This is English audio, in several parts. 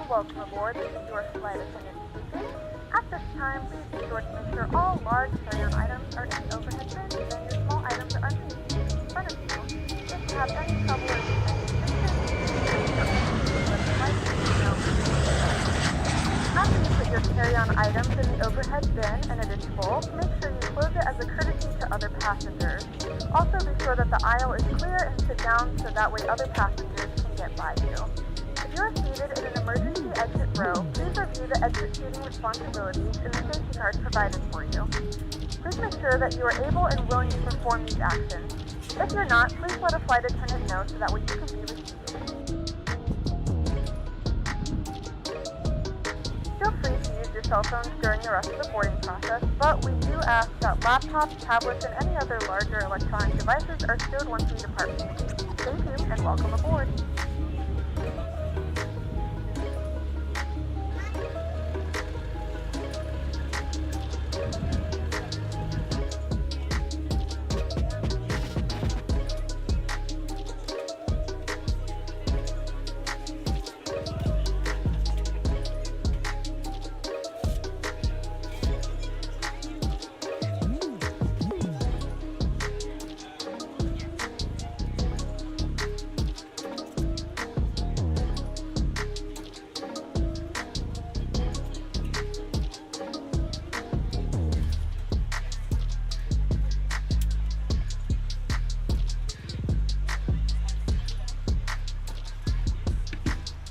Welcome aboard. This is your flight attendant speaking. At this time, please be sure to make sure all large carry-on items are in the overhead bins and your small items are underneath in front of you. If you have any trouble or need any assistance, please let the flight attendant know. After you put your carry-on items in the overhead bin and it is full, make sure you close it as a courtesy to other passengers. Also be sure that the aisle is clear and sit down so that way other passengers can get by you. If you are seated in an emergency exit row, please review the exit seating responsibilities in the safety card provided for you. Please make sure that you are able and willing to perform these actions. If you're not, please let a flight attendant know so that way you can be received. Feel free to use your cell phones during the rest of the boarding process, but we do ask that laptops, tablets, and any other larger electronic devices are stowed once we depart. Thank you and welcome aboard.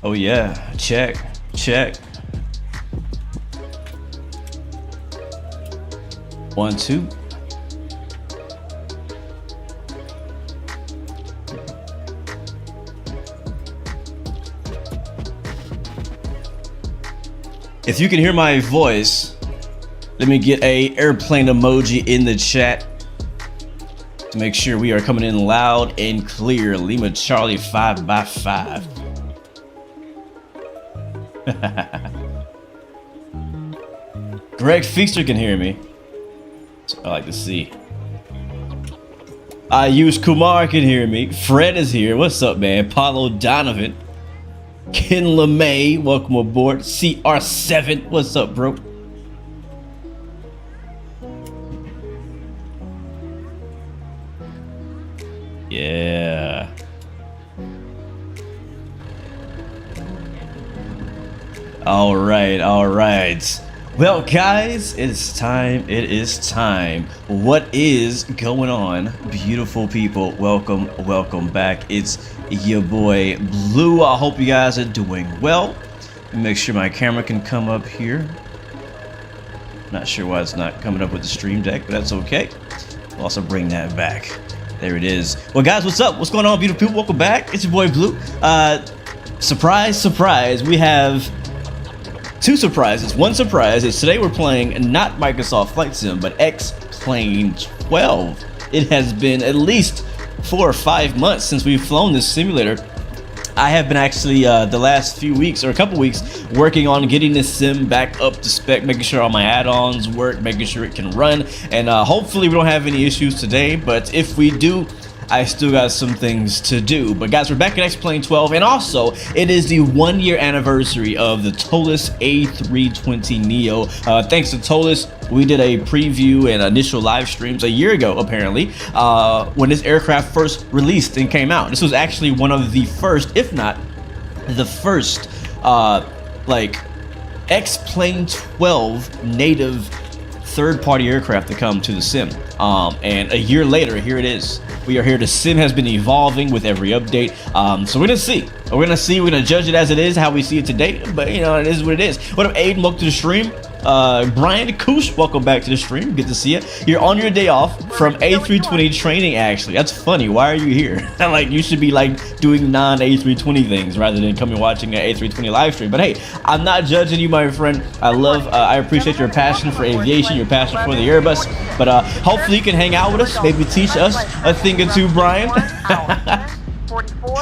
Oh yeah, check. One, two. If you can hear my voice, let me get a airplane emoji in the chat to make sure we are coming in loud and clear. Lima Charlie 5x5. Greg Feaster can hear me. So I like to see. I use Kumar can hear me. Fred is here. What's up, man? Paulo Donovan. Ken LeMay, welcome aboard. CR7, what's up, bro? Yeah. All right. Well, guys, it is time. What is going on, beautiful people? Welcome back. It's your boy Blue. I hope you guys are doing well. Make sure my camera can come up here. Not sure why it's not coming up with the stream deck, but that's okay. We'll also bring that back. There it is. Well, guys, what's up? What's going on, beautiful people? Welcome back. It's your boy Blue. Surprise. We have two surprises. One surprise is today we're playing not Microsoft Flight Sim, but XP12. It has been at least 4 or 5 months since we've flown this simulator. I have been actually the last few weeks or a couple weeks working on getting this sim back up to spec, making sure all my add-ons work, making sure it can run, and hopefully we don't have any issues today, but if we do, I still got some things to do. But guys, we're back in XP12, and also it is the 1-year anniversary of the Tolis A320 Neo. Thanks to Tolis, we did a preview and initial live streams a year ago, apparently, when this aircraft first released and came out. This was actually one of the first, if not the first, like X-Plane 12 native third-party aircraft to come to the sim. And a year later, here it is. We are here. The sim has been evolving with every update. So we're gonna see. We're gonna judge it as it is, how we see it today. But you know, it is what it is. What up, Aiden? Welcome to the stream. Brian Koosh, welcome back to the stream. Good to see you. You're on your day off from A320 training, actually. That's funny. Why are you here? Like, you should be like doing non-A320 things rather than coming watching an A320 live stream. But hey, I'm not judging you, my friend. I appreciate your passion for aviation, your passion for the Airbus. But hopefully you can hang out with us, maybe teach us a thing or two, Brian.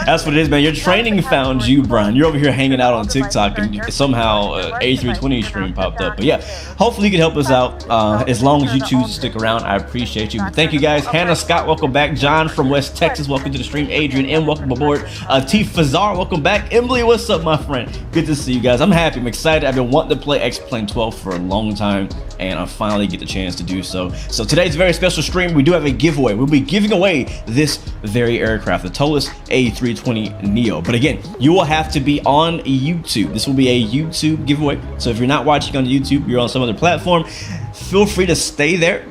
That's what it is, man. Your training found you, Brian. You're over here hanging out on TikTok, and somehow A320 stream popped up. But yeah, hopefully you can help us out. As long as you choose to stick around, I appreciate you. But thank you guys. Hannah Scott, welcome back. John from West Texas, welcome to the stream. Adrian M, welcome aboard. T Fazar, welcome back. Emily, what's up, my friend? Good to see you guys. I'm happy. I'm excited. I've been wanting to play XP12 for a long time, and I finally get the chance to do so. So today's a very special stream. We do have a giveaway. We'll be giving away this very aircraft, the TOLUS A320neo. But again, you will have to be on YouTube. This will be a YouTube giveaway. So if you're not watching on YouTube, you're on some other platform, feel free to stay there.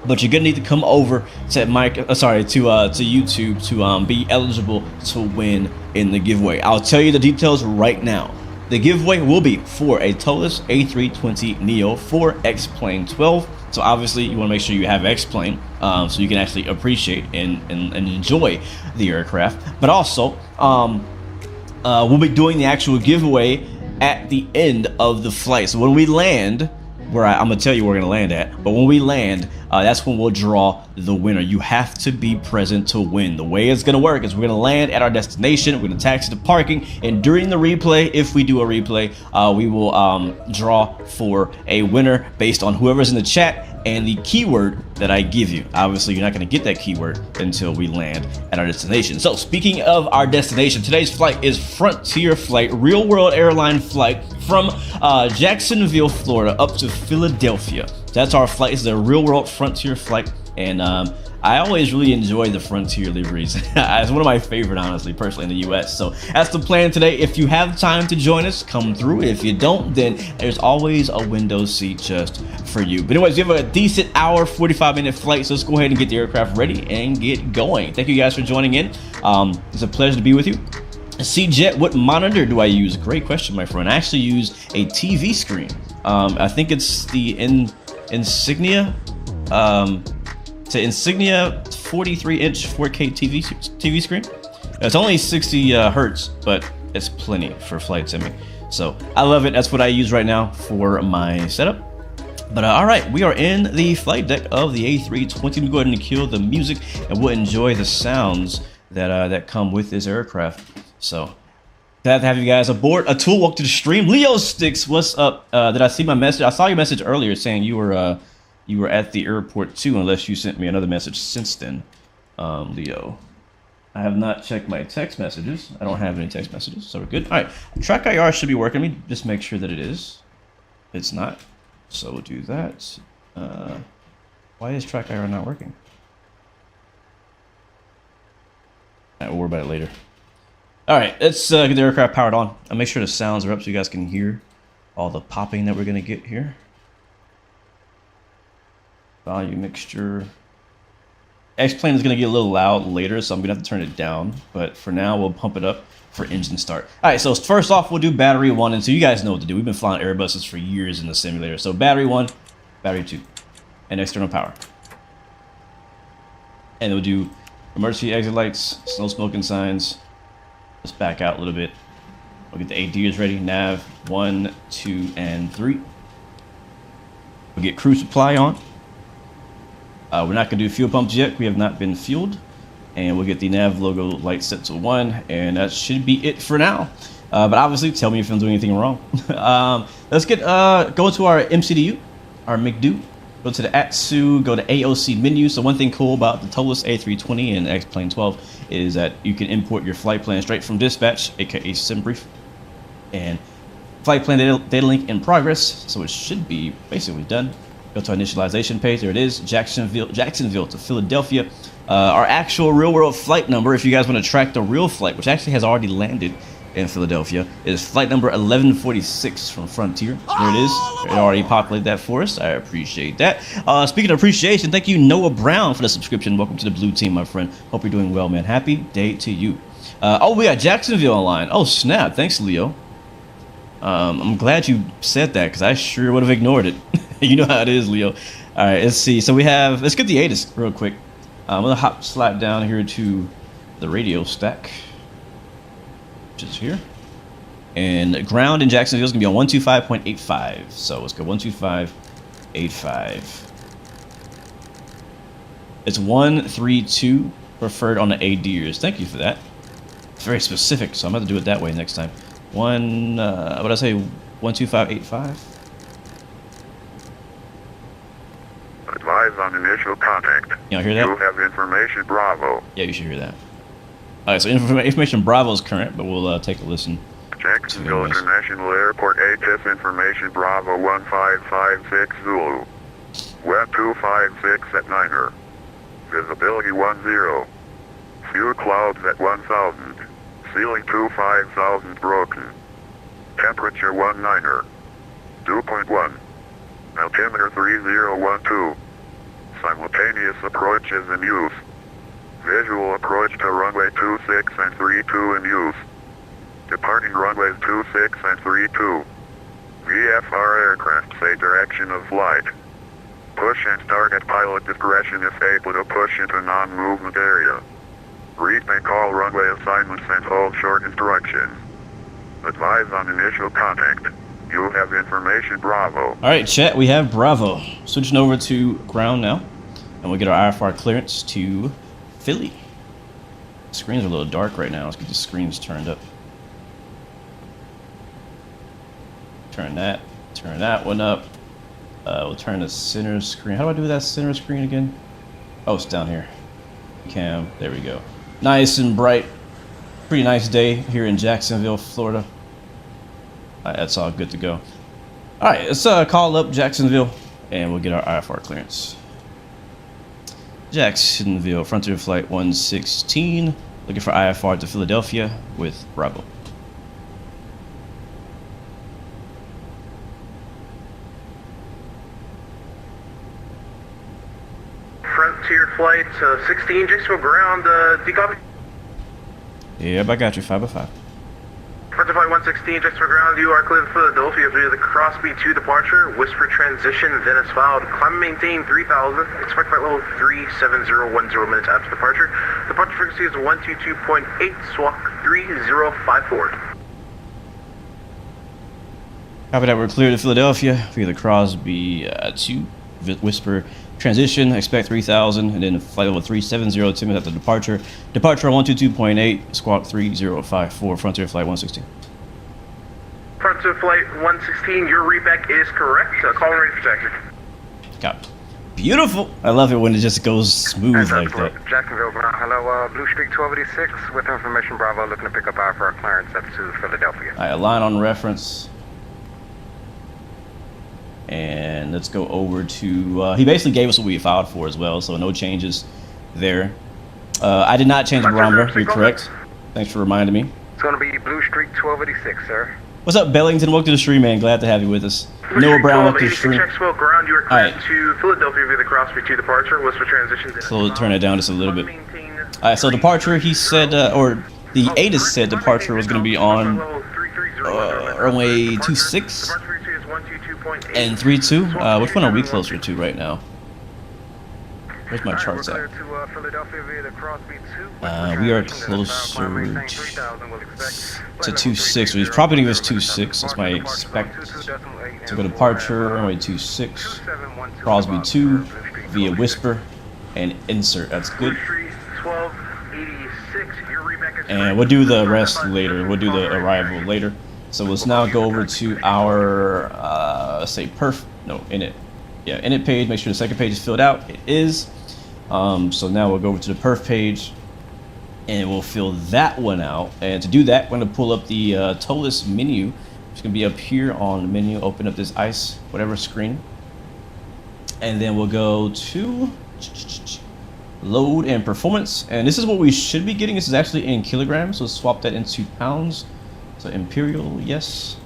But you're gonna need to come over to YouTube to be eligible to win in the giveaway. I'll tell you the details right now. The giveaway will be for a TOLUS A320neo for XP12. So obviously you want to make sure you have X-Plane so you can actually appreciate and enjoy the aircraft. But also we'll be doing the actual giveaway at the end of the flight. So when we land, I'm gonna tell you where we're gonna land at, but when we land, that's when we'll draw the winner. You have to be present to win. The way it's gonna work is we're gonna land at our destination, we're gonna taxi to parking, and during the replay, if we do a replay, we will draw for a winner based on whoever's in the chat and the keyword that I give you. Obviously, you're not gonna get that keyword until we land at our destination. So speaking of our destination, today's flight is Frontier Flight, real world airline flight from Jacksonville, Florida up to Philadelphia. That's our flight. It's a real world Frontier flight, and I always really enjoy the Frontier liveries. It's one of my favorite, honestly, personally, in the US. So that's the plan today. If you have time to join us, come through. If you don't, then there's always a window seat just for you. But anyways, we have a decent hour, 45-minute flight, so let's go ahead and get the aircraft ready and get going. Thank you guys for joining in. It's a pleasure to be with you. C-Jet, what monitor do I use? Great question, my friend. I actually use a TV screen. I think it's the Insignia. It's an Insignia 43-inch 4K TV screen. It's only 60 hertz, but it's plenty for flight simming. So I love it. That's what I use right now for my setup. But all right, we are in the flight deck of the A320. We'll go ahead and kill the music, and we'll enjoy the sounds that come with this aircraft. So glad to have you guys aboard. A tool walk to the stream. Leo Sticks, what's up? Did I see my message? I saw your message earlier saying you were at the airport too, unless you sent me another message since then, Leo. I have not checked my text messages. I don't have any text messages, so we're good. All right, track IR should be working. Let me just make sure that it is. It's not, so we'll do that. Why is track IR not working? All right, we'll worry about it later. All right, let's get the aircraft powered on. I'll make sure the sounds are up so you guys can hear all the popping that we're gonna get here. Volume mixture. X-Plane is gonna get a little loud later, so I'm gonna have to turn it down. But for now, we'll pump it up for engine start. All right, so first off, we'll do battery 1 and 2. You guys know what to do. We've been flying Airbuses for years in the simulator. So battery 1, battery 2, and external power. And we'll do emergency exit lights, no smoking signs. Let's back out a little bit. We'll get the ADs ready. Nav 1, 2, and 3. We'll get crew supply on. We're not going to do fuel pumps yet. We have not been fueled. And we'll get the nav logo light set to 1. And that should be it for now. But obviously, tell me if I'm doing anything wrong. Let's get go into our MCDU, our McDo. Go to the ATSU, go to AOC menu. So one thing cool about the TOLUS A320 and XP12 is that you can import your flight plan straight from dispatch, aka SimBrief, and flight plan data link in progress. So it should be basically done. Go to our initialization page. There it is, Jacksonville to Philadelphia. Our actual real world flight number, if you guys want to track the real flight, which actually has already landed in Philadelphia, is flight number 1146 from Frontier. There it is. It already populated that for us. I appreciate that. Speaking of appreciation, thank you Noah Brown for the subscription. Welcome to the blue team, my friend. Hope you're doing well, man. Happy day to you. Oh, we got Jacksonville online. Oh snap, thanks Leo. I'm glad you said that because I sure would have ignored it. You know how it is, Leo. All right, let's see. So we have, let's get the ATIS real quick. I'm gonna slide down here to the radio stack, which is here. And ground in Jacksonville is gonna be on 125.85. So let's go 125.85. It's 132 preferred on the ADers. Thank you for that. It's very specific, so I'm going to do it that way next time. What did I say? 12585? Advise on initial contact. Y'all hear that? You have information Bravo. Yeah, you should hear that. Alright, so information Bravo is current, but we'll take a listen. Jacksonville International Airport ATIS information Bravo 1556 Zulu. Web 256 at Niner. Visibility 10. Few clouds at 1000. Ceiling 5000 broken. Temperature 19er. 2.1. Altimeter 3012. Simultaneous approach is in use. Visual approach to runway 26 and 32 in use. Departing runways 26 and 32. VFR aircraft say direction of flight. Push and start at pilot discretion if able to push into non-movement area. Read and call runway assignments and hold short instructions. Advise on initial contact. You have information Bravo. Alright, chat, we have Bravo. Switching over to ground now. And we'll get our IFR clearance to Philly. The screens are a little dark right now. Let's get the screens turned up. Turn that one up. We'll turn the center screen. How do I do that center screen again? Oh, it's down here. Cam, there we go. Nice and bright. Pretty nice day here in Jacksonville, Florida. Alright, that's all good to go. Alright, let's call up Jacksonville and we'll get our IFR clearance. Jacksonville, Frontier Flight 116. Looking for IFR to Philadelphia with Bravo. Frontier Flight 16, Jacksonville ground, Takeoff. Yep, I got you, 5x5. Frontier Flight 116, Jacksonville ground, you are clear to Philadelphia via the Crosby 2 departure, whisper transition, then as filed, climb and maintain 3000, expect flight level 37010 minutes after departure. Departure frequency is 122.8, swap 3054. Copy that, we're clear to Philadelphia via the Crosby 2 whisper transition, expect 3000, and then flight level 370 10 minutes after departure. Departure 122.8, squawk 3054, Frontier Flight 116. Frontier Flight 116, your readback is correct. Call and ready for taxi. Got it. Beautiful. I love it when it just goes smooth like that. Jacksonville, hello, Blue Streak 1286 with information Bravo looking to pick up our for our clearance up to Philadelphia. All right, line on reference. And let's go over to, he basically gave us what we filed for as well, so no changes there. I did not change the barometer, you're correct. Thanks for reminding me. It's going to be Blue Streak 1286, sir. What's up, Bellington? Welcome to the stream, man. Glad to have you with us. Noah Brown, welcome to the stream. Jacksonville ground, you are cleared to Philadelphia via the Crosby 2 departure, whisper transition. So turn it down just a little bit. Alright, so departure, he said, or the ATIS said departure was going to be on runway 26 and 32. Which one are we closer to right now? Where's my charts at? We are closer to 26. He's probably going to give us 26. That's my expect. So go departure, runway 26, Crosby 2, via whisper, and insert. That's good. And we'll do the rest later. We'll do the arrival later. So let's now go over to our, let's say init. Yeah, init page. Make sure the second page is filled out. It is. So now we'll go over to the perf page and we'll fill that one out. And to do that, we're going to pull up the TOLUS menu. It's going to be up here on the menu. Open up this ICE, whatever screen. And then we'll go to load and performance. And this is what we should be getting. This is actually in kilograms. So swap that into pounds. So imperial, yes.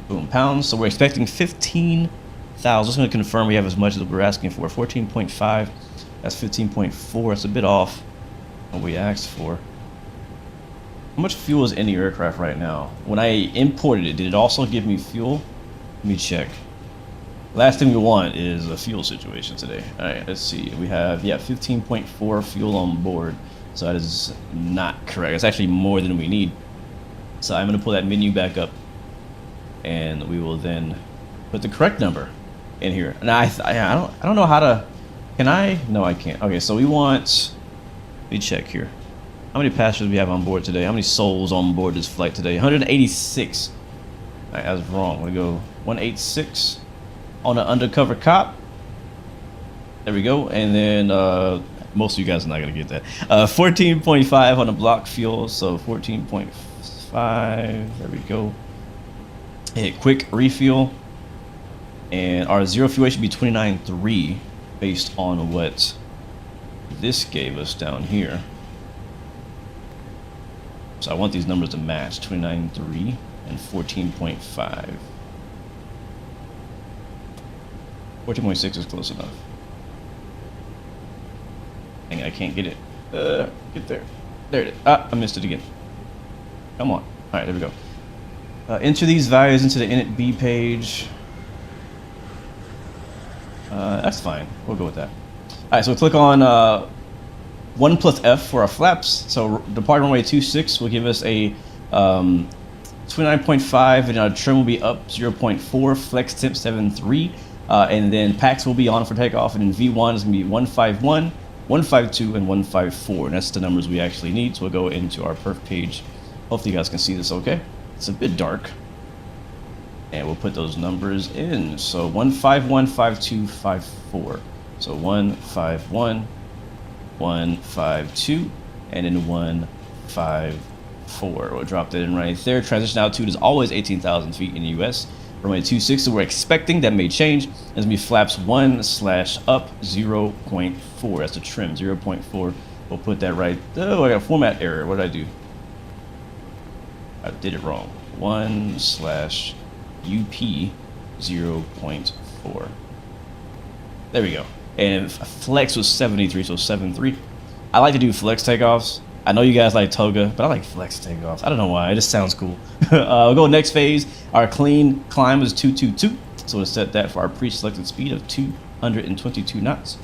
Boom, pounds. So we're expecting 15,000. Just going to confirm we have as much as we're asking for. 14.5. That's 15.4. It's a bit off what we asked for. How much fuel is in the aircraft right now? When I imported it, did it also give me fuel? Let me check. Last thing we want is a fuel situation today. All right, let's see. We have, 15.4 fuel on board. So that is not correct. It's actually more than we need. So I'm going to pull that menu back up. And we will then put the correct number in here. And I don't know how to... Can I? No, I can't. Okay, so we want... Let me check here. How many passengers we have on board today? How many souls on board this flight today? 186. Alright, I was wrong. We go 186 on an undercover cop. There we go. And then most of you guys are not gonna get that. 14.5 on the block fuel. So 14.5. There we go. Hit quick refuel. And our zero fuel rate should be 29.3 based on what this gave us down here. So I want these numbers to match 29.3 and 14.5. 14.6 is close enough. Dang, I can't get it. Get there. There it is. Ah, I missed it again. Come on. Alright, there we go. Enter these values into the init B page. That's fine. We'll go with that. Alright, so we'll click on 1 plus F for our flaps. So depart runway 26 will give us a 29.5, and our trim will be up 0.4, flex temp 7.3, and then packs will be on for takeoff, and then V1 is going to be 151, 152, and 154, and that's the numbers we actually need. So we'll go into our perf page. Hopefully you guys can see this okay. It's a bit dark. And we'll put those numbers in. So 151, 52, 54. So 151, 152, and then 154. We'll drop that in right there. Transition altitude is always 18,000 feet in the US. Runway 26, so we're expecting that may change. It's gonna be flaps 1/up 0.4. That's the trim, 0.4. We'll put that right. Oh, I got a format error. What did I do? I did it wrong. 1/UP 0.4. There we go. And flex was 73, so 7.3. I like to do flex takeoffs. I know you guys like toga, but I like flex takeoffs. I don't know why. It just sounds cool. We'll go next phase. Our clean climb is 222. So we'll set that for our pre-selected speed of 222 knots.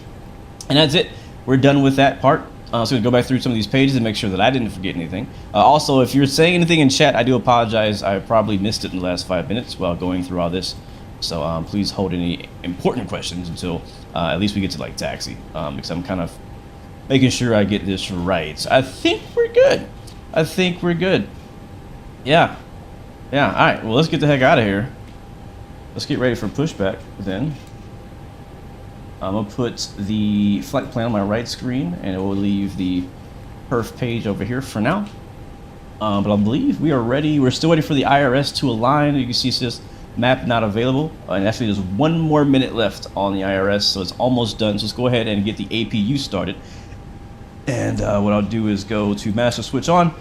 And that's it. We're done with that part. So I'm going to go back through some of these pages and make sure that I didn't forget anything. Also, if you're saying anything in chat, I do apologize. I probably missed it in the last 5 minutes while going through all this. So please hold any important questions until at least we get to like taxi, because I'm kind of making sure I get this right. So I think we're good. I think we're good. Yeah. Yeah. All right. Well, let's get the heck out of here. Let's get ready for pushback then. I'm going to put the flight plan on my right screen, and it will leave the perf page over here for now. But I believe we are ready. We're still waiting for the IRS to align. You can see it says map not available. And actually, there's 1 more minute left on the IRS, so it's almost done. So let's go ahead and get the APU started. And what I'll do is go to master switch on.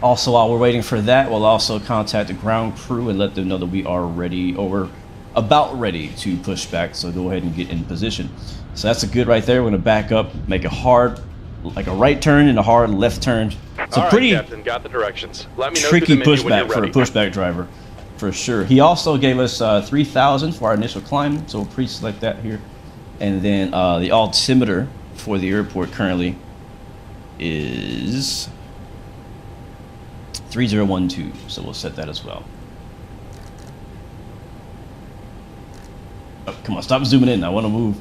Also, while we're waiting for that, we'll also contact the ground crew and let them know that we are ready, or we're about ready to push back. So go ahead and get in position. So that's a good right there. We're going to back up, make a hard, like a right turn and a hard left turn. It's a pretty Captain, got the directions. Let me know tricky through the menu when pushback you're for a ready. pushback driver, for sure. He also gave us 3,000 for our initial climb, so we'll pre-select that here. And then the altimeter for the airport currently is 3012, so we'll set that as well. Oh, come on, stop zooming in. I want to move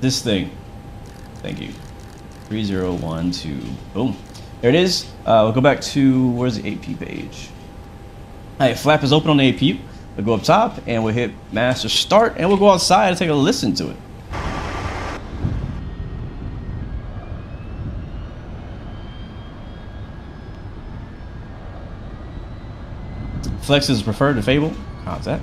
this thing. Thank you. 3012. Boom. There it is. We'll go back to, where's the AP page? All right, flap is open on the APU. We'll go up top and we'll hit master start, and we'll go outside and take a listen to it. Flex is preferred to Fable. How's that?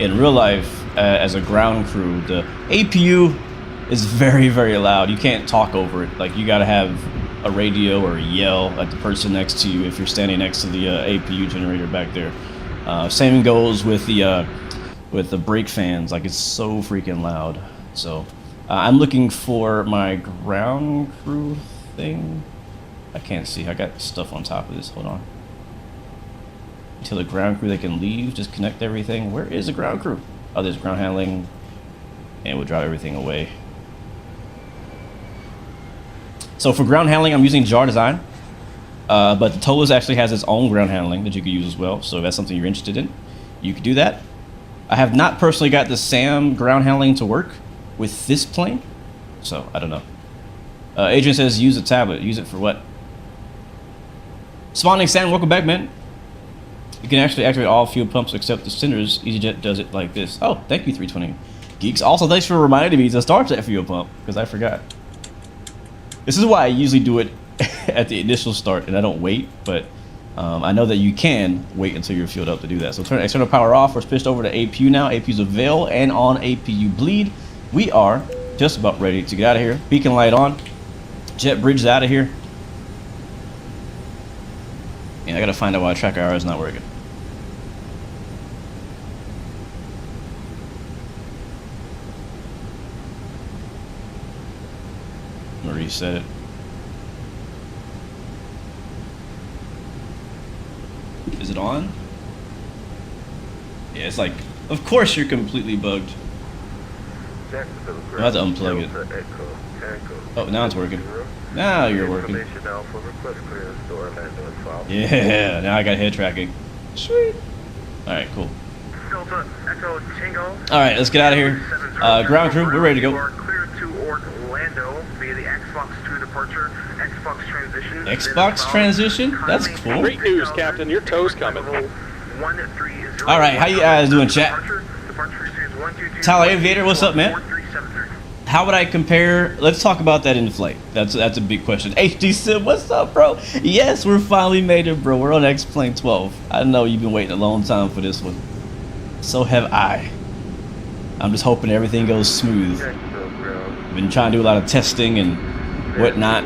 In real life, as a ground crew, the APU is very, very loud. You can't talk over it. Like, you gotta have a radio or yell at the person next to you if you're standing next to the APU generator back there. Same goes with the brake fans. Like, it's so freaking loud. So I'm looking for my ground crew thing. I can't see. I got stuff on top of this. Hold on. Until the ground crew, they can leave. Just connect everything. Where is the ground crew? Oh, there's ground handling. And we'll drive everything away. So for ground handling, I'm using jar design. But the TOLUS actually has its own ground handling that you can use as well. So if that's something you're interested in, you could do that. I have not personally got the SAM ground handling to work with this plane. So I don't know. Adrian says use a tablet. Use it for what? Spawning Sam, welcome back, man. You can actually activate all fuel pumps except the cinders. EasyJet does it like this. Oh, thank you, 320 Geeks. Also, thanks for reminding me to start that fuel pump, because I forgot. This is why I usually do it at the initial start, and I don't wait, but I know that you can wait until you're fueled up to do that. So turn external power off. We're switched over to APU now. APU's avail and on APU bleed. We are just about ready to get out of here. Beacon light on. Jet bridge is out of here. Yeah, I gotta find out why track IR is not working. I'm gonna reset it. Is it on? Yeah, it's like, of course you're completely bugged. I have to unplug it. Oh, now it's working. Now you're working. Yeah, now I got head tracking. Sweet. Alright, cool. Alright, let's get out of here. Ground crew, we're ready to go. Xbox transition? That's cool. Great news, Captain. Your tow's coming. Alright, how you guys doing, chat? Tyler Aviator, what's up, man? How would I compare? Let's talk about that in flight. That's a big question. HD Sim, what's up, bro? Yes, we're finally made it, bro. We're on X-Plane 12. I know you've been waiting a long time for this one. So have I. I'm just hoping everything goes smooth. Been trying to do a lot of testing and whatnot.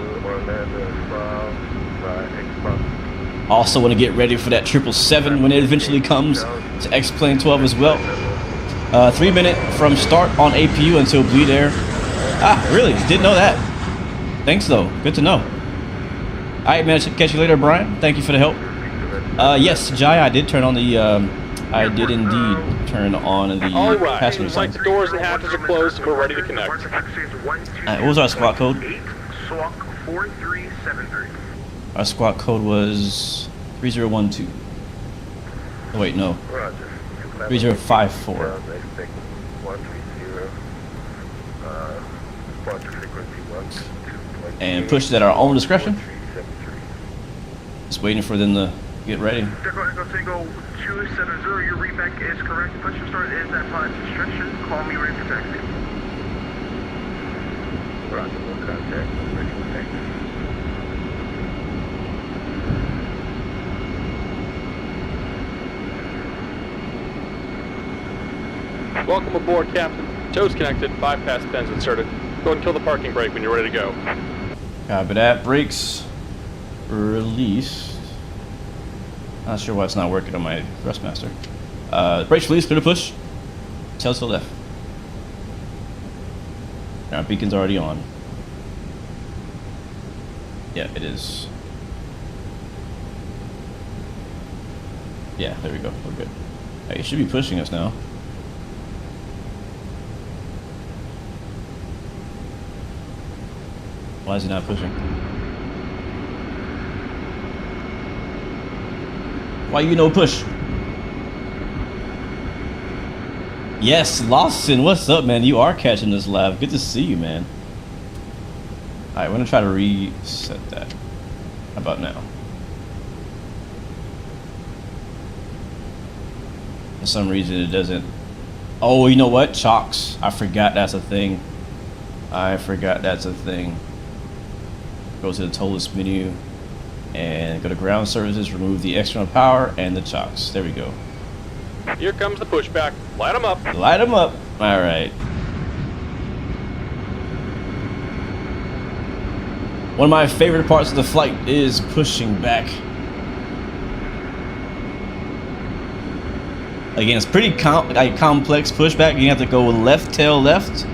Also want to get ready for that 777 when it eventually comes to X-Plane 12 as well. 3 minutes from start on APU until bleed air. Ah, really? Didn't know that. Thanks, though. Good to know. Alright, man. Catch you later, Brian. Thank you for the help. Yes, Jai, I did turn on the, I did indeed turn on the passenger Looks like signs. the doors and hatches are closed and we're ready to connect. Alright, what was our squawk code? Our squawk code was 3012. Oh, wait, no. 3054. And push at our own discretion. Just waiting for them to get ready. Echo Tango 270, your readback is correct. Push to start is at pilot's instruction. Call me ready for taxi. Roger, no contact. Ready for taxi. Welcome aboard, Captain. Tow's connected, bypass pens inserted. Go ahead and kill the parking brake when you're ready to go. Copy that. Brakes released. Not sure why it's not working on my Thrustmaster. Brakes released, clear to push. Tail to the left. Our beacon's already on. Yeah, it is. Yeah, there we go. We're good. Hey, it should be pushing us now. Why is he not pushing? Why you no push? Yes, Lawson, what's up, man? You are catching this live. Good to see you, man. Alright, we're gonna try to reset that. How about now? For some reason it doesn't. Oh, you know what? Chocks. I forgot that's a thing. I forgot that's a thing. Go to the TOLUS menu and go to ground services, remove the external power and the chocks. There we go. Here comes the pushback. Light them up. Light them up. All right. One of my favorite parts of the flight is pushing back. Again, it's pretty complex pushback. You have to go left tail left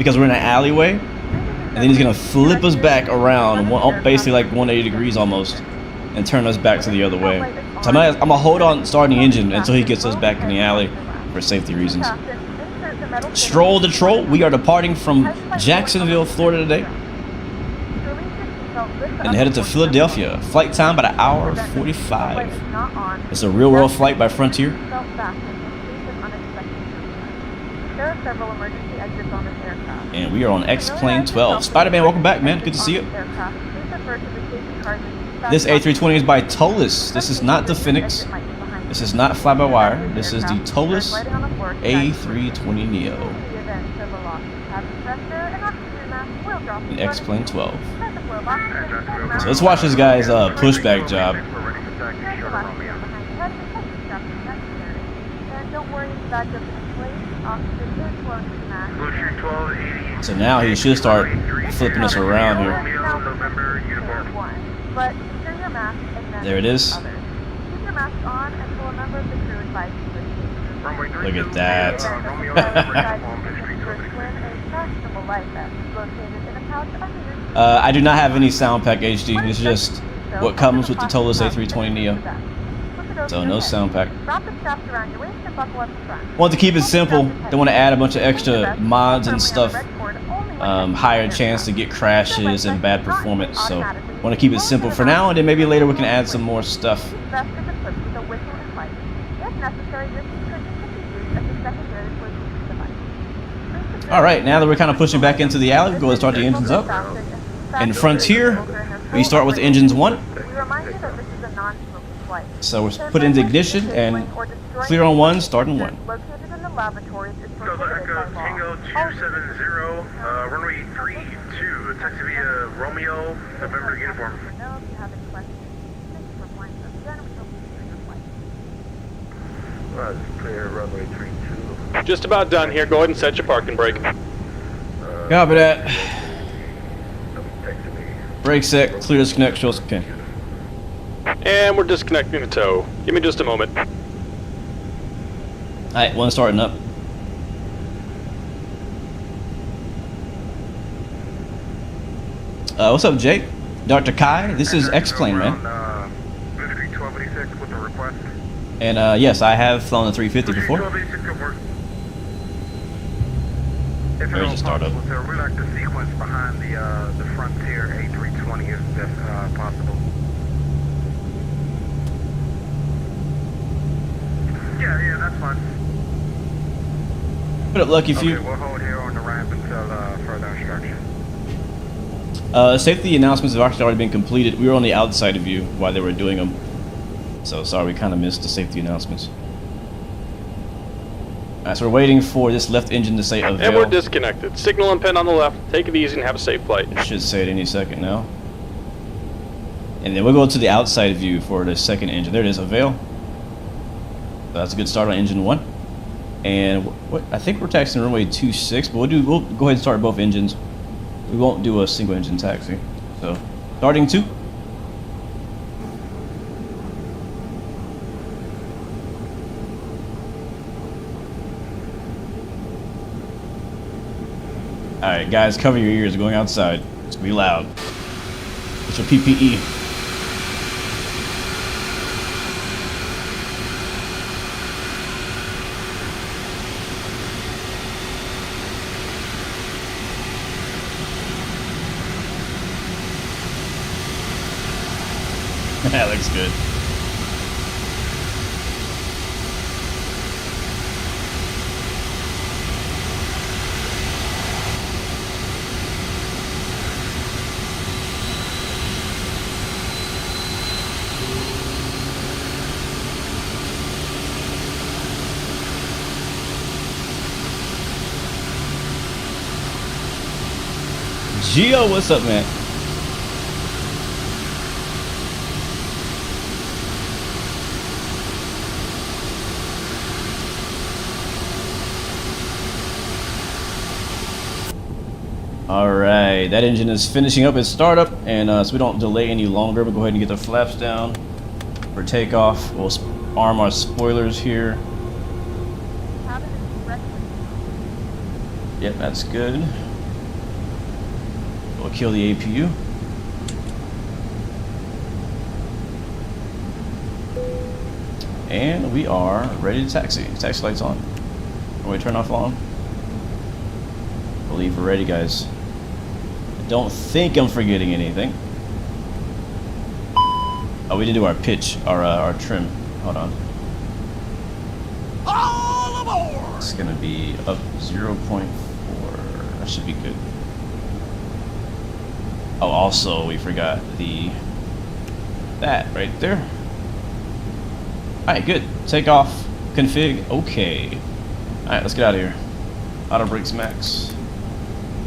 because we're in an alleyway, and then he's gonna flip us back around, basically like 180 degrees almost, and turn us back to the other way. So I'm gonna hold on starting the engine until he gets us back in the alley for safety reasons. Stroll the troll. We are departing from Jacksonville, Florida today, and headed to Philadelphia. Flight time about 1 hour 45. It's a real world flight by Frontier. There are several emergency exits on this aircraft. And we are on XP12. Spider-Man, welcome back, man. Good to see you. This A320 is by Tolis. This is not the Phoenix. This is not fly-by-wire. This is the Tolis A320 Neo. In XP12. So let's watch this guy's pushback job. So now he should start flipping us around here. There it is. Look at that. I do not have any sound pack HD. It's just what comes with the Tolis A320 Neo. So no sound pack. Want to keep it simple. Don't want to add a bunch of extra mods and stuff. Higher chance to get crashes and bad performance. So want to keep it simple for now, and then maybe later we can add some more stuff. Alright, now that we're kind of pushing back into the alley, we'll go and start the engines up. In Frontier, we start with engines 1. So we're put into ignition and clear on 1, start on 1. Tango 270, runway 32, taxi via Romeo, November uniform. Clear runway 32. Just about done here. Go ahead and set your parking brake. Copy that. Brake set, clear disconnect, show us okay. And we're disconnecting the tow. Give me just a moment. Alright, one starting up. What's up, Jake? Dr. Kai, this is X-Plane, man. Blue Street 1286 with a request. And yes, I have flown the 350 before. Ready to start up. Sir, we like the sequence behind the Frontier A320 if that's possible. Yeah, that's fine. Put up Lucky Few. Okay, we'll hold here on the ramp until further instruction. Safety announcements have actually already been completed. We were on the outside of you while they were doing them. So sorry, we kind of missed the safety announcements. Alright, so we're waiting for this left engine to say avail. And we're disconnected. Signal and pin on the left. Take it easy and have a safe flight. It should say it any second now. And then we'll go to the outside view for the second engine. There it is, avail. So that's a good start on engine 1. And what I think we're taxiing runway 26, but we'll go ahead and start both engines. We won't do a single engine taxi. So starting 2. Alright guys, cover your ears going outside. It's gonna be loud. It's your PPE. That looks good. Gio, what's up, man? Alright, that engine is finishing up its startup, and so we don't delay any longer, we'll go ahead and get the flaps down for takeoff. We'll arm our spoilers here. Yep, that's good. We'll kill the APU. And we are ready to taxi. Taxi lights on. Runway turn off on. I believe we're ready, guys. I don't think I'm forgetting anything. Oh, we did do our pitch, our trim. Hold on. All aboard! It's gonna be up 0.4. That should be good. Oh, also we forgot that right there. Alright, good. Takeoff, config, okay. Alright, let's get out of here. Auto brakes max.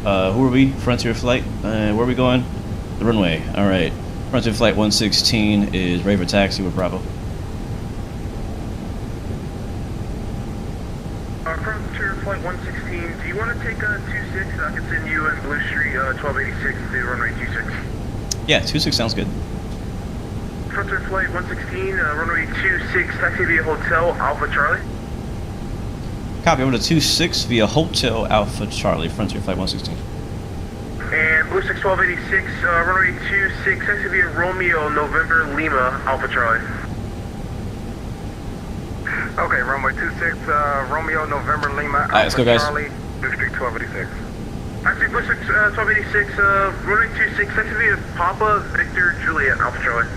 Who are we? Frontier flight. Where are we going? The runway. Alright. Frontier flight 116 is ready for taxi with Bravo. Frontier flight 116, do you want to take a 26? I can send you in Blue Street 1286 to runway 26. Yeah, 26 sounds good. Frontier flight 116, runway 26, taxi via Hotel Alpha Charlie. Copy, over to 26 via Hotel Alpha Charlie, Frontier flight 116. And Blue 6 1286, runway 26, taxi via Romeo November Lima Alpha Charlie. Okay, runway 26, Romeo November Lima Alpha let's go, guys. Charlie, Blue Street 1286. Actually, Blue 6 1286, runway 26, taxi via Papa Victor Juliet Alpha Charlie.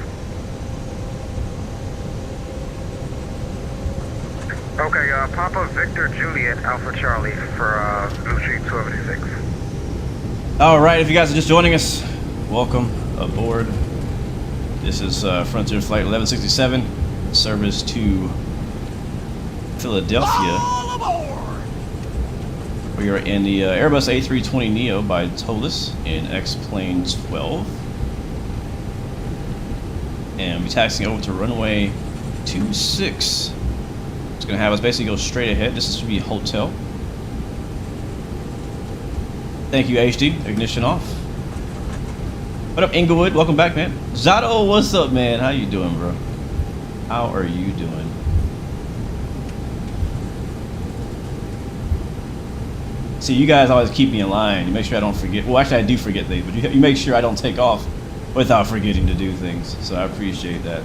Okay, Papa Victor Juliet Alpha Charlie for Blue Street 1286. Alright, if you guys are just joining us, welcome aboard. This is Frontier Flight 1167, service to Philadelphia. We are in the Airbus A320neo by Tolis in X-Plane 12. And we're taxiing over to runway 26. It's going to have us basically go straight ahead. This should be a hotel. Thank you, HD. Ignition off. What up, Inglewood? Welcome back, man. Zato, what's up, man? How you doing, bro? How are you doing? See, you guys always keep me in line. You make sure I don't forget. Well, actually, I do forget things, but you make sure I don't take off without forgetting to do things. So I appreciate that.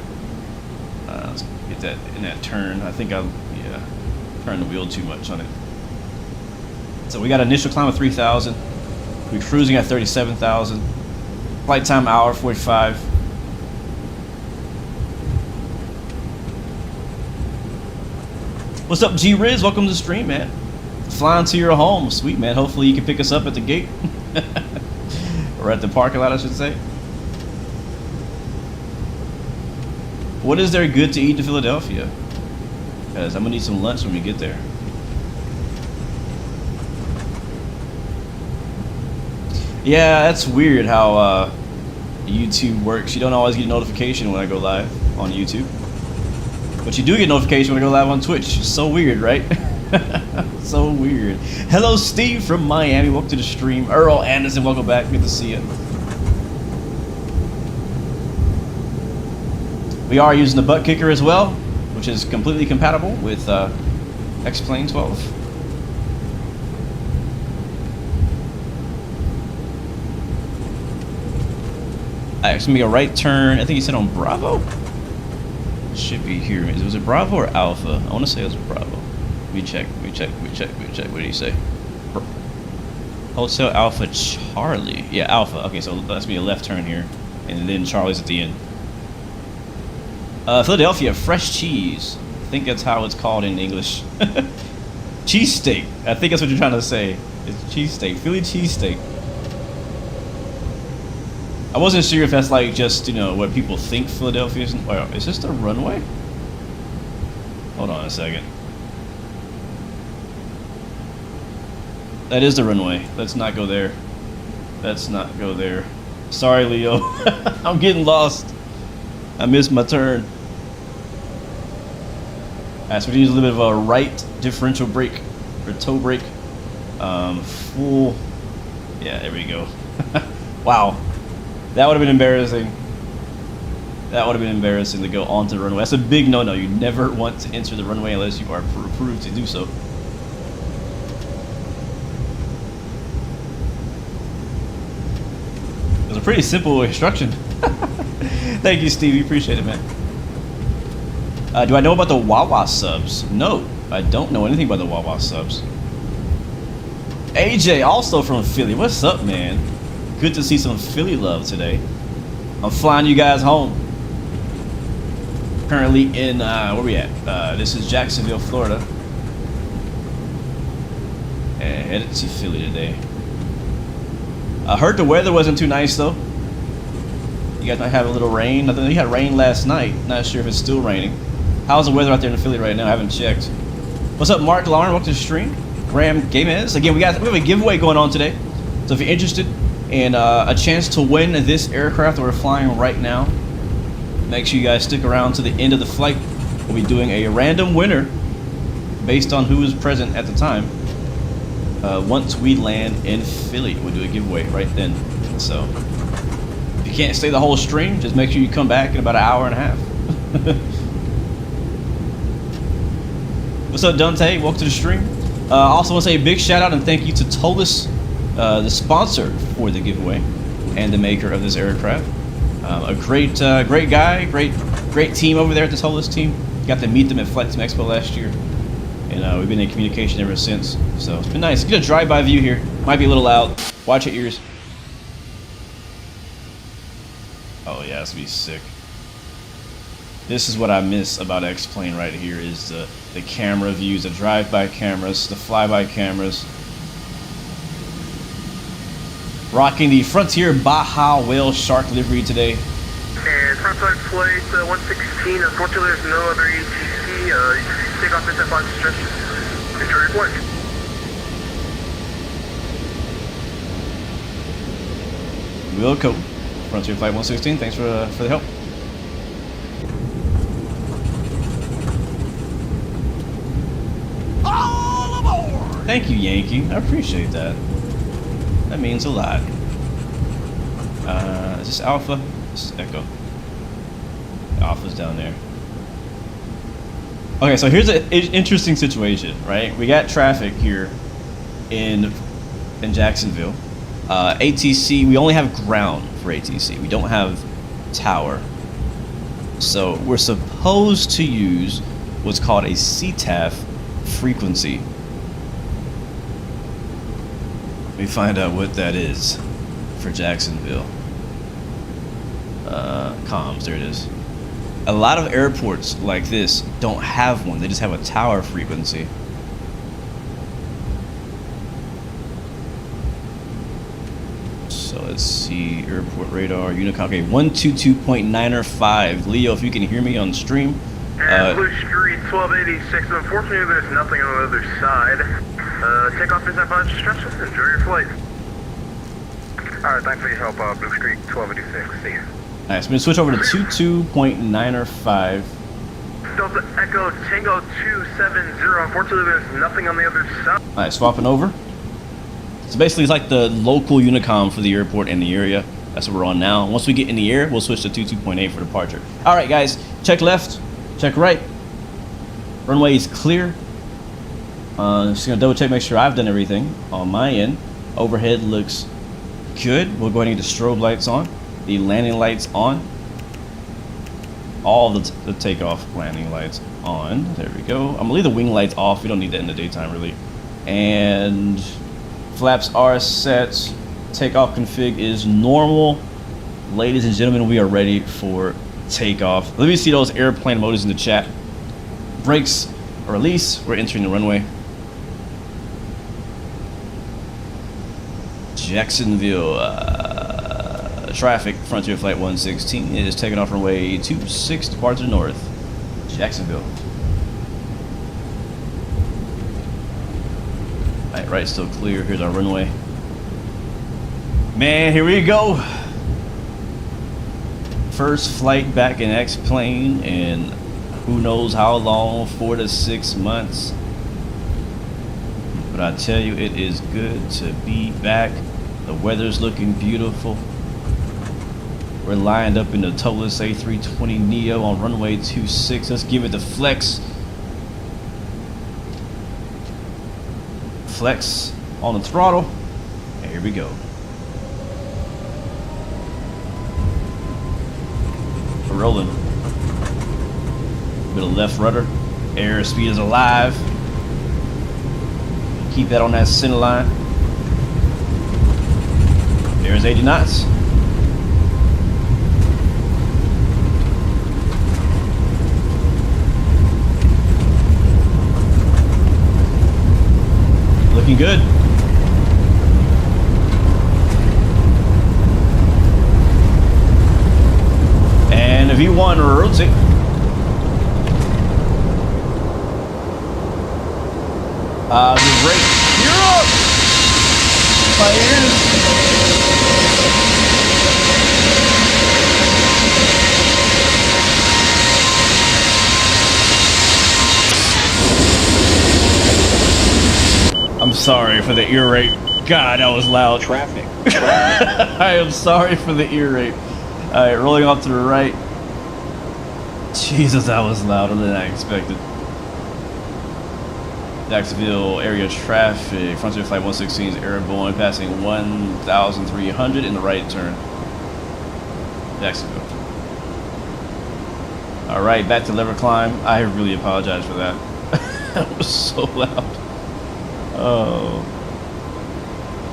Let's get that in that turn. I think I'll turn the wheel too much on it. So we got initial climb of 3,000. We're cruising at 37,000. Flight time hour 45. What's up, G Riz? Welcome to the stream, man. Flying to your home, sweet man. Hopefully you can pick us up at the gate, or at the parking lot, I should say. What is there good to eat in Philadelphia? Because I'm gonna need some lunch when we get there. Yeah, that's weird how YouTube works. You don't always get a notification when I go live on YouTube, but you do get notification when I go live on Twitch. It's so weird, right? So weird. Hello, Steve from Miami. Welcome to the stream. Earl Anderson, welcome back. Good to see you. We are using the butt kicker as well, which is completely compatible with X-Plane 12. It's gonna be a right turn. I think he said on Bravo. Should be here. Was it Bravo or Alpha? I want to say it was Bravo. We check. What did he say? Hotel Alpha Charlie. Yeah, Alpha. Okay, so that's be a left turn here, and then Charlie's at the end. Philadelphia fresh cheese. I think that's how it's called in English. Cheesesteak. I think that's what you're trying to say. It's cheesesteak. Philly cheesesteak. I wasn't sure if that's like just, you know, what people think Philadelphia is. Wait, is this the runway? Hold on a second. That is the runway. Let's not go there. Let's not go there. Sorry, Leo. I'm getting lost. I missed my turn. Alright, so we use a little bit of a right differential brake, or toe brake. Full. Yeah, there we go. Wow. That would have been embarrassing. That would have been embarrassing to go onto the runway. That's a big no-no. You never want to enter the runway unless you are approved to do so. pretty simple instruction. Thank you, Stevie. Appreciate it, man. Do I know about the Wawa subs? No, I don't know anything about the Wawa subs. AJ, also from Philly. What's up, man? Good to see some Philly love today. I'm flying you guys home. Currently in, where we at? This is Jacksonville, Florida. And headed to Philly today. I heard the weather wasn't too nice, though. You guys might have a little rain. I think you had rain last night. Not sure if it's still raining. How's the weather out there in Philly right now? I haven't checked. What's up, Mark Lauren? Welcome to the stream. Graham Gamez. Again, we have a giveaway going on today. So if you're interested in a chance to win this aircraft that we're flying right now, make sure you guys stick around to the end of the flight. We'll be doing a random winner based on who is present at the time. Once we land in Philly, we'll do a giveaway right then. So if you can't stay the whole stream, just make sure you come back in about an hour and a half. What's up, Dante? Welcome to the stream. Also want to say a big shout out and thank you to Tolis, the sponsor for the giveaway and the maker of this aircraft. A great guy, great team over there at the Tolis team. Got to meet them at Flight Sim Expo last year, and we've been in communication ever since. So it's been nice. Get a drive-by view here. Might be a little loud. Watch your ears. Oh yeah, this would be sick. This is what I miss about X-Plane right here is the camera views, the drive-by cameras, the fly-by cameras. Rocking the Frontier Baja Whale Shark livery today. And frontside flight 116, unfortunately there's no other ATC. Takeoff is at 5 instructions. Enjoy your flight. Wilco, Frontier Flight 116, thanks for the help. All aboard! Thank you, Yankee. I appreciate that. That means a lot. Is this Alpha? This is Echo. Alpha's down there. Okay, so here's an interesting situation, right? We got traffic here in Jacksonville. ATC, we only have ground for ATC. We don't have tower. So we're supposed to use what's called a CTAF frequency. Let me find out what that is for Jacksonville. Comms, there it is. A lot of airports like this don't have one. They just have a tower frequency. So let's see, airport radar, Unicom. Okay, 122.905. Leo, if you can hear me on stream. And Blue Street 1286. Unfortunately, there's nothing on the other side. Takeoff is at 5 instructions. Enjoy your flight. Alright, thanks for your help, Blue Street 1286. See you. Alright, so I'm going to switch over to 22.905. Delta Echo Tango 270. Unfortunately, there's nothing on the other side. Alright, swapping over. So basically, it's like the local Unicom for the airport in the area. That's what we're on now. Once we get in the air, we'll switch to 22.8 for departure. Alright, guys, check left, check right. Runway is clear. Just going to double check, make sure I've done everything on my end. Overhead looks good. We'll go ahead and get the strobe lights on. The landing lights on. All the takeoff landing lights on. There we go. I'm going to leave the wing lights off. We don't need that in the daytime, really. And flaps are set. Takeoff config is normal. Ladies and gentlemen, we are ready for takeoff. Let me see those airplane emojis in the chat. Brakes are release. We're entering the runway. Jacksonville traffic, Frontier Flight 116 is taking off runway 26, departure north, Jacksonville. Alright, right, still clear. Here's our runway. Man, here we go. First flight back in X-Plane in who knows how long, 4 to 6 months. But I tell you, it is good to be back. The weather's looking beautiful. We're lined up in the Tolis A320 Neo on runway 26. Let's give it the flex. Flex on the throttle. And here we go. We're rolling. Bit of left rudder. Airspeed is alive. Keep that on that center line. There's 80 knots. Looking good. And a V1 rotate. The rate. You're up! My ears. I'm sorry for the ear rape. God, that was loud. Traffic. I am sorry for the ear rape. Alright, rolling off to the right. Jesus, that was louder than I expected. Jacksonville area traffic. Frontier Flight 116 is airborne, passing 1,300 in the right turn. Jacksonville. Alright, back to lever climb. I really apologize for that. That was so loud. Oh.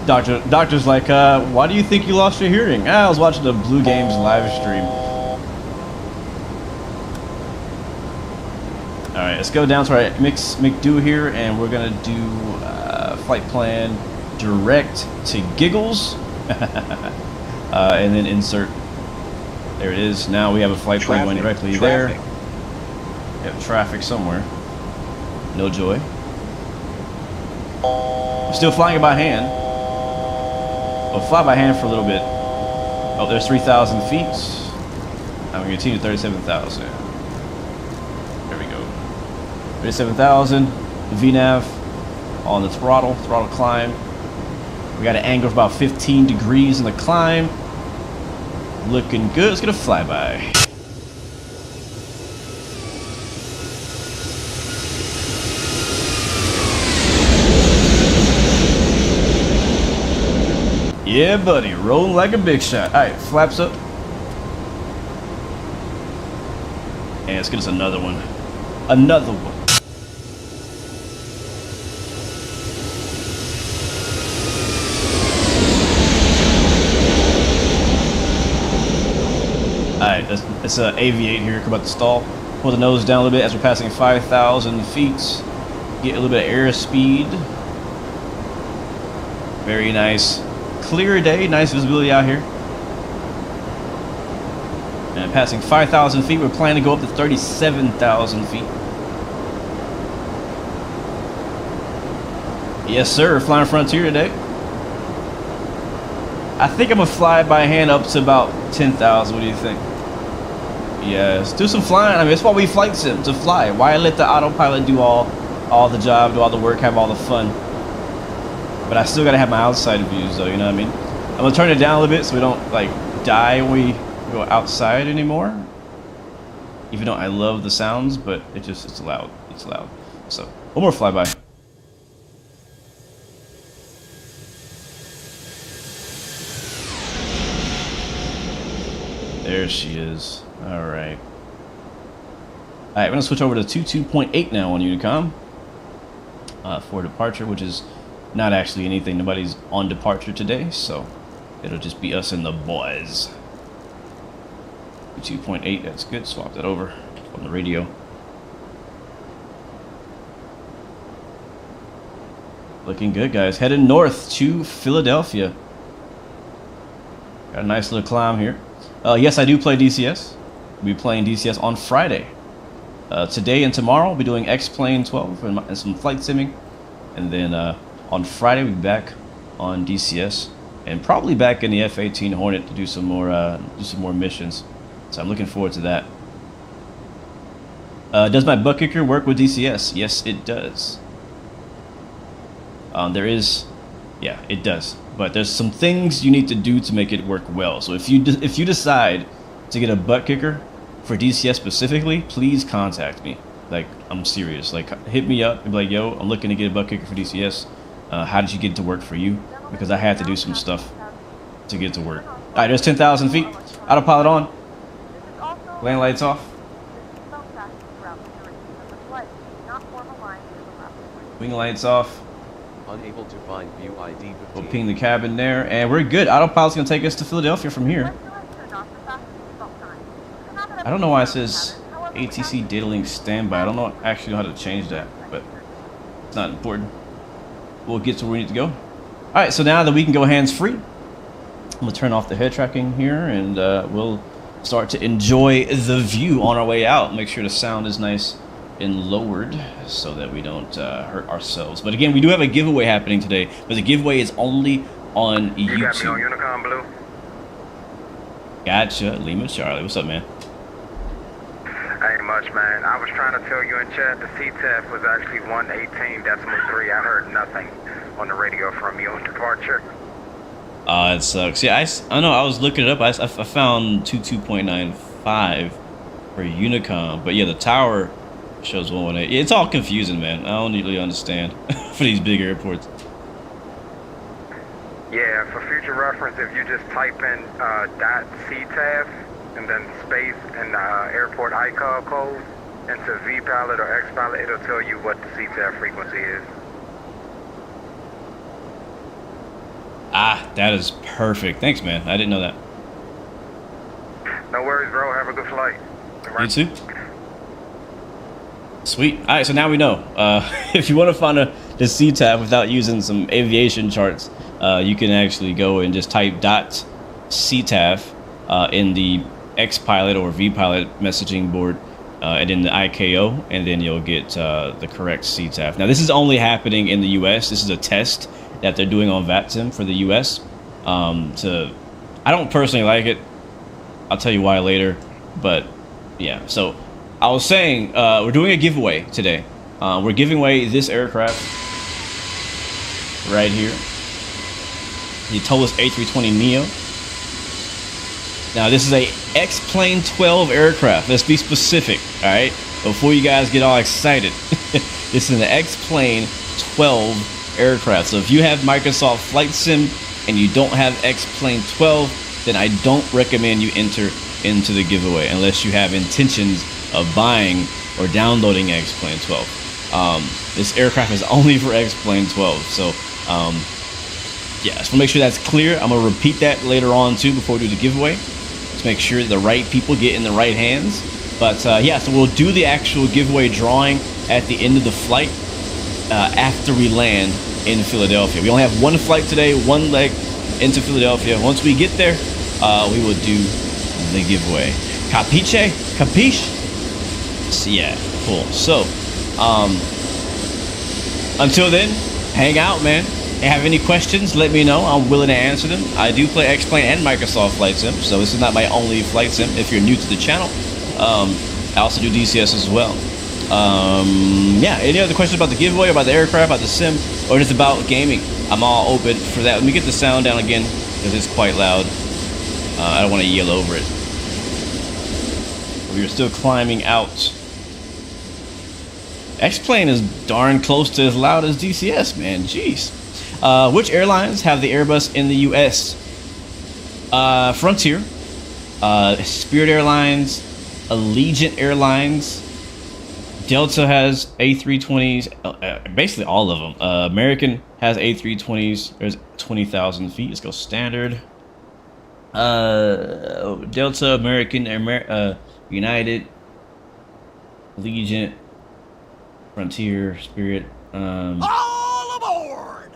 Doctor's like, why do you think you lost your hearing? I was watching the Blue Games live stream. Alright, let's go down to our McDo here, and we're gonna do flight plan direct to Giggles. And then insert. There it is. Now we have a flight plan going directly there. We have traffic somewhere. No joy. I'm still flying it by hand. I'll fly by hand for a little bit. Oh, there's 3,000 feet. I'm going to continue to 37,000. There we go. 37,000. VNAV on the throttle climb. We got an angle of about 15 degrees in the climb. Looking good. Let's get a flyby. Yeah, buddy, rolling like a big shot. All right, flaps up. And let's get us another one. Another one. All right, let's aviate here. Come about to stall. Pull the nose down a little bit as we're passing 5,000 feet. Get a little bit of airspeed. Very nice. Clear day, nice visibility out here. And passing 5,000 feet, we're planning to go up to 37,000 feet. Yes, sir, flying Frontier today. I think I'm gonna fly by hand up to about 10,000. What do you think? Yes, do some flying. I mean, that's why we flight sim, to fly. Why let the autopilot do all the job, do all the work, have all the fun? But I still gotta have my outside views though, you know what I mean? I'm gonna turn it down a little bit so we don't like die when we go outside anymore. Even though I love the sounds, but it's loud. It's loud. So, one more flyby. There she is. Alright. Alright, we're gonna switch over to 22.8 now on Unicom. For departure, which is not actually anything. Nobody's on departure today, so it'll just be us and the boys. 2.8, that's good. Swap that over on the radio. Looking good, guys. Heading north to Philadelphia. Got a nice little climb here. Yes, I do play DCS. We'll be playing DCS on Friday. Today and tomorrow, we'll be doing XP12 and some flight simming. And then on Friday, we'll be back on DCS. And probably back in the F-18 Hornet to do some more missions. So I'm looking forward to that. Does my butt kicker work with DCS? Yes, it does. Yeah, it does. But there's some things you need to do to make it work well. So if you decide to get a butt kicker for DCS specifically, please contact me. Like, I'm serious. Like, hit me up and be like, yo, I'm looking to get a butt kicker for DCS. How did you get it to work for you? Because I had to do some stuff to get it to work. All right, there's 10,000 feet. Autopilot on. This is also Lane lights off. Phone traffic throughout the duration of the flight. Do not form a line near the left. Wing lights off. Unable to find view ID. We'll ping the cabin there, and we're good. Autopilot's gonna take us to Philadelphia from here. I don't know why it says ATC data link standby. I don't know actually know how to change that, but it's not important. We'll get to where we need to go. All right, so now that we can go hands-free, I'm gonna turn off the head tracking here, and we'll start to enjoy the view on our way out. Make sure the sound is nice and lowered so that we don't hurt ourselves. But again, we do have a giveaway happening today, but the giveaway is only on YouTube. You got me on Unicom Blue? Gotcha, Lima Charlie. What's up, man? Ain't much, man. I was trying to tell you in chat the CTF was actually 118.3. I heard nothing on the radio from you on departure. It sucks. Yeah, I know. I was looking it up. I found 22.95 for Unicom, but yeah, the tower shows 118. It's all confusing, man. I don't really understand for these big airports. Yeah, for future reference, if you just type in .CTAF and then space and airport ICAO code into VPilot or XPilot, it'll tell you what the CTAF frequency is. Ah, that is perfect. Thanks, man. I didn't know that. No worries, bro. Have a good flight. You too. Sweet. All right, so now we know. If you want to find the CTAF without using some aviation charts, you can actually go and just type .CTAF in the XPilot or VPilot messaging board, and then the ICAO, and then you'll get the correct CTAF. Now, this is only happening in the U.S. This is a test that they're doing on VATSIM for the U.S. I don't personally like it. I'll tell you why later, but yeah. So I was saying we're doing a giveaway today. We're giving away this aircraft right here, the Tolas A320neo. Now this is a XP12 aircraft. Let's be specific, all right? Before you guys get all excited, this is an XP12 aircraft. So if you have Microsoft Flight Sim and you don't have XP12, then I don't recommend you enter into the giveaway unless you have intentions of buying or downloading XP12. This aircraft is only for XP12. So yeah, just want to make sure that's clear. I'm gonna repeat that later on too before we do the giveaway. Let's make sure the right people get in the right hands. But yeah, so we'll do the actual giveaway drawing at the end of the flight after we land in Philadelphia. We only have one flight today, one leg into Philadelphia. Once we get there, we will do the giveaway. Capiche? Capiche? So, yeah, cool. So, until then, hang out, man. If you have any questions, let me know. I'm willing to answer them. I do play X-Plane and Microsoft Flight Sim, so this is not my only flight sim. If you're new to the channel, I also do DCS as well. Yeah, any other questions about the giveaway, about the aircraft, about the sim, or just about gaming? I'm all open for that. Let me get the sound down again because it's quite loud. I don't want to yell over it. We are still climbing out. X-Plane is darn close to as loud as DCS, man. Jeez. Which airlines have the Airbus in the U.S.? Frontier, Spirit Airlines, Allegiant Airlines. Delta has A320s, basically all of them. American has A320s. There's 20,000 feet. Let's go standard. Delta, American, United, Allegiant, Frontier, Spirit. All aboard!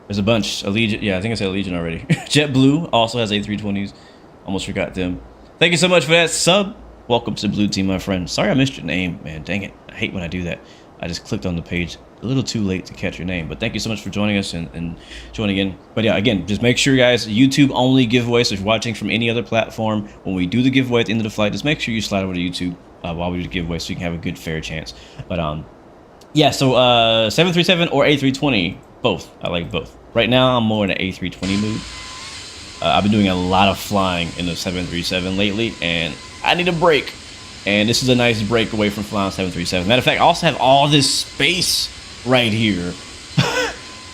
There's a bunch. Allegiant, yeah, I think I said Allegiant already. JetBlue also has A320s. Almost forgot them. Thank you so much for that sub. Welcome to the Blue Team, my friend. Sorry I missed your name, man. Dang it. I hate when I do that. I just clicked on the page a little too late to catch your name. But thank you so much for joining us and joining in. But yeah, again, just make sure, guys, YouTube only giveaway. So if you're watching from any other platform, when we do the giveaway at the end of the flight, just make sure you slide over to YouTube while we do the giveaway so you can have a good, fair chance. But yeah, so 737 or A320, both. I like both. Right now, I'm more in an A320 mood. I've been doing a lot of flying in the 737 lately, and I need a break. And this is a nice break away from flying 737. Matter of fact, I also have all this space right here.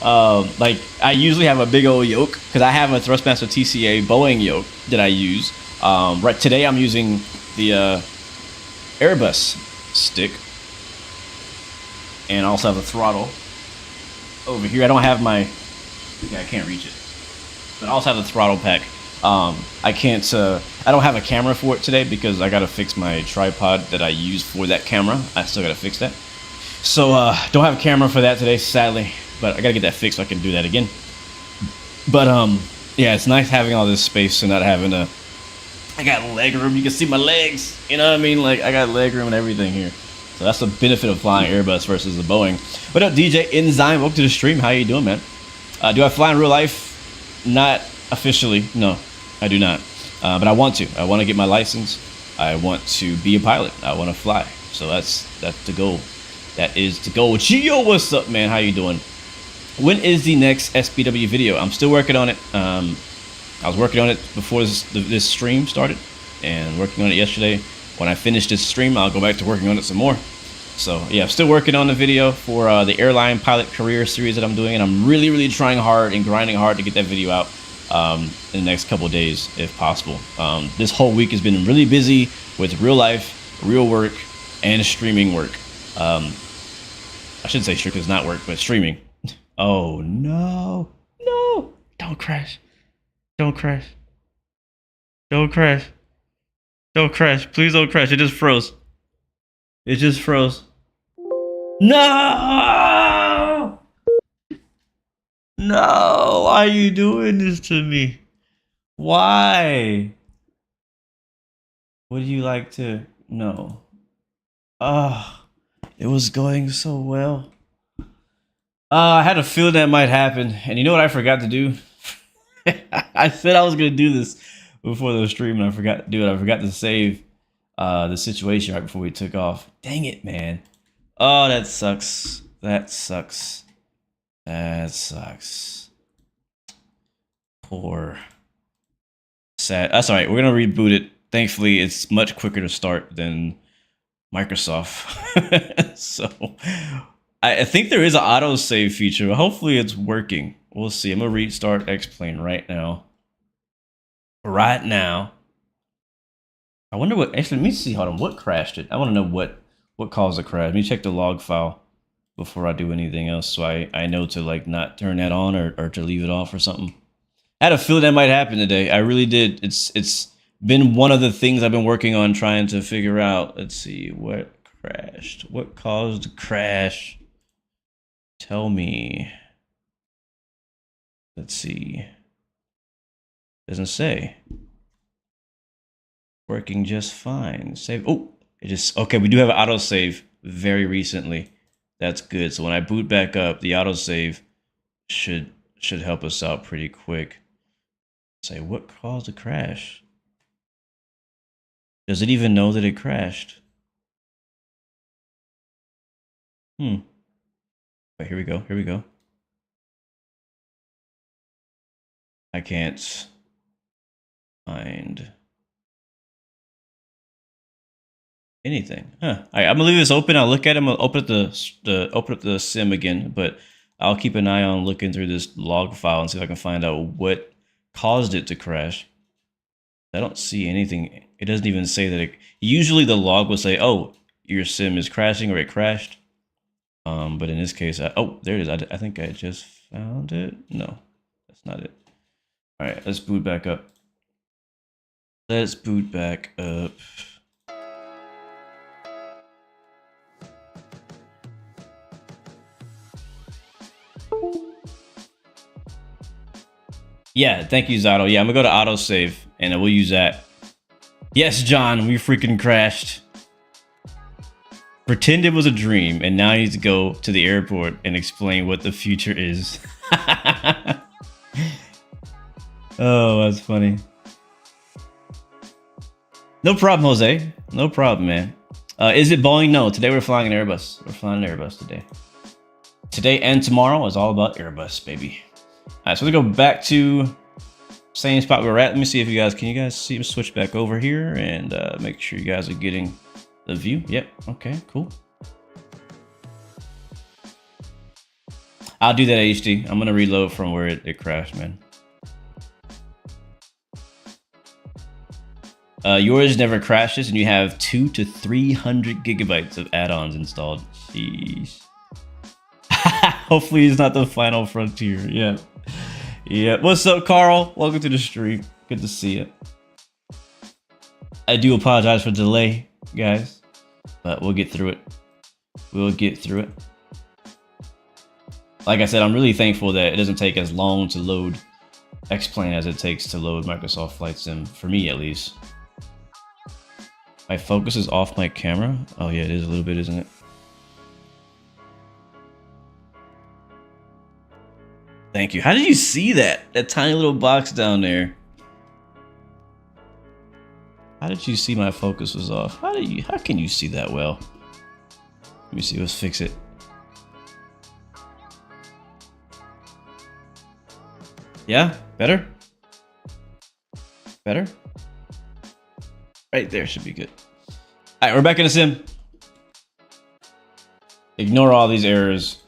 Like, I usually have a big old yoke because I have a Thrustmaster TCA Boeing yoke that I use. Right today, I'm using the Airbus stick, and I also have a throttle over here. I don't have my, yeah, I can't reach it, but I also have the throttle pack. I can't, I don't have a camera for it today because I gotta fix my tripod that I use for that camera. I still gotta fix that. So, don't have a camera for that today, sadly, but I gotta get that fixed so I can do that again. But, yeah, it's nice having all this space and not having to, I got leg room, you can see my legs, you know what I mean? Like, I got leg room and everything here. So that's the benefit of flying Airbus versus the Boeing. What up, DJ Enzyme? Welcome to the stream. How you doing, man? Do I fly in real life? Not officially, no, I do not. But I want to. I want to get my license. I want to be a pilot. I want to fly. So that's the goal. That is the goal. Gio, what's up, man? How you doing? When is the next SPW video? I'm still working on it. I was working on it before this stream started, and working on it yesterday. When I finish this stream, I'll go back to working on it some more. So yeah, I'm still working on the video for the airline pilot career series that I'm doing, and I'm really trying hard and grinding hard to get that video out in the next couple of days, if possible. This whole week has been really busy with real life, real work, and streaming work. I shouldn't say strictly it's not work, but streaming. Oh no, no! Don't crash! Don't crash! Don't crash! Don't crash! Please don't crash! It just froze. It just froze. No! No! Why are you doing this to me? Why? Would you like to know? Ah, it was going so well. I had a feeling that might happen, and you know what I forgot to do? I said I was gonna do this before the stream, and I forgot to do it. I forgot to save the situation right before we took off. Dang it, man. Oh, that sucks. That sucks. That sucks. Poor. Sad. That's alright. We're gonna reboot it. Thankfully, it's much quicker to start than Microsoft. So, I think there is an autosave feature. Hopefully, it's working. We'll see. I'm gonna restart X-Plane right now. Right now. I wonder what. Actually, let me see. Hold on. What crashed it? I want to know what caused the crash. Let me check the log file before I do anything else, so I know to like not turn that on or to leave it off or something. I had a feeling that might happen today. I really did. It's been one of the things I've been working on trying to figure out. Let's see what crashed. What caused the crash? Tell me. Let's see. Doesn't say. Working just fine. Save. Oh, it just okay. We do have an autosave very recently. That's good. So when I boot back up, the autosave should help us out pretty quick. Say what caused the crash? Does it even know that it crashed? Wait, here we go. Here we go. I can't find anything. Huh. All right, I'm gonna leave this open. I'll look at it. I'm gonna open up the sim again, but I'll keep an eye on looking through this log file and see if I can find out what caused it to crash. I don't see anything. It doesn't even say that it. Usually the log will say, "Oh, your sim is crashing" or "it crashed." But in this case, oh, there it is. I think I just found it. No, that's not it. All right, let's boot back up. Let's boot back up. Yeah, thank you, Zato. Yeah, I'm gonna go to autosave and we'll use that. Yes, John, we freaking crashed. Pretend it was a dream, and now I need to go to the airport and explain what the future is. Oh, that's funny. No problem, Jose. No problem, man. Is it Boeing? No, today we're flying an Airbus. We're flying an Airbus today. Today and tomorrow is all about Airbus, baby. All right, so we go back to same spot we were at. Let me see if you guys, can you guys see, switch back over here and make sure you guys are getting the view. Yep, okay, cool. I'll do that, HD. I'm gonna reload from where it crashed, man. Yours never crashes, and you have 200 to 300 gigabytes of add-ons installed. Jeez. Hopefully it's not the final frontier. Yeah. Yeah. What's up, Carl? Welcome to the stream. Good to see you. I do apologize for the delay, guys, but we'll get through it. We'll get through it. Like I said, I'm really thankful that it doesn't take as long to load X-Plane as it takes to load Microsoft Flight Sim, for me at least. My focus is off my camera. Oh yeah, it is a little bit, isn't it? Thank you. How did you see that? That tiny little box down there. How did you see my focus was off? How can you see that well? Let me see, let's fix it. Yeah, better? Better? Right there should be good. All right, we're back in the sim. Ignore all these errors.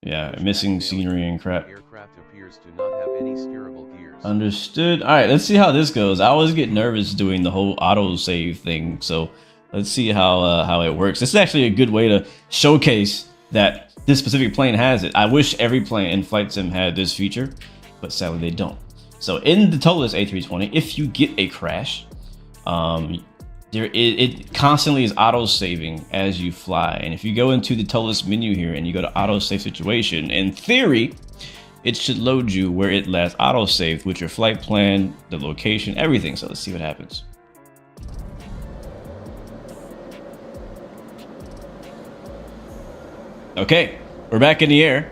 Yeah, missing scenery and crap. Aircraft appears to not have any steerable gears. Understood. All right, let's see how this goes. I always get nervous doing the whole autosave thing, so let's see how it works. This is actually a good way to showcase that this specific plane has it. I wish every plane in Flight Sim had this feature, but sadly they don't. So in the TOLUS A320, if you get a crash, it constantly is auto saving as you fly. And if you go into the TOLUS menu here and you go to auto save situation, in theory, it should load you where it last auto saved with your flight plan, the location, everything. So let's see what happens. Okay, we're back in the air,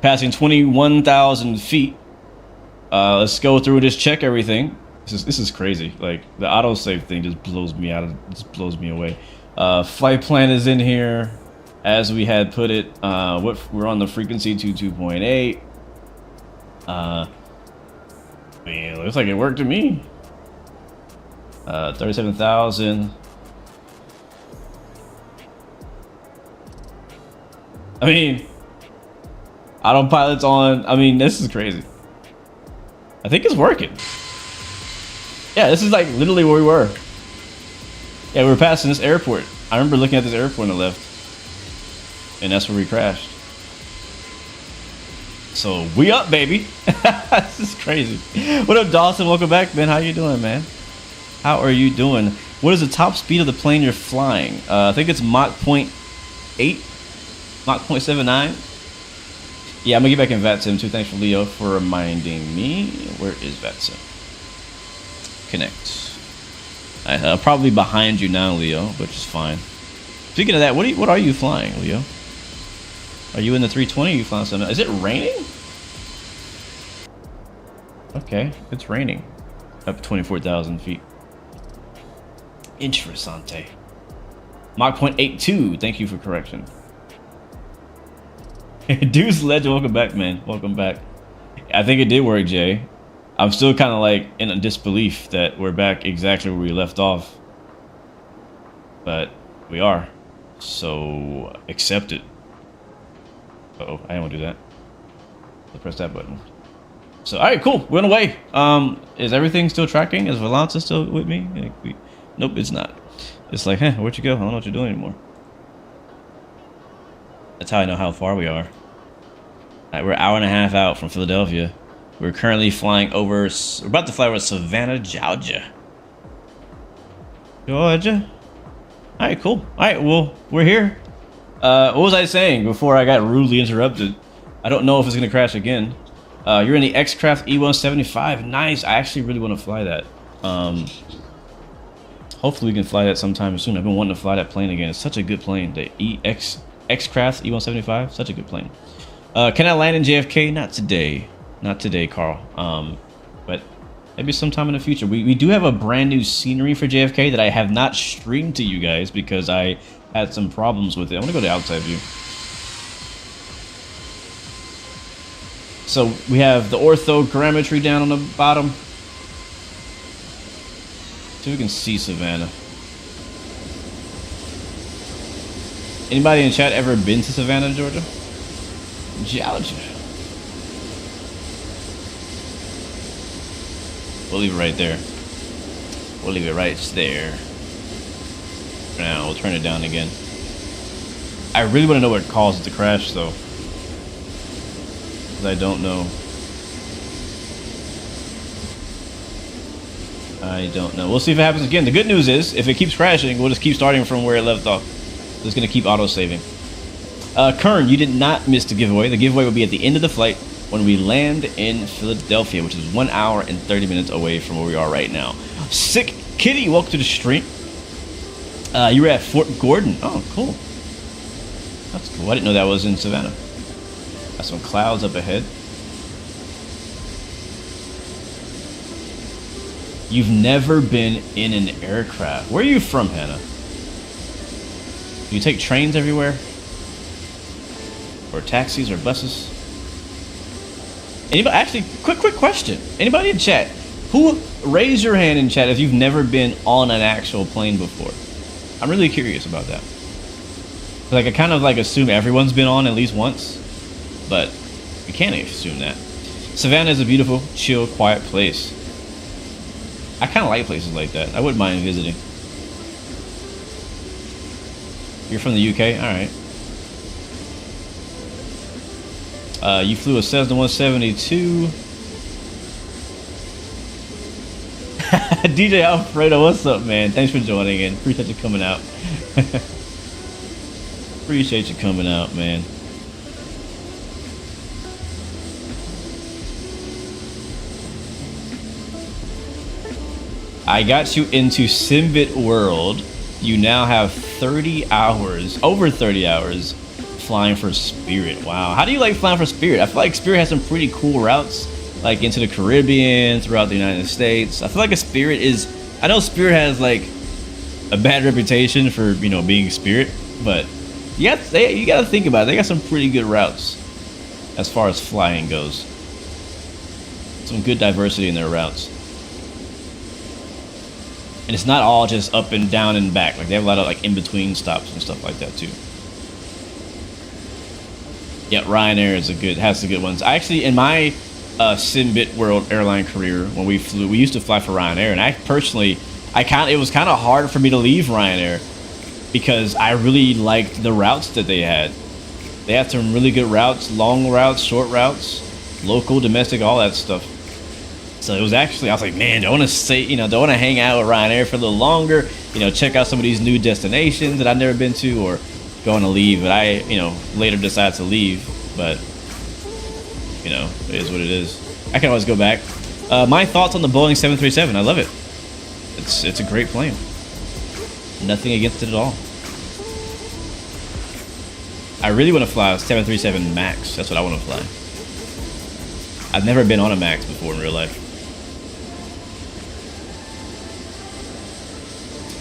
passing 21,000 feet. Let's go through and just check everything. This is crazy. Like the autosave thing just blows me out. Just blows me away. Flight plan is in here, as we had put it. We're on the frequency 22.8. Man, looks like it worked to me. 37,000. I mean, autopilot's on. I mean, this is crazy. I think it's working. Yeah, this is like literally where we were. Yeah, we were passing this airport. I remember looking at this airport on the left. And that's where we crashed. So we up, baby. This is crazy. What up, Dawson? Welcome back, man. How you doing, man? How are you doing? What is the top speed of the plane you're flying? I think it's Mach 0.8, Mach 0.79. Yeah, I'm gonna get back in VATSIM too. Thanks for Leo for reminding me. Where is VATSIM? Connect. I'm probably behind you now, Leo, which is fine. Speaking of that, what are you flying, Leo? Are you in the 320? Or are you flying something? Is it raining? Okay, it's raining. Up 24,000 feet. Interessante. Mach 0.82. Thank you for correction. Deuce Legend, welcome back, man. Welcome back. I think it did work, Jay. I'm still kind of like in a disbelief that we're back exactly where we left off. But we are. So accept it. Uh-oh, I didn't want to do that. I'll press that button. So, alright, cool. We're on the way. Is everything still tracking? Is Valanta still with me? Nope, it's not. It's like, where'd you go? I don't know what you're doing anymore. That's how I know how far we are. Alright, we're an hour and a half out from Philadelphia. We're currently flying over... We're about to fly over Savannah, Georgia. Georgia? Alright, cool. Alright, well, we're here. What was I saying before I got rudely interrupted? I don't know if it's going to crash again. You're in the X-Craft E175. Nice. I actually really want to fly that. Hopefully we can fly that sometime soon. I've been wanting to fly that plane again. It's such a good plane. The X-Craft E175. Such a good plane. Can I land in JFK? Not today. Not today, Carl. But maybe sometime in the future. We do have a brand new scenery for JFK that I have not streamed to you guys because I had some problems with it. I want to go to outside view. So we have the orthogrammetry down on the bottom. So we can see Savannah. Anybody in chat ever been to Savannah, Georgia? Georgia. We'll leave it right there. We'll leave it right there. Now we'll turn it down again. I really want to know what caused the crash, though. Because I don't know. I don't know. We'll see if it happens again. The good news is, if it keeps crashing, we'll just keep starting from where it left off. It's going to keep auto-saving. Kern, you did not miss the giveaway. The giveaway will be at the end of the flight when we land in Philadelphia, which is 1 hour and 30 minutes away from where we are right now. Sick Kitty, welcome to the stream. You were at Fort Gordon. Oh, cool. That's cool. I didn't know that was in Savannah. Got some clouds up ahead. You've never been in an aircraft. Where are you from, Hannah? Do you take trains everywhere? Or taxis or buses? Anybody? Actually, quick question. Anybody in chat? Who, raise your hand in chat if you've never been on an actual plane before. I'm really curious about that. Like, I kind of like assume everyone's been on at least once, but you can't assume that. Savannah is a beautiful, chill, quiet place. I kind of like places like that. I wouldn't mind visiting. You're from the UK? Alright. You flew a Cessna 172. DJ Alfredo, what's up, man? Thanks for joining in. Appreciate you coming out. Appreciate you coming out, man. I got you into Simbit World. You now have 30 hours, over 30 hours, flying for Spirit. Wow. How do you like flying for Spirit? I feel like Spirit has some pretty cool routes, like into the Caribbean, throughout the United States. I feel like a Spirit is, I know Spirit has like a bad reputation for, you know, being Spirit, but you gotta think about it. They got some pretty good routes as far as flying goes. Some good diversity in their routes. And it's not all just up and down and back. Like, they have a lot of like in-between stops and stuff like that too. Yeah, Ryanair is has the good ones. I actually, in my Simbit World airline career, when we flew, we used to fly for Ryanair, and I personally, it was kind of hard for me to leave Ryanair because I really liked the routes that they had. They had some really good routes, long routes, short routes, local, domestic, all that stuff. So it was actually, I was like, man, do I want to hang out with Ryanair for a little longer, you know, check out some of these new destinations that I've never been to, or going to leave. But I, you know, later decided to leave, but, you know, it is what it is. I can always go back. My thoughts on the Boeing 737, I love it. It's a great plane. Nothing against it at all. I really want to fly a 737 MAX. That's what I want to fly. I've never been on a MAX before in real life.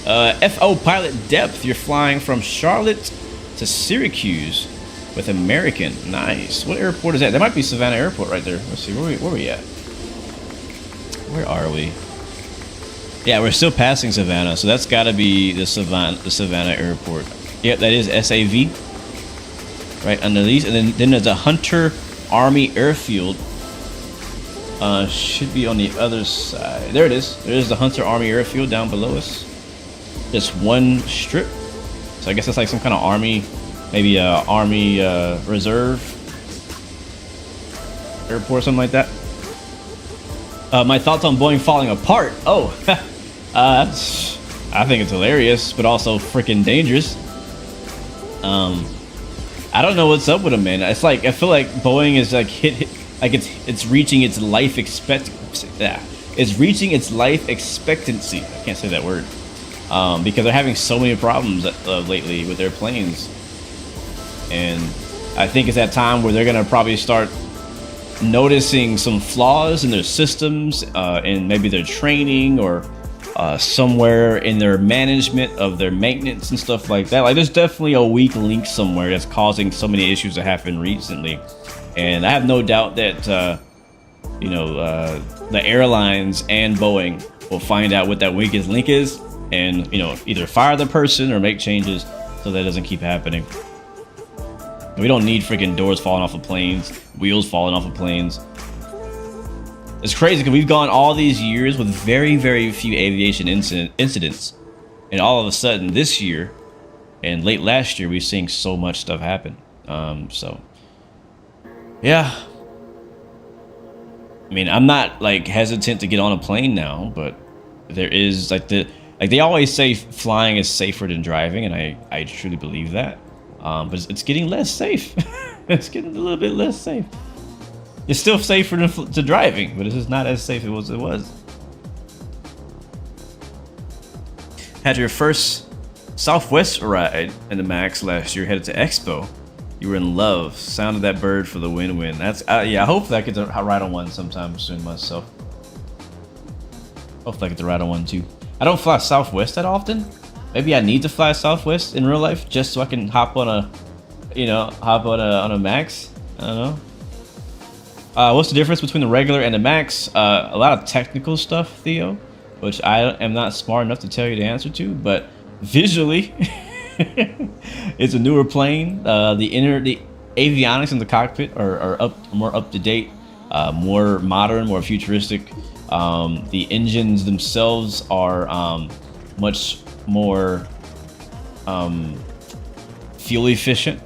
FO Pilot Depth, you're flying from Charlotte to Syracuse with American. Nice. What airport is that? That might be Savannah Airport right there. Let's see, where we at? Where are we? Yeah, we're still passing Savannah, so that's got to be the Savannah Airport. Yep, that is SAV. Right under these, and then there's a Hunter Army Airfield. Should be on the other side. There it is. There's the Hunter Army Airfield down below us. Just one strip. So I guess it's like some kind of army, maybe army reserve airport, something like that. My thoughts on Boeing falling apart. Oh, I think it's hilarious, but also freaking dangerous. I don't know what's up with them, man. It's like, I feel like Boeing is like like it's reaching its life expectancy. Yeah, it's reaching its life expectancy. I can't say that word. Because they're having so many problems lately with their planes. And I think it's that time where they're going to probably start noticing some flaws in their systems, in maybe their training, or somewhere in their management of their maintenance and stuff like that. Like, there's definitely a weak link somewhere that's causing so many issues that happen recently. And I have no doubt that, the airlines and Boeing will find out what that weakest link is, and, you know, either fire the person or make changes so that doesn't keep happening. We don't need freaking doors falling off of planes, wheels falling off of planes. It's crazy because we've gone all these years with very, very few aviation incidents. And all of a sudden this year and late last year, we're seeing so much stuff happen. So, yeah. I mean, I'm not like hesitant to get on a plane now, but there is like they always say flying is safer than driving, and I truly believe that. But it's getting less safe. It's getting a little bit less safe. It's still safer than driving, but it's just not as safe as it was. Had your first Southwest ride in the Max last year, headed to Expo. You were in love. Sounded that bird for the win-win. That's yeah. Hopefully I get to ride on one sometime soon myself. Hopefully I get to ride on one too. I don't fly Southwest that often. Maybe I need to fly Southwest in real life just so I can hop on a, on a Max. I don't know. What's the difference between the regular and the Max? A lot of technical stuff, Theo, which I am not smart enough to tell you the answer to, but visually, it's a newer plane. The avionics in the cockpit are more up to date, more modern, more futuristic. The engines themselves are much more fuel efficient.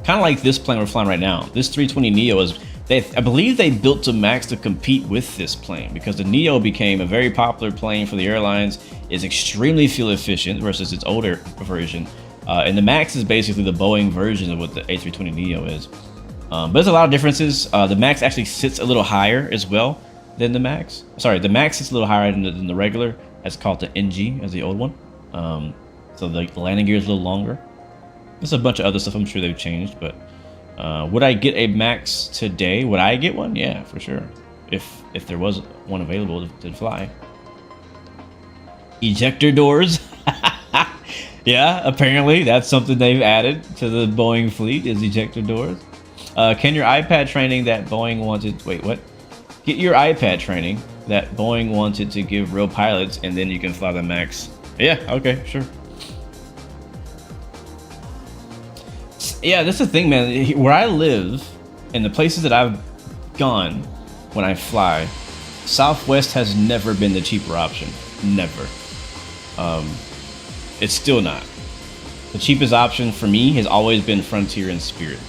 Kind of like this plane we're flying right now. This 320 Neo is, I believe they built the Max to compete with this plane because the Neo became a very popular plane for the airlines. Is extremely fuel efficient versus its older version. And the Max is basically the Boeing version of what the A320 Neo is. But there's a lot of differences. The Max actually sits a little higher as well than the Max. Sorry, the Max sits a little higher than the regular. That's called the NG as the old one. So the landing gear is a little longer. There's a bunch of other stuff I'm sure they've changed, but would I get a Max today? Would I get one? Yeah, for sure. If there was one available to fly. Ejector doors. Yeah, apparently that's something they've added to the Boeing fleet is ejector doors. Can your iPad training that Boeing wanted... Wait, what? Get your iPad training that Boeing wanted to give real pilots, and then you can fly the Max. Yeah, okay, sure. Yeah, that's the thing, man. Where I live, and the places that I've gone when I fly, Southwest has never been the cheaper option. Never. It's still not. The cheapest option for me has always been Frontier and Spirit.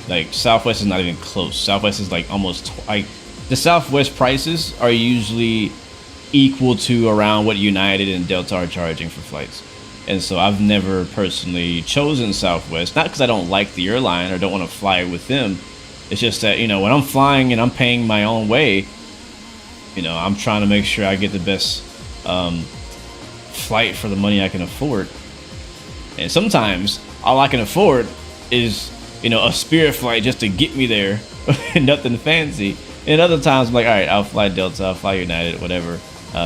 Like, Southwest is not even close. Southwest is like almost the Southwest prices are usually equal to around what United and Delta are charging for flights. And so I've never personally chosen Southwest, not because I don't like the airline or don't want to fly with them. It's just that, when I'm flying and I'm paying my own way, I'm trying to make sure I get the best flight for the money I can afford. And sometimes all I can afford is, a Spirit flight just to get me there, nothing fancy. And other times I'm like, all right, I'll fly Delta, I'll fly United, whatever,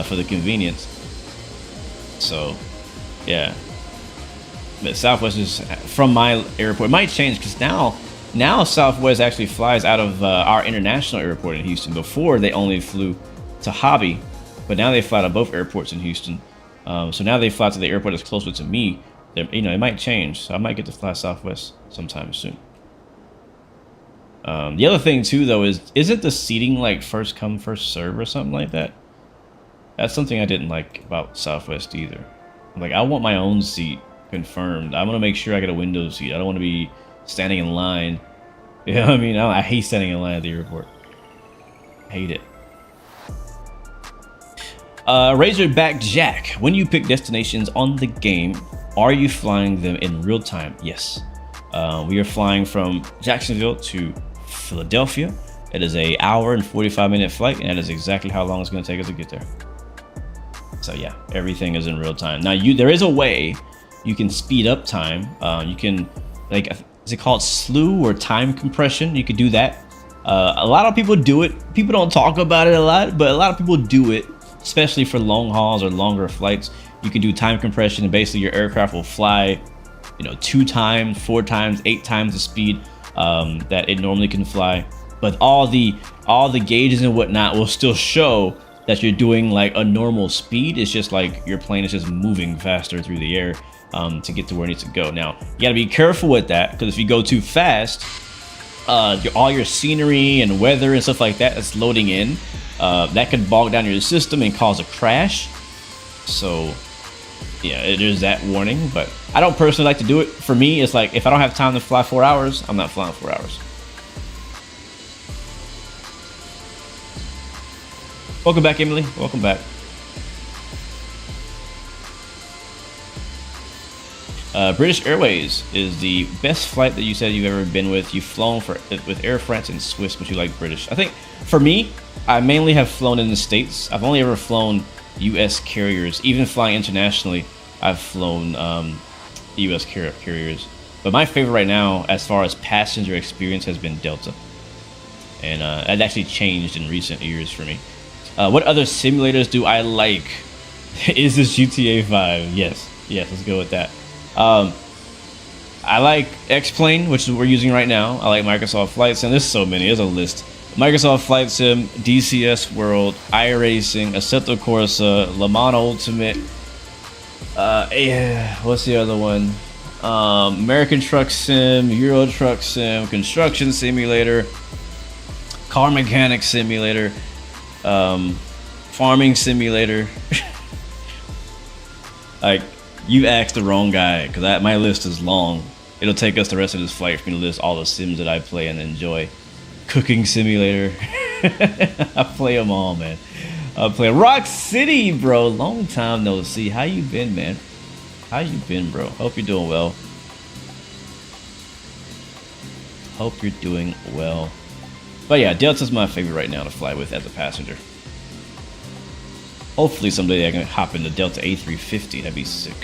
for the convenience. So, yeah. But Southwest is from my airport. It might change because now Southwest actually flies out of our international airport in Houston. Before they only flew to Hobby, but now they fly to both airports in Houston. So now they fly to the airport that's closer to me. It might change, so I might get to fly Southwest sometime soon. The other thing too, though, isn't the seating like first come first serve or something like that? That's something I didn't like about Southwest either. Like, I want my own seat confirmed. I want to make sure I get a window seat. I don't want to be standing in line. You know what I mean? I hate standing in line at the airport. Hate it. Razorback Jack, when you pick destinations on the game, are you flying them in real time? Yes. We are flying from Jacksonville to Philadelphia. It is an hour and 45-minute flight, and that is exactly how long it's going to take us to get there. So yeah, everything is in real time. Now, there is a way you can speed up time. You can, like, is it called slew or time compression? You could do that. A lot of people do it. People don't talk about it a lot, but a lot of people do it, especially for long hauls or longer flights. You can do time compression, and basically your aircraft will fly, 2 times, 4 times, 8 times the speed that it normally can fly. But all the gauges and whatnot will still show that you're doing like a normal speed. It's just like your plane is just moving faster through the air to get to where it needs to go. Now, you gotta be careful with that, because if you go too fast, all your scenery and weather and stuff like that that's loading in. That could bog down your system and cause a crash. So yeah, there's that warning, but I don't personally like to do it. For me, it's like if I don't have time to fly 4 hours, I'm not flying 4 hours. Welcome back, Emily. Welcome back. British Airways is the best flight that you said you've ever been with. You've flown with Air France and Swiss, but you like British. I think for me, I mainly have flown in the States. I've only ever flown U.S. carriers. Even flying internationally, I've flown U.S. carriers. But my favorite right now, as far as passenger experience, has been Delta. And it actually changed in recent years for me. What other simulators do I like? Is this GTA 5? Yes, let's go with that. I like X-Plane, which is what we're using right now. I like Microsoft Flight Sim. There's so many. There's a list. Microsoft Flight Sim, DCS World, iRacing, Assetto Corsa, Le Mans Ultimate. What's the other one? American Truck Sim, Euro Truck Sim, Construction Simulator, Car Mechanic Simulator, Farming Simulator. Like, you asked the wrong guy, because my list is long. It'll take us the rest of this flight for me to list all the sims that I play and enjoy. Cooking Simulator. I play them all, man. I play Rock City, bro. Long time no see. How you been, man? How you been, bro? Hope you're doing well. Hope you're doing well. But yeah, Delta's my favorite right now to fly with as a passenger. Hopefully someday I can hop into Delta A350. That'd be sick.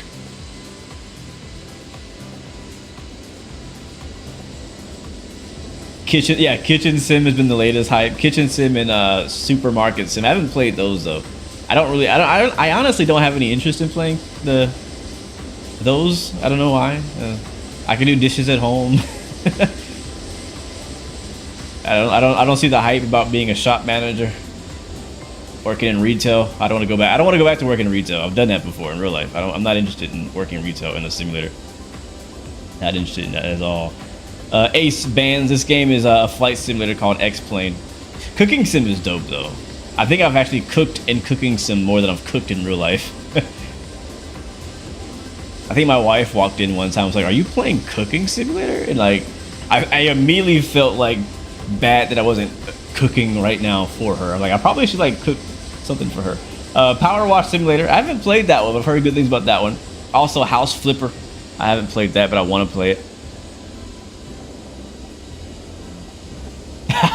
Kitchen Sim has been the latest hype. Kitchen Sim and Supermarket Sim. I haven't played those though. I honestly don't have any interest in playing those. I don't know why. I can do dishes at home. I don't see the hype about being a shop manager. Working in retail. I don't want to go back. I don't want to go back to working in retail. I've done that before in real life. I'm not interested in working retail in a simulator. Not interested in that at all. Ace bans. This game is a flight simulator called X-Plane. Cooking Sim is dope though. I think I've actually cooked in Cooking Sim more than I've cooked in real life. I think my wife walked in one time and was like, "Are you playing Cooking Simulator?" And like, I immediately felt like bad that I wasn't cooking right now for her. I'm like, I probably should like cook something for her. Power Wash Simulator. I haven't played that one, but I've heard good things about that one. Also, House Flipper. I haven't played that, but I want to play it.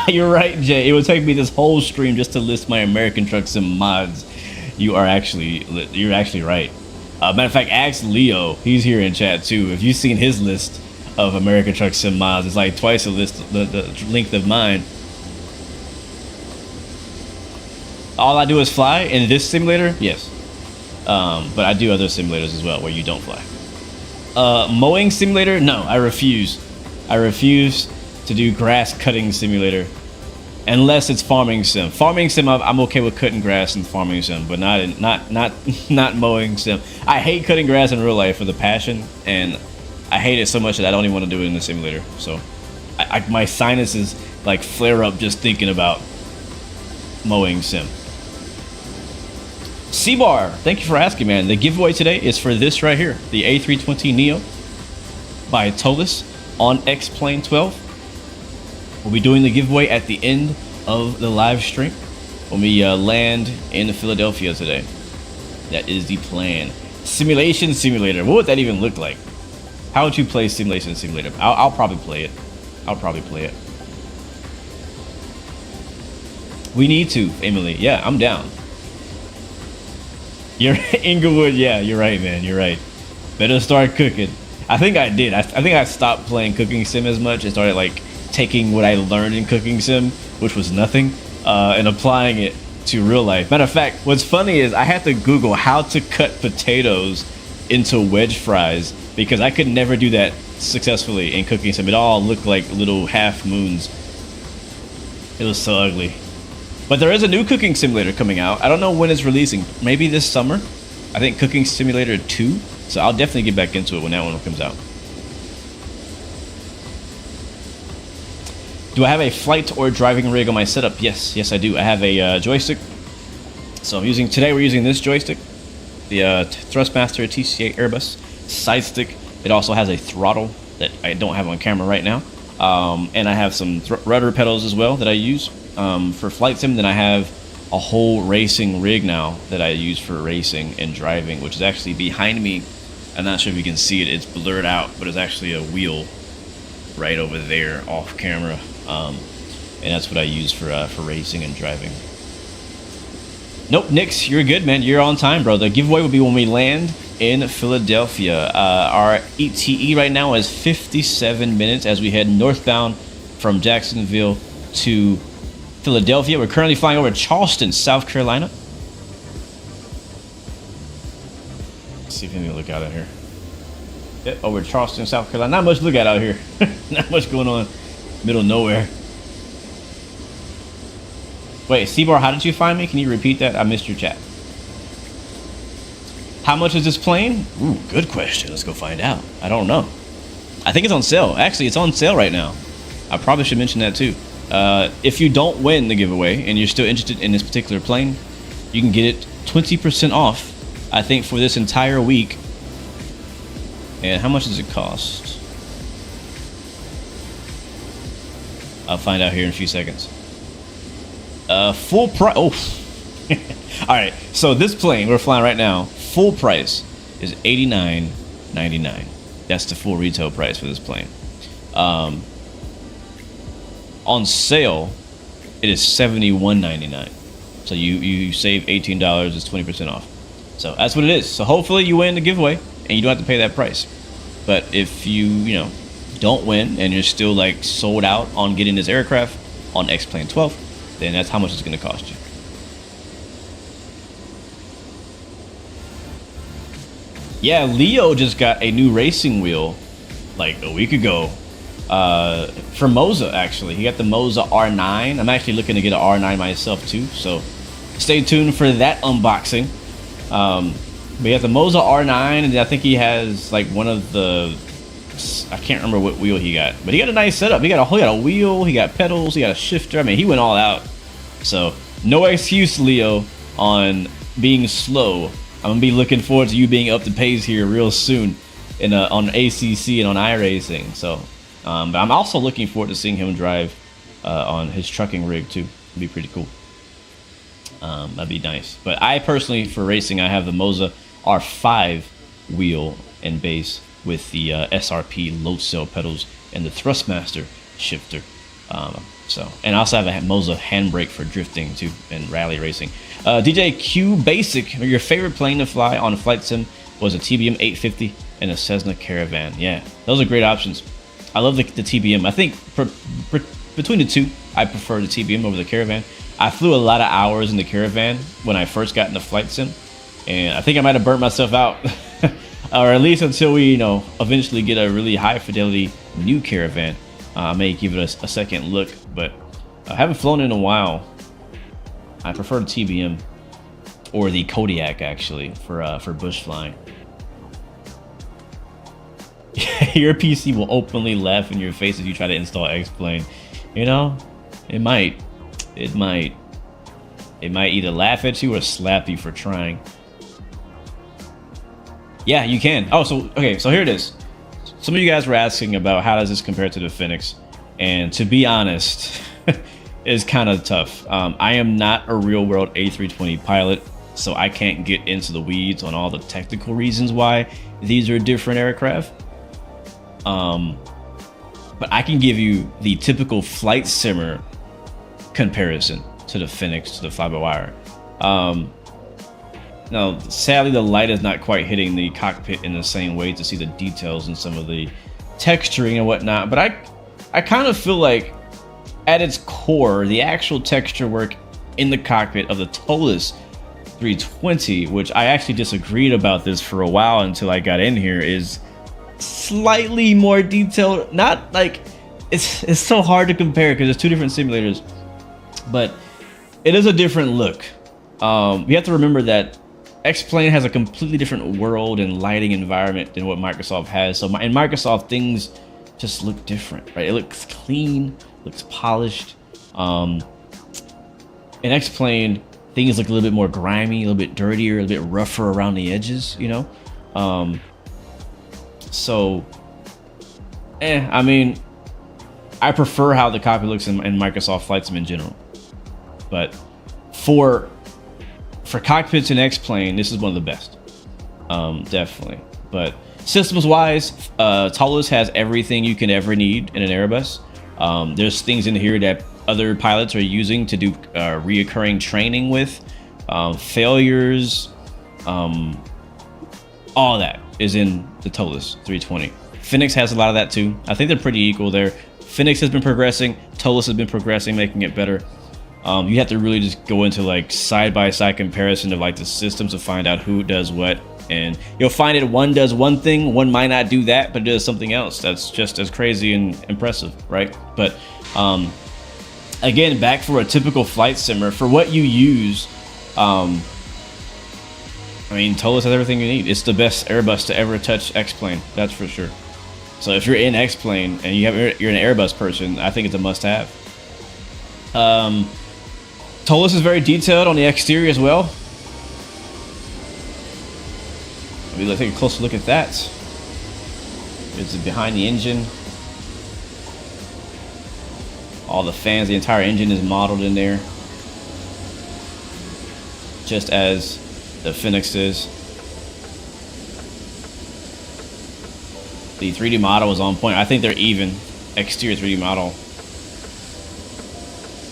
You're right, Jay. It would take me this whole stream just to list my American Truck Sim mods. You're actually right. Matter of fact, ask Leo. He's here in chat too. If you've seen his list of American Truck Sim mods, it's like twice the length of mine. All I do is fly in this simulator, yes. But I do other simulators as well where you don't fly. Mowing simulator, no, I refuse. I refuse to do grass cutting simulator unless it's farming sim. Farming sim, I'm okay with cutting grass in farming sim, but not mowing sim. I hate cutting grass in real life with a passion, and I hate it so much that I don't even want to do it in the simulator. So my sinuses like flare up just thinking about mowing sim. C-Bar, thank you for asking, man. The giveaway today is for this right here, the A320 Neo by Tolis on X-Plane 12. We'll be doing the giveaway at the end of the live stream when we land in Philadelphia today. That is the plan. Simulation Simulator. What would that even look like? How would you play Simulation Simulator? I'll probably play it. I'll probably play it. We need to, Emily. Yeah, I'm down. You're Inglewood. Yeah, you're right, man. You're right. Better start cooking. I think I did. I think I stopped playing Cooking Sim as much and started like taking what I learned in Cooking Sim, which was nothing, and applying it to real life. Matter of fact, what's funny is I had to Google how to cut potatoes into wedge fries because I could never do that successfully in Cooking Sim. It all looked like little half moons. It was so ugly. But there is a new Cooking Simulator coming out. I don't know when it's releasing. Maybe this summer. I think Cooking Simulator 2. So I'll definitely get back into it when that one comes out. Do I have a flight or driving rig on my setup? Yes, I do. I have a joystick. So I'm using, today we're using this joystick, the Thrustmaster TCA Airbus side stick. It also has a throttle that I don't have on camera right now. And I have some rudder pedals as well that I use for flight sim. Then I have a whole racing rig now that I use for racing and driving, which is actually behind me. I'm not sure if you can see it. It's blurred out, but it's actually a wheel right over there off camera. And that's what I use for racing and driving. Nope, Nix, you're good, man. You're on time, bro. The giveaway will be when we land in Philadelphia. Our ETE right now is 57 minutes as we head northbound from Jacksonville to Philadelphia. We're currently flying over Charleston, South Carolina. Let's see if we can look out here. Yeah, over Charleston, South Carolina. Not much to look at out here. Not much going on. Middle of nowhere. Wait, Seabar, how did you find me? Can you repeat that? I missed your chat. How much is this plane? Ooh, good question. Let's go find out. I don't know. I think it's on sale. Actually, it's on sale right now. I probably should mention that too. If you don't win the giveaway and you're still interested in this particular plane, you can get it 20% off, I think, for this entire week. And how much does it cost? I'll find out here in a few seconds. Full price. Oh. All right. So this plane we're flying right now, full price is $89.99. That's the full retail price for this plane. On sale, it is $71.99. So you save $18. It's 20% off. So that's what it is. So hopefully you win the giveaway and you don't have to pay that price. But if you don't win and you're still like sold out on getting this aircraft on XP12, then that's how much it's going to cost you. Yeah, Leo just got a new racing wheel like a week ago for Moza, actually. He got the Moza R9. I'm actually looking to get an R9 myself too, so stay tuned for that unboxing. But he has the Moza R9, and I think he has like one of the, I can't remember what wheel he got, but he got a nice setup. He got a wheel, he got pedals, he got a shifter. I mean, he went all out. So no excuse, Leo, on being slow. I'm gonna be looking forward to you being up to pace here real soon in on ACC and on iRacing. So, but I'm also looking forward to seeing him drive on his trucking rig too. It'd be pretty cool. That'd be nice. But I personally, for racing, I have the Moza R5 wheel and base with the SRP load cell pedals and the Thrustmaster shifter. And I also have a Moza handbrake for drifting too and rally racing. DJ Q Basic, your favorite plane to fly on Flight Sim was a TBM 850 and a Cessna Caravan. Yeah, those are great options. I love the TBM. I think between the two, I prefer the TBM over the Caravan. I flew a lot of hours in the Caravan when I first got into Flight Sim, and I think I might have burnt myself out, or at least until we, eventually get a really high fidelity new Caravan. I may give it a second look, but I haven't flown in a while. I prefer the TBM or the actually for bush flying. Your PC will openly laugh in your face if you try to install X-Plane. It might either laugh at you or slap you for trying. Yeah, you can. Oh, so here it is. Some of you guys were asking about how does this compare to the Phoenix, and to be honest, it's kind of tough. I am not a real-world A320 pilot, so I can't get into the weeds on all the technical reasons why these are different aircraft. But I can give you the typical flight simmer comparison to the Phoenix, to the fly-by-wire. Now, sadly, the light is not quite hitting the cockpit in the same way to see the details and some of the texturing and whatnot, but I kind of feel like at its core, the actual texture work in the cockpit of the TOLUS 320, which I actually disagreed about this for a while until I got in here, is slightly more detailed. Not like it's so hard to compare because there's two different simulators, but it is a different look. You have to remember that X-Plane has a completely different world and lighting environment than what Microsoft has. So in Microsoft, things just look different, right? It looks clean, looks polished. In X-Plane, things look a little bit more grimy, a little bit dirtier, a little bit rougher around the edges, you know? I mean, I prefer how the cockpit looks in Microsoft Flight Sim in general. But for cockpits in X-Plane, this is one of the best. Definitely. But systems-wise, Tullus has everything you can ever need in an Airbus. There's things in here that other pilots are using to do reoccurring training with. Failures, all that is in the Tullus 320. Phoenix has a lot of that too. I think they're pretty equal there. Phoenix has been progressing, Tullus has been progressing, making it better. You have to really just go into like side-by-side comparison of like the systems to find out who does what, and you'll find it one does one thing, one might not do that, but it does something else that's just as crazy and impressive, right? But again, back for a typical flight simmer, for what you use, I mean, Tullus has everything you need. It's the best Airbus to ever touch X-Plane, that's for sure. So if you're in X-Plane and you're an Airbus person, I think it's a must-have. Tullus is very detailed on the exterior as well. Let's take a closer look at that. It's behind the engine. All the fans, the entire engine is modeled in there, just as the Phoenix is. The 3D model is on point. I think they're even. Exterior 3D model.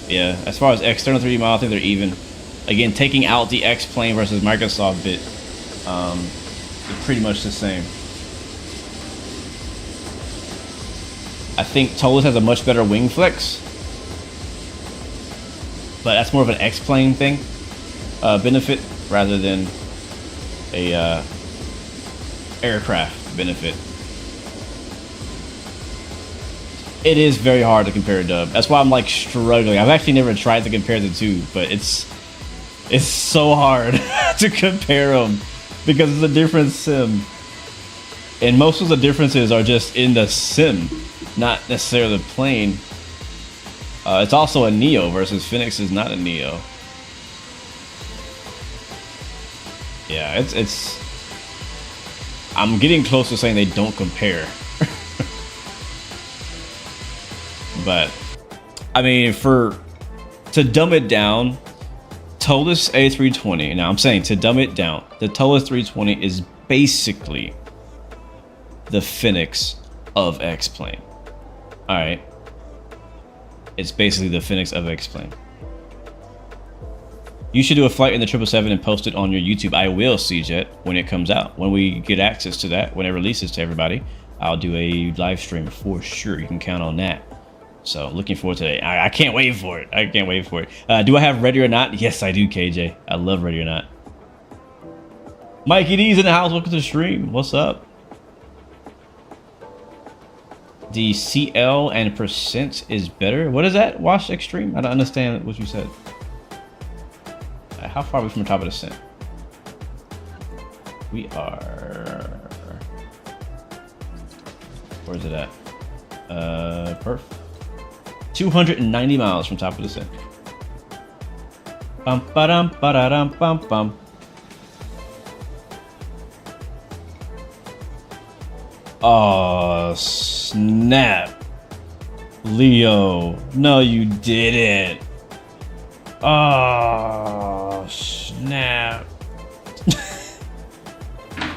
Yeah, as far as external 3D model, I think they're even. Again, taking out the X-Plane versus Microsoft bit, they're pretty much the same. I think Tullus has a much better wing flex, but that's more of an X-Plane thing, benefit, rather than a aircraft benefit. It is very hard to compare dub. That's why I'm like struggling. I've actually never tried to compare the two, but it's so hard to compare them because it's a different sim, and most of the differences are just in the sim, not necessarily the plane. It's also a Neo versus Phoenix is not a Neo. Yeah, it's. I'm getting close to saying they don't compare. But I mean, to dumb it down, Tullus A320. Now I'm saying to dumb it down, the Tullus 320 is basically the Phoenix of X-Plane. All right, it's basically the Phoenix of X-Plane. You should do a flight in the 777 and post it on your YouTube. I will, CJet, when it comes out. When we get access to that, when it releases to everybody, I'll do a live stream for sure. You can count on that. So looking forward to it. I can't wait for it. I can't wait for it. Do I have Ready or Not? Yes, I do, KJ. I love Ready or Not. Mikey D's in the house. Welcome to the stream. What's up? The CL and percent is better. What is that? Wash Extreme? I don't understand what you said. How far are we from the top of the descent? We are... Where is it at? Perf. 290 miles from top of the descent. Bum ba dum ba da dum bum bum. Oh snap, Leo! No, you didn't. Oh snap!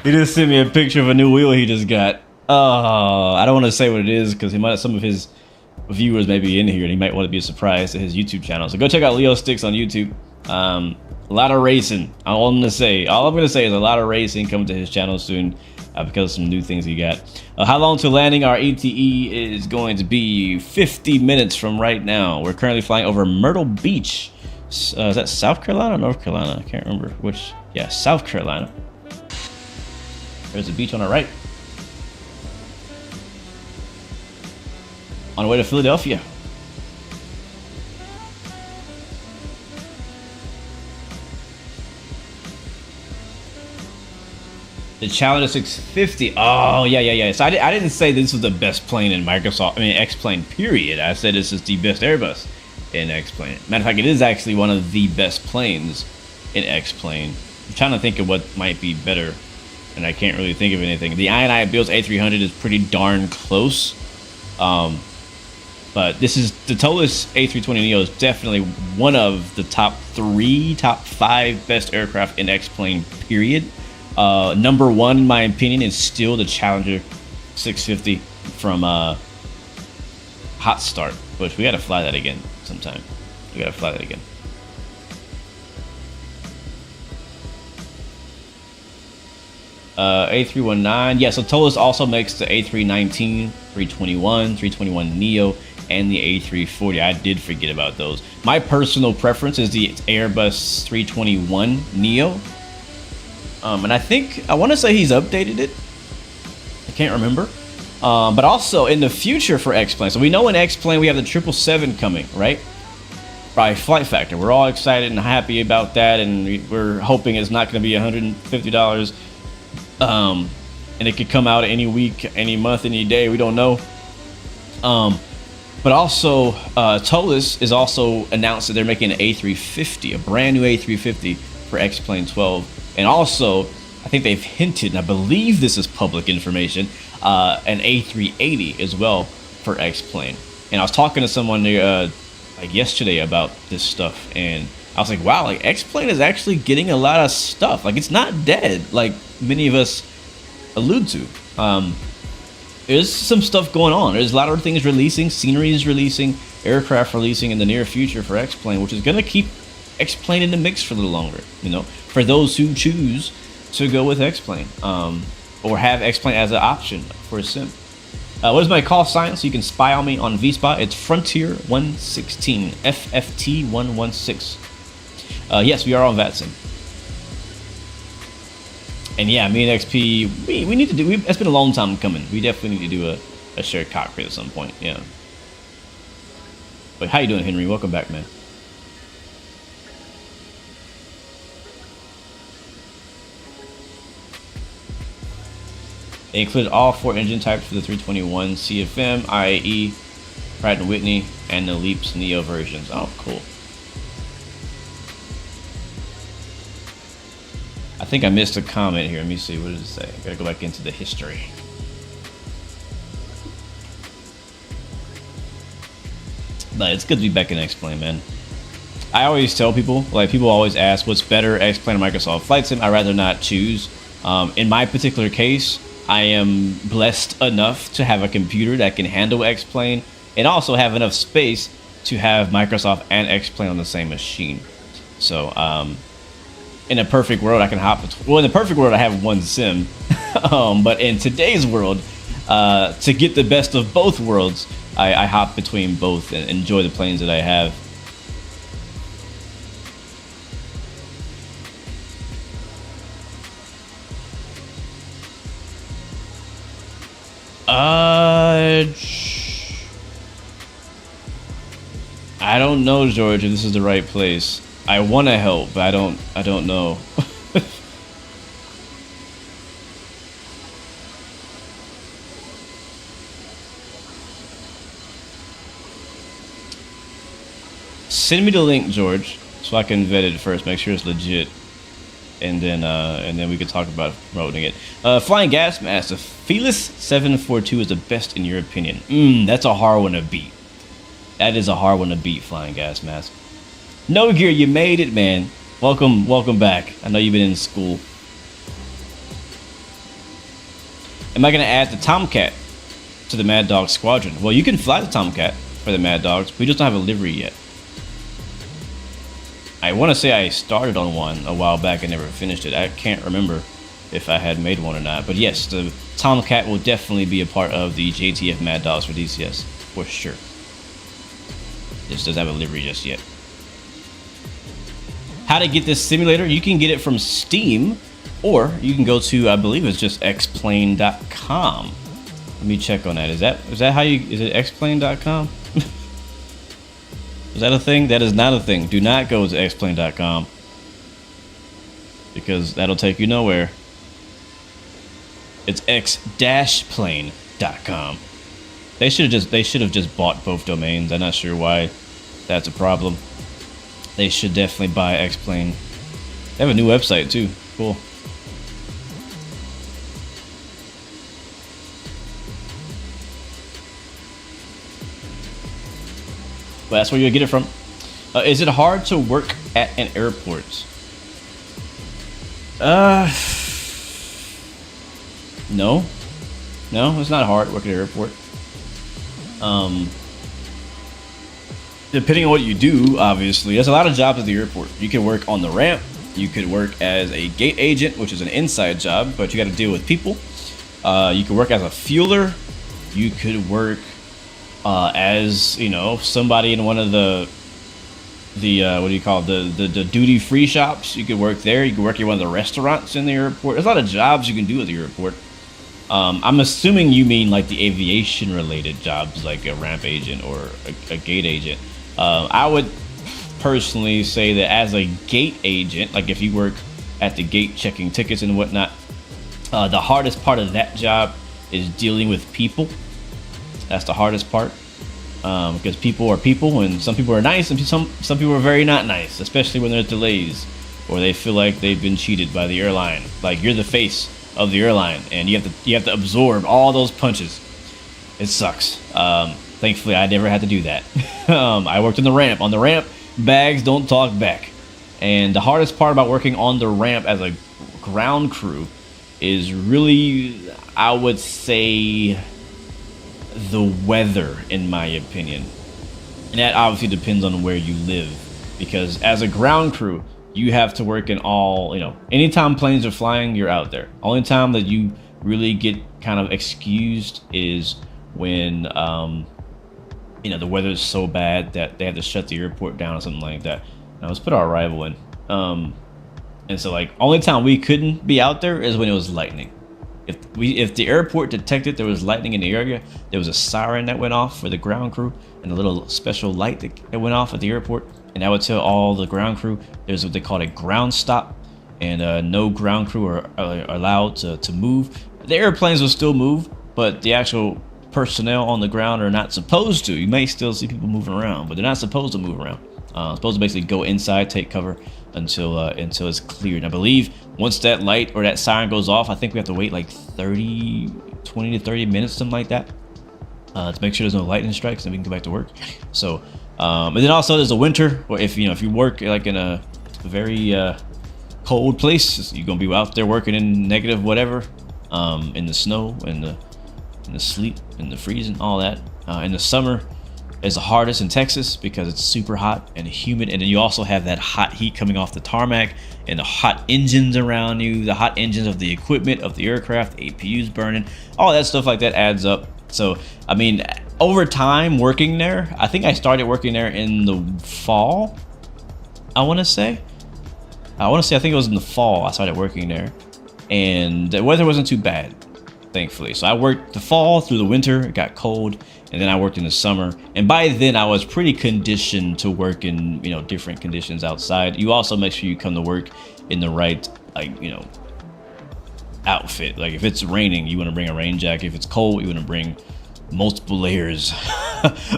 He just sent me a picture of a new wheel he just got. Oh, I don't want to say what it is because he might have some of his viewers may be in here and he might want to be a surprise to his YouTube channel. So go check out Leo Sticks on YouTube. A lot of racing. All I'm gonna say is a lot of racing coming to his channel soon because of some new things he got. How long to landing? Our ETE is going to be 50 minutes from right now. We're currently flying over Myrtle Beach. Is that South Carolina or North Carolina? I can't remember which. Yeah, South Carolina. There's a beach on our right. On the way to Philadelphia. The Challenger 650. Oh, yeah. So I didn't say this was the best plane in Microsoft. I mean, X-Plane, period. I said this is the best Airbus in X-Plane. Matter of fact, it is actually one of the best planes in X-Plane. I'm trying to think of what might be better, and I can't really think of anything. The INI Bill's A300 is pretty darn close. But this is the Tolis A320neo is definitely one of the top 5 best aircraft in X-Plane, period. Number 1, in my opinion, is still the Challenger 650 from Hot Start, which we gotta fly that again sometime. We gotta fly that again. A319, yeah, so Tolis also makes the A319, 321, 321 Neo, and the A340. I did forget about those. My personal preference is the Airbus 321 Neo. And I want to say he's updated it. I can't remember. But also in the future for X-Plane. So we know in X-Plane we have the 777 coming, right? By Flight Factor. We're all excited and happy about that, and we're hoping it's not going to be $150. And it could come out any week, any month, any day. We don't know. But also, Tolis is also announced that they're making an A350, a brand new A350 for X-Plane 12. And also, I think they've hinted, and I believe this is public information, an A380 as well for X-Plane. And I was talking to someone like yesterday about this stuff, and I was like, wow, like X-Plane is actually getting a lot of stuff. Like, it's not dead, like many of us allude to. There's some stuff going on. There's a lot of things releasing, sceneries releasing, aircraft releasing in the near future for X-Plane, which is going to keep X-Plane in the mix for a little longer, you know, for those who choose to go with X-Plane, or have X-Plane as an option for a sim. What is my call sign so you can spy on me on VSpot? It's Frontier 116, FFT 116. Yes, we are on VATSIM. And yeah, me and XP, we need to do, it's been a long time coming. We definitely need to do a shared cockpit at some point, yeah. But how you doing, Henry? Welcome back, man. They included all 4 engine types for the 321 CFM, IAE, Pratt & Whitney, and the Leaps Neo versions. Oh, cool. I think I missed a comment here. Let me see. What does it say? I gotta go back into the history. But it's good to be back in X-Plane, man. I always tell people, like, people always ask what's better, X-Plane or Microsoft Flight Sim. I'd rather not choose. In my particular case, I am blessed enough to have a computer that can handle X-Plane and also have enough space to have Microsoft and X-Plane on the same machine. So, in a perfect world, I can hop between. Well, in the perfect world, I have one sim. But in today's world, to get the best of both worlds, I hop between both and enjoy the planes that I have. I don't know, George, if this is the right place. I want to help, but I don't know. Send me the link, George, so I can vet it first, make sure it's legit, and then we can talk about promoting it. Flying Gas Master, Felis 742 is the best in your opinion. That's a hard one to beat. That is a hard one to beat, Flying Gas Mask. No Gear, you made it, man. Welcome back. I know you've been in school. Am I gonna add the Tomcat to the Mad Dog Squadron? Well, you can fly the Tomcat for the Mad Dogs. We just don't have a livery yet. I want to say I started on one a while back and never finished it. I can't remember if I had made one or not. But yes, the Tomcat will definitely be a part of the JTF Mad Dogs for DCS, for sure. Just doesn't have a livery just yet. How to get this simulator? You can get it from Steam, or you can go to, I believe it's just xplane.com. Let me check on that. Is that how you, is it xplane.com? Is that a thing? That is not a thing. Do not go to xplane.com, because that'll take you nowhere. It's x-plane.com. They should have just bought both domains. I'm not sure why that's a problem. They should definitely buy X-Plane. They have a new website too. Cool. But that's where you'll get it from. Is it hard to work at an airport? No. No, it's not hard working at an airport. Depending on what you do, obviously, there's a lot of jobs at the airport. You can work on the ramp. You could work as a gate agent, which is an inside job, but you got to deal with people. You could work as a fueler. You could work as, you know, somebody in one of the what do you call it? The duty free shops. You could work there. You could work at one of the restaurants in the airport. There's a lot of jobs you can do at the airport. I'm assuming you mean like the aviation related jobs, like a ramp agent or a gate agent. I would personally say that as a gate agent, like if you work at the gate checking tickets and whatnot, the hardest part of that job is dealing with people. That's the hardest part, because people are people, and some people are nice, and some people are very not nice, especially when there's delays or they feel like they've been cheated by the airline. Like you're the face of the airline, and you have to absorb all those punches. It sucks. Thankfully, I never had to do that. I worked on the ramp. On the ramp, bags don't talk back. And the hardest part about working on the ramp as a ground crew is really, I would say, the weather, in my opinion. And that obviously depends on where you live, because as a ground crew, you have to work in all, you know, anytime planes are flying, you're out there. Only time that you really get kind of excused is when, you know, the weather is so bad that they have to shut the airport down or something like that. Now let's put our arrival in. And so, like, only time we couldn't be out there is when it was lightning. If the airport detected there was lightning in the area, there was a siren that went off for the ground crew and a little special light that went off at the airport, and that would tell all the ground crew there's what they call a ground stop, and no ground crew are allowed to move. The airplanes will still move, but the actual personnel on the ground are not supposed to. You may still see people moving around, but they're not supposed to move around. Supposed to basically go inside, take cover until it's cleared. And I believe once that light or that siren goes off, I think we have to wait like 20 to 30 minutes, something like that, to make sure there's no lightning strikes, and we can go back to work. So, and then also there's a winter, or if you work like in a very cold place, you're gonna be out there working in negative whatever, in the snow, in the sleet, in the freezing, all that. In the summer is the hardest in Texas because it's super hot and humid, and then you also have that hot heat coming off the tarmac and the hot engines around you, the hot engines of the equipment of the aircraft, the APUs burning, all that stuff like that adds up. So I mean, over time working there, I think I started working there in the fall. I think it was in the fall I started working there, and the weather wasn't too bad, thankfully. So I worked the fall through the winter. It got cold, and then I worked in the summer, and by then I was pretty conditioned to work in, you know, different conditions outside. You also make sure you come to work in the right, like, you know, outfit. Like if it's raining, you want to bring a rain jacket. If it's cold, you want to bring multiple layers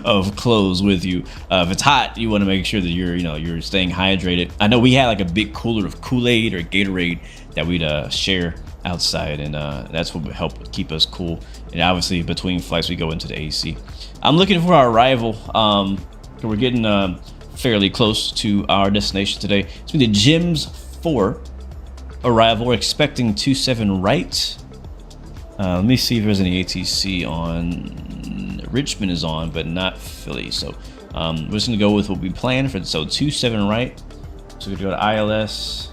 of clothes with you. If it's hot, you want to make sure that you're staying hydrated. I know we had like a big cooler of Kool-Aid or Gatorade that we'd share outside, and that's what would help keep us cool. And obviously between flights we go into the AC. I'm looking for our arrival. We're getting fairly close to our destination today. It's been the GEMS 4 arrival. We're expecting 27 right. Let me see if there's any ATC on. Richmond is on, but not Philly. So we're just gonna go with what we planned for. So 27 right. So we're gonna go to ILS.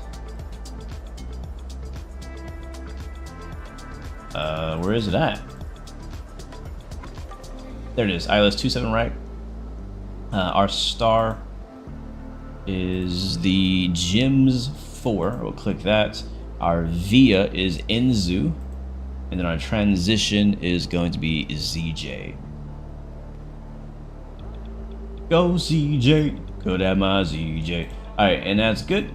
Where is it at? There it is, ILS 27 right. Our star is the GEMS 4. We'll click that. Our VIA is NZU, and then our transition is going to be ZJ. Go ZJ, go that my ZJ. All right, and that's good.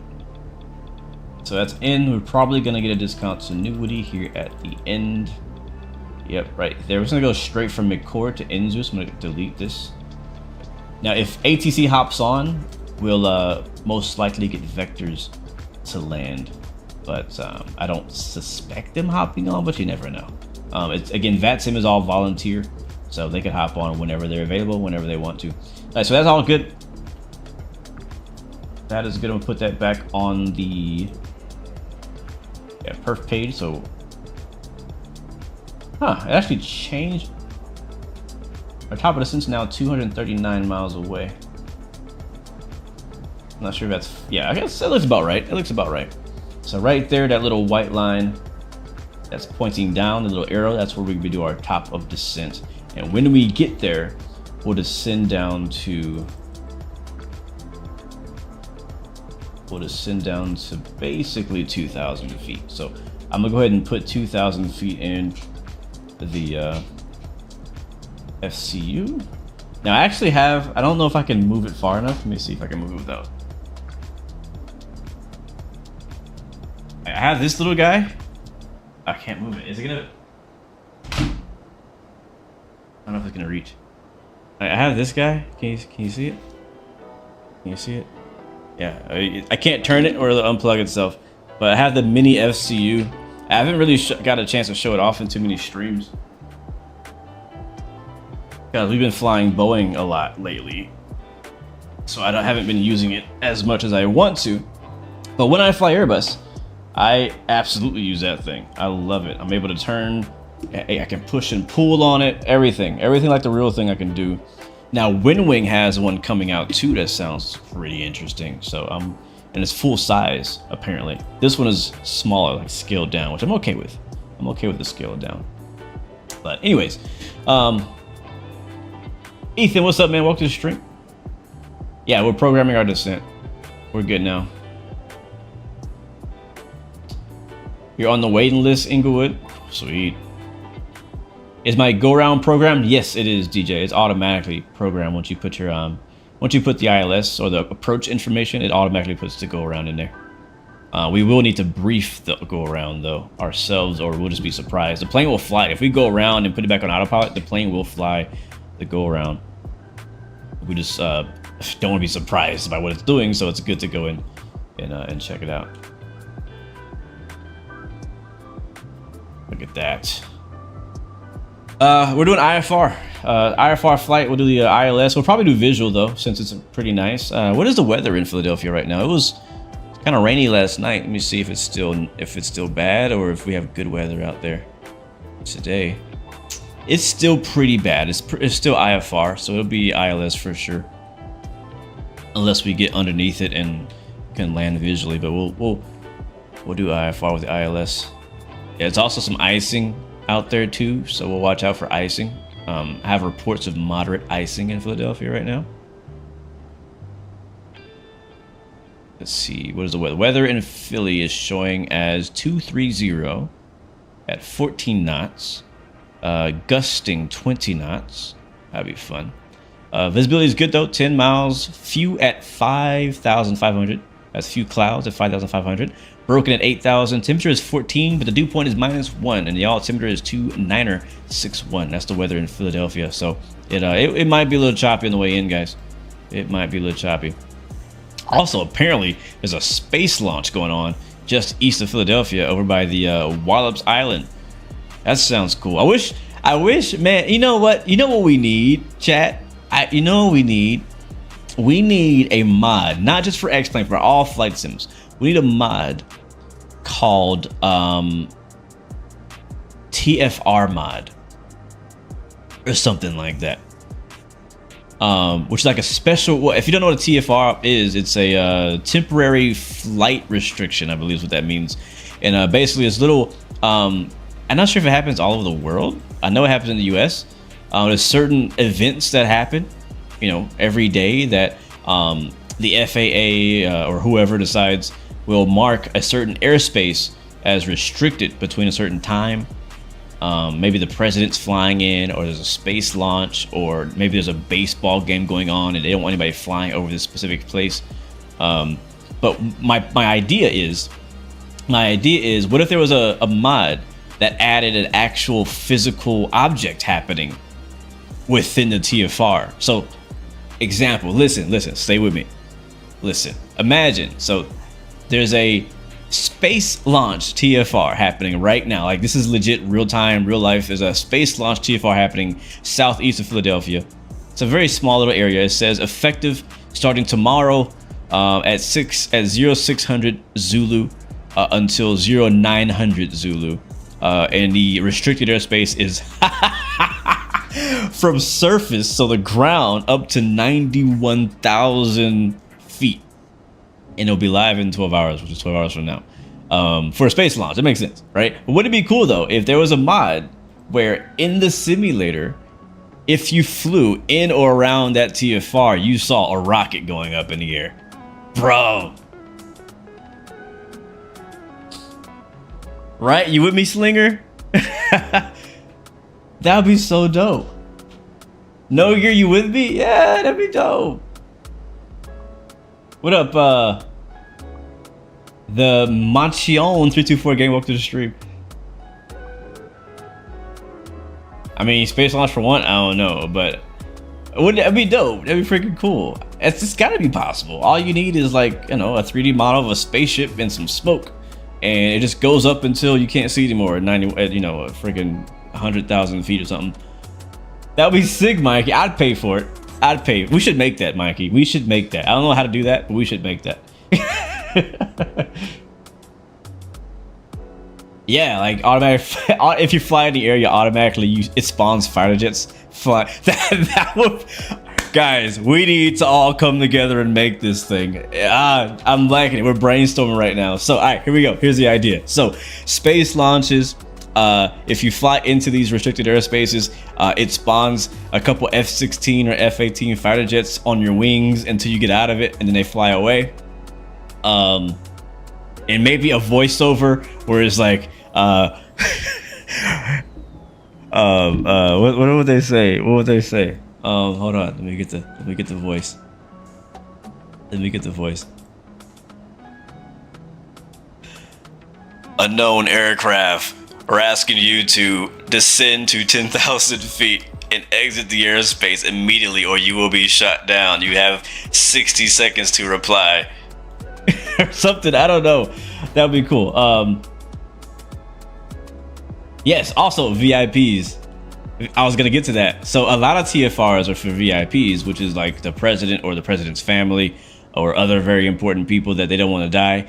So that's in. We're probably gonna get a discontinuity here at the end. Yep, right there. We're just gonna go straight from McCord to Enzu. So I'm gonna delete this. Now, if ATC hops on, we'll most likely get vectors to land, but I don't suspect them hopping on, but you never know. It's again, VATSIM is all volunteer, so they can hop on whenever they're available, whenever they want to. All right, so that's all good. That is good. I'm gonna put that back on the perf page. So, it actually changed. Our top of distance now 239 miles away. I'm not sure if that's, yeah, I guess it looks about right. It looks about right. So right there, that little white line that's pointing down, the little arrow, that's where we do our top of descent. And when we get there, we'll descend down to basically 2,000 feet. So I'm gonna go ahead and put 2,000 feet in the FCU. Now I actually have, I don't know if I can move it far enough. Let me see if I can move it without. I have this little guy. I can't move it. Is it gonna? I don't know if it's gonna reach. I have this guy. Can you see it? Can you see it? Yeah, I can't turn it or it'll unplug itself. But I have the mini FCU. I haven't really got a chance to show it off in too many streams. Because we've been flying Boeing a lot lately. So I haven't been using it as much as I want to. But when I fly Airbus, I absolutely use that thing. I love it. I'm able to turn. I can push and pull on it. Everything like the real thing I can do. Now, Windwing has one coming out too that sounds pretty interesting. So and it's full size apparently. This one is smaller, like scaled down, which I'm okay with. I'm okay with the scale down. But anyways, Ethan, what's up, man? Welcome to the stream. Yeah, we're programming our descent. We're good now. You're on the waiting list, Inglewood. Sweet. Is my go-around programmed? Yes, it is, DJ. It's automatically programmed once you put your once you put the ILS or the approach information, it automatically puts the go-around in there. We will need to brief the go-around though ourselves, or we'll just be surprised. The plane will fly. If we go around and put it back on autopilot, the plane will fly the go-around. We just don't want to be surprised by what it's doing, so it's good to go in and check it out. Look at that. We're doing IFR. IFR flight. We'll do the ILS. We'll probably do visual though, since it's pretty nice. What is the weather in Philadelphia right now? It was kind of rainy last night. Let me see if it's still bad or if we have good weather out there today. It's still pretty bad. It's still IFR, so it'll be ILS for sure, unless we get underneath it and can land visually. But we'll do IFR with the ILS. Yeah, it's also some icing out there too, so we'll watch out for icing. I have reports of moderate icing in Philadelphia right now. Let's see, what is the weather? Weather in Philly is showing as 230 at 14 knots, gusting 20 knots. That'd be fun. Visibility is good though, 10 miles, few at 5,500. That's few clouds at 5,500. Broken at 8,000. Temperature is 14, but the dew point is -1, and the altimeter is 2961. That's the weather in Philadelphia. So it might be a little choppy on the way in, guys. It might be a little choppy. Also, apparently, there's a space launch going on just east of Philadelphia, over by the Wallops Island. That sounds cool. I wish, man. You know what? You know what we need, chat. You know what we need? We need a mod, not just for X-Plane, for all flight sims. We need a mod called TFR mod or something like that. Which is like a special, well, if you don't know what a TFR is, it's a temporary flight restriction, I believe is what that means. And basically it's little, I'm not sure if it happens all over the world. I know it happens in the US. There's certain events that happen, you know, every day that the FAA or whoever decides will mark a certain airspace as restricted between a certain time. Maybe the president's flying in, or there's a space launch, or maybe there's a baseball game going on and they don't want anybody flying over this specific place. But my idea is my idea is, what if there was a mod that added an actual physical object happening within the TFR? So, example, listen, stay with me. Listen, imagine, so there's a space launch TFR happening right now. Like, this is legit, real time, real life. There's a space launch TFR happening southeast of Philadelphia. It's a very small little area. It says effective starting tomorrow at 0600 Zulu until 0900 Zulu. And the restricted airspace is from surface, so the ground, up to 91,000 feet. And it'll be live in 12 hours, which is 12 hours from now. For a space launch, that makes sense, right? But wouldn't it be cool though if there was a mod where in the simulator, if you flew in or around that TFR, you saw a rocket going up in the air? Bro. Right? You with me, Slinger? That would be so dope. No, you with me? Yeah, that'd be dope. What up, the Manchion 324 gang, welcome to the stream. I mean, space launch for one, I don't know, but wouldn't that be dope? That'd be freaking cool. It's just gotta be possible. All you need is, like, you know, a 3D model of a spaceship and some smoke, and it just goes up until you can't see anymore at 90, you know, a freaking 100,000 feet or something. That would be sick, Mikey. I'd pay for it. I'd pay. We should make that, Mikey. We should make that. I don't know how to do that, but we should make that. Yeah, like automatic. If you fly in the area, automatically it spawns fighter jets. Fly. That would. Guys, we need to all come together and make this thing. I'm liking it. We're brainstorming right now. So, all right, here we go. Here's the idea. So, space launches. If you fly into these restricted airspaces, it spawns a couple F-16 or F-18 fighter jets on your wings until you get out of it, and then they fly away. And maybe a voiceover where it's like, what would they say? What would they say? Hold on, let me get the voice. Let me get the voice. Unknown aircraft. We're asking you to descend to 10,000 feet and exit the airspace immediately, or you will be shot down. You have 60 seconds to reply. Or something, I don't know. That would be cool. Yes, also VIPs. I was gonna get to that. So a lot of TFRs are for VIPs, which is like the president or the president's family or other very important people that they don't want to die.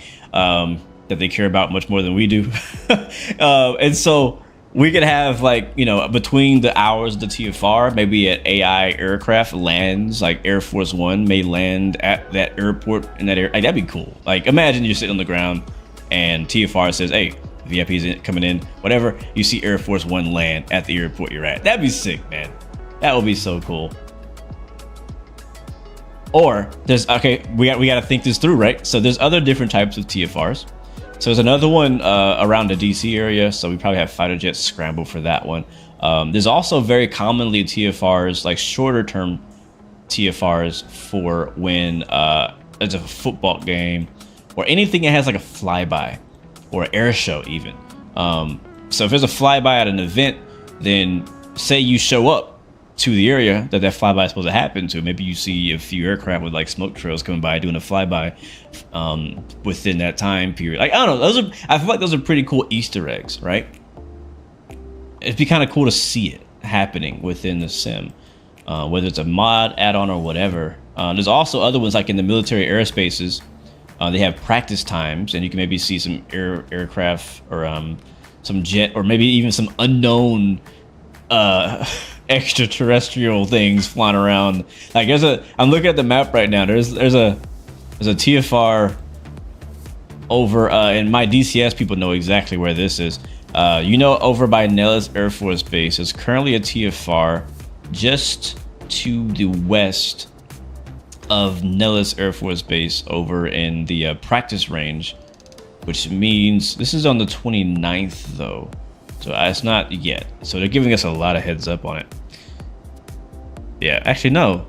That they care about much more than we do. And so we could have, like, you know, between the hours of the TFR, maybe an AI aircraft lands, like Air Force One may land at that airport in that area. Like, that'd be cool. Like, imagine you're sitting on the ground and TFR says, hey, VIP's coming in, whatever. You see Air Force One land at the airport you're at. That'd be sick, man. That would be so cool. Or there's, okay, we got to think this through, right? So there's other different types of TFRs. So there's another one around the DC area, so we probably have fighter jets scramble for that one. There's also very commonly TFRs, like shorter term TFRs, for when it's a football game or anything that has like a flyby or an air show even. So if there's a flyby at an event, then say you show up to the area that flyby is supposed to happen to. Maybe you see a few aircraft with like smoke trails coming by doing a flyby within that time period. Like, I don't know, I feel like those are pretty cool Easter eggs, right? It'd be kind of cool to see it happening within the sim, whether it's a mod, add-on, or whatever. There's also other ones like in the military airspaces. They have practice times, and you can maybe see some aircraft or some jet, or maybe even some unknown extraterrestrial things flying around. Like I'm looking at the map right now. There's a TFR over and my DCS people know exactly where this is. You know, over by Nellis Air Force Base. There's currently a TFR just to the west of Nellis Air Force Base over in the practice range, which means this is on the 29th though. So it's not yet. So they're giving us a lot of heads up on it. Yeah, actually, no.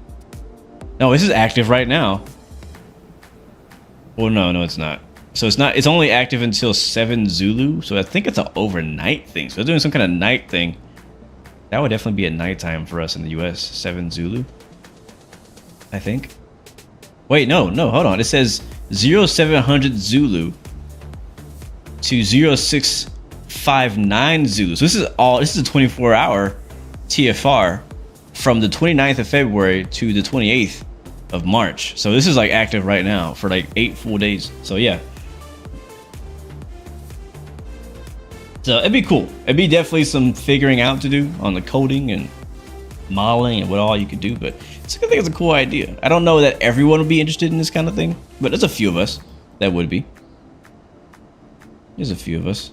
No, this is active right now. Well, no, it's not. So it's only active until 7 Zulu. So I think it's an overnight thing. So they're doing some kind of night thing. That would definitely be at nighttime for us in the US. 7 Zulu, I think. Wait, no, hold on. It says 0700 Zulu to 0659 Zulu. So this is a 24-hour TFR from the 29th of February to the 28th of March. So this is like active right now for like 8 full days. So yeah. So it'd be cool. It'd be definitely some figuring out to do on the coding and modeling and what all you could do, but I think it's a cool idea. I don't know that everyone would be interested in this kind of thing, but there's a few of us that would be. There's a few of us.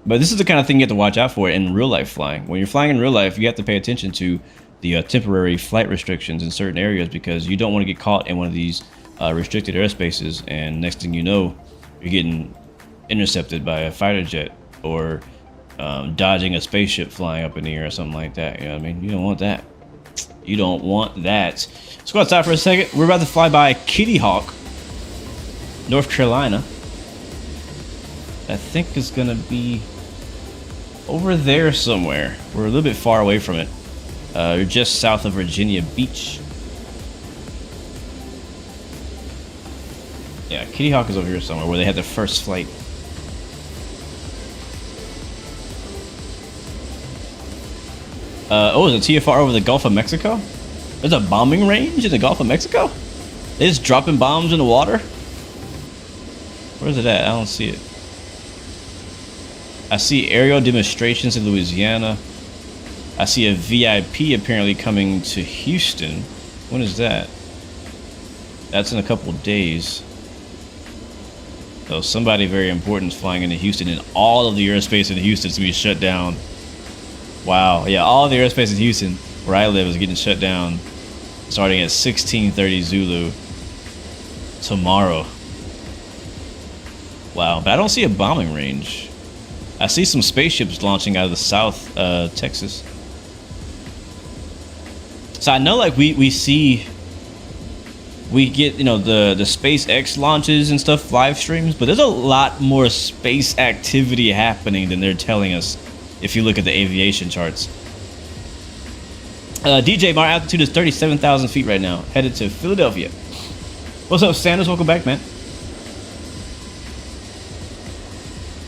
But this is the kind of thing you have to watch out for in real life flying. When you're flying in real life, you have to pay attention to the temporary flight restrictions in certain areas, because you don't want to get caught in one of these restricted airspaces, and next thing you know, you're getting intercepted by a fighter jet or dodging a spaceship flying up in the air or something like that. You know what I mean? You don't want that. You don't want that. Let's go outside for a second. We're about to fly by Kitty Hawk, North Carolina. I think it's gonna be over there somewhere. We're a little bit far away from it. We're just south of Virginia Beach. Yeah, Kitty Hawk is over here somewhere where they had their first flight. Oh, is a TFR over the Gulf of Mexico? There's a bombing range in the Gulf of Mexico? They're just dropping bombs in the water? Where's it at? I don't see it. I see aerial demonstrations in Louisiana. I see a VIP apparently coming to Houston. When is that? That's in a couple days. So somebody very important is flying into Houston, and all of the airspace in Houston is going to be shut down. Wow, yeah, all the airspace in Houston, where I live, is getting shut down starting at 1630 Zulu tomorrow. Wow, but I don't see a bombing range. I see some spaceships launching out of the South Texas. So I know, like, we get, you know, the SpaceX launches and stuff, live streams, but there's a lot more space activity happening than they're telling us if you look at the aviation charts. DJ, our altitude is 37,000 feet right now, headed to Philadelphia. What's up, Sanders? Welcome back, man.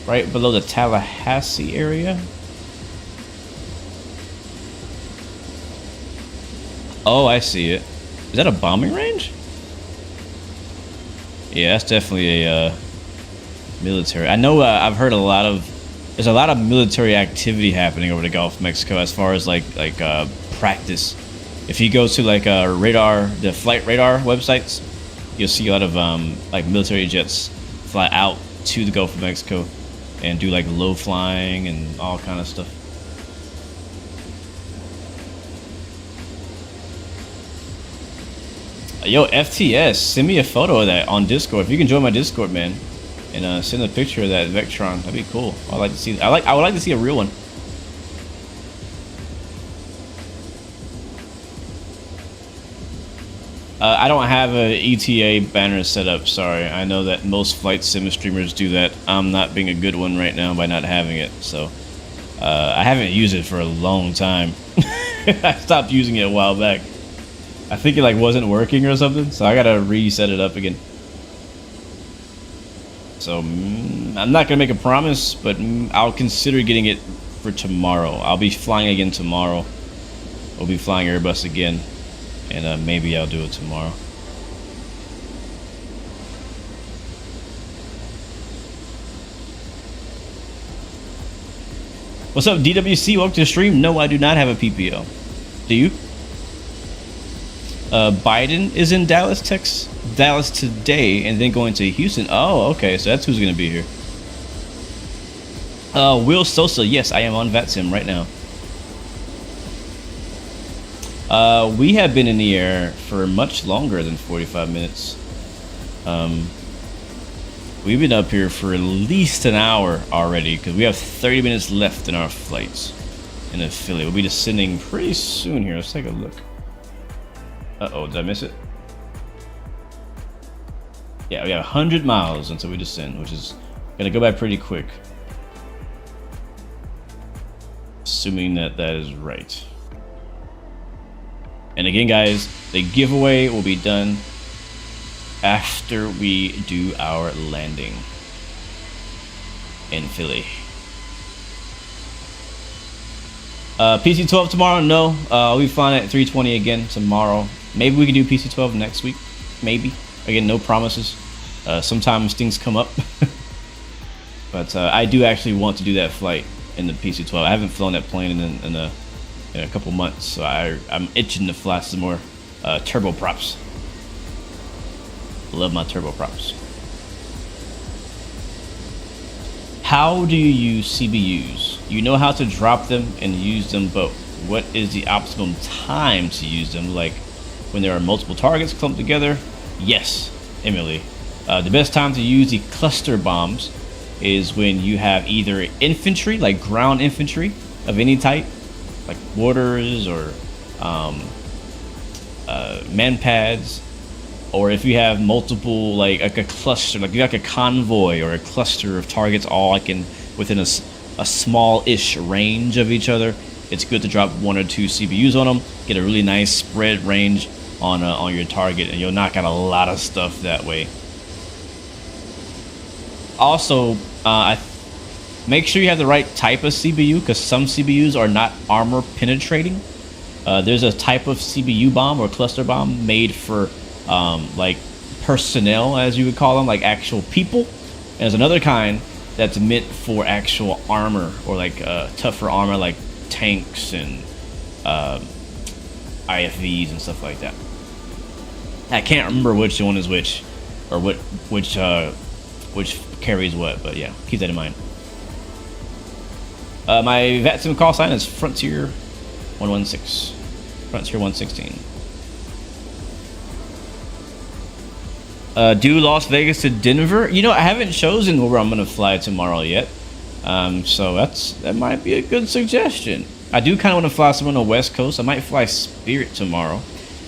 Right below the Tallahassee area. Oh, I see it. Is that a bombing range? Yeah, that's definitely a military. I know I've heard there's a lot of military activity happening over the Gulf of Mexico as far as like practice. If you go to like the flight radar websites, you'll see a lot of like military jets fly out to the Gulf of Mexico and do like low flying and all kind of stuff. Yo, FTS, send me a photo of that on Discord. If you can join my Discord, man, and send a picture of that Vectron, that'd be cool. I'd like to see. I would like to see a real one. I don't have a ETA banner set up. Sorry, I know that most flight sim streamers do that. I'm not being a good one right now by not having it. So I haven't used it for a long time. I stopped using it a while back. I think it like wasn't working or something, so I gotta reset it up again. So I'm not gonna make a promise, but I'll consider getting it for tomorrow. I'll be flying again tomorrow. We'll be flying Airbus again, and maybe I'll do it tomorrow. What's up, DWC? Welcome to the stream. No, I do not have a PPO. Do you? Biden is in Dallas today, and then going to Houston. Oh, okay, so that's who's going to be here. Will Sosa, yes, I am on VATSIM right now. We have been in the air for much longer than 45 minutes. We've been up here for at least an hour already, because we have 30 minutes left in our flights in Philly. We'll be descending pretty soon here. Let's take a look. Uh-oh, did I miss it? Yeah, we got 100 miles until we descend, which is gonna go by pretty quick. Assuming that that is right. And again, guys, the giveaway will be done after we do our landing in Philly. PC12 tomorrow? No. I'll be fine at 320 again tomorrow. Maybe we can do PC12 next week. Maybe. Again, no promises. Sometimes things come up. But I do actually want to do that flight in the PC12. I haven't flown that plane in a couple months, so I'm itching to fly some more turboprops. Love my turboprops. How do you use CBUs? You know how to drop them and use them, but what is the optimum time to use them? Like when there are multiple targets clumped together? Yes, Emily. The best time to use the cluster bombs is when you have either infantry, like ground infantry of any type, like mortars or man pads, or if you have multiple, like a cluster, like you have like a convoy or a cluster of targets all like within a small-ish range of each other. It's good to drop 1 or 2 CBUs on them, get a really nice spread range on your target, and you'll knock out a lot of stuff that way. Also, make sure you have the right type of CBU, because some CBUs are not armor penetrating. There's a type of CBU bomb or cluster bomb made for like personnel, as you would call them, like actual people. And there's another kind that's meant for actual armor, or like tougher armor, like tanks and IFVs and stuff like that. I can't remember which one is which, or which carries what, but yeah, keep that in mind. My VATSIM call sign is Frontier 116, Frontier 116. Do Las Vegas to Denver? You know, I haven't chosen where I'm gonna fly tomorrow yet, so that might be a good suggestion. I do kind of want to fly somewhere on the West Coast. I might fly Spirit tomorrow.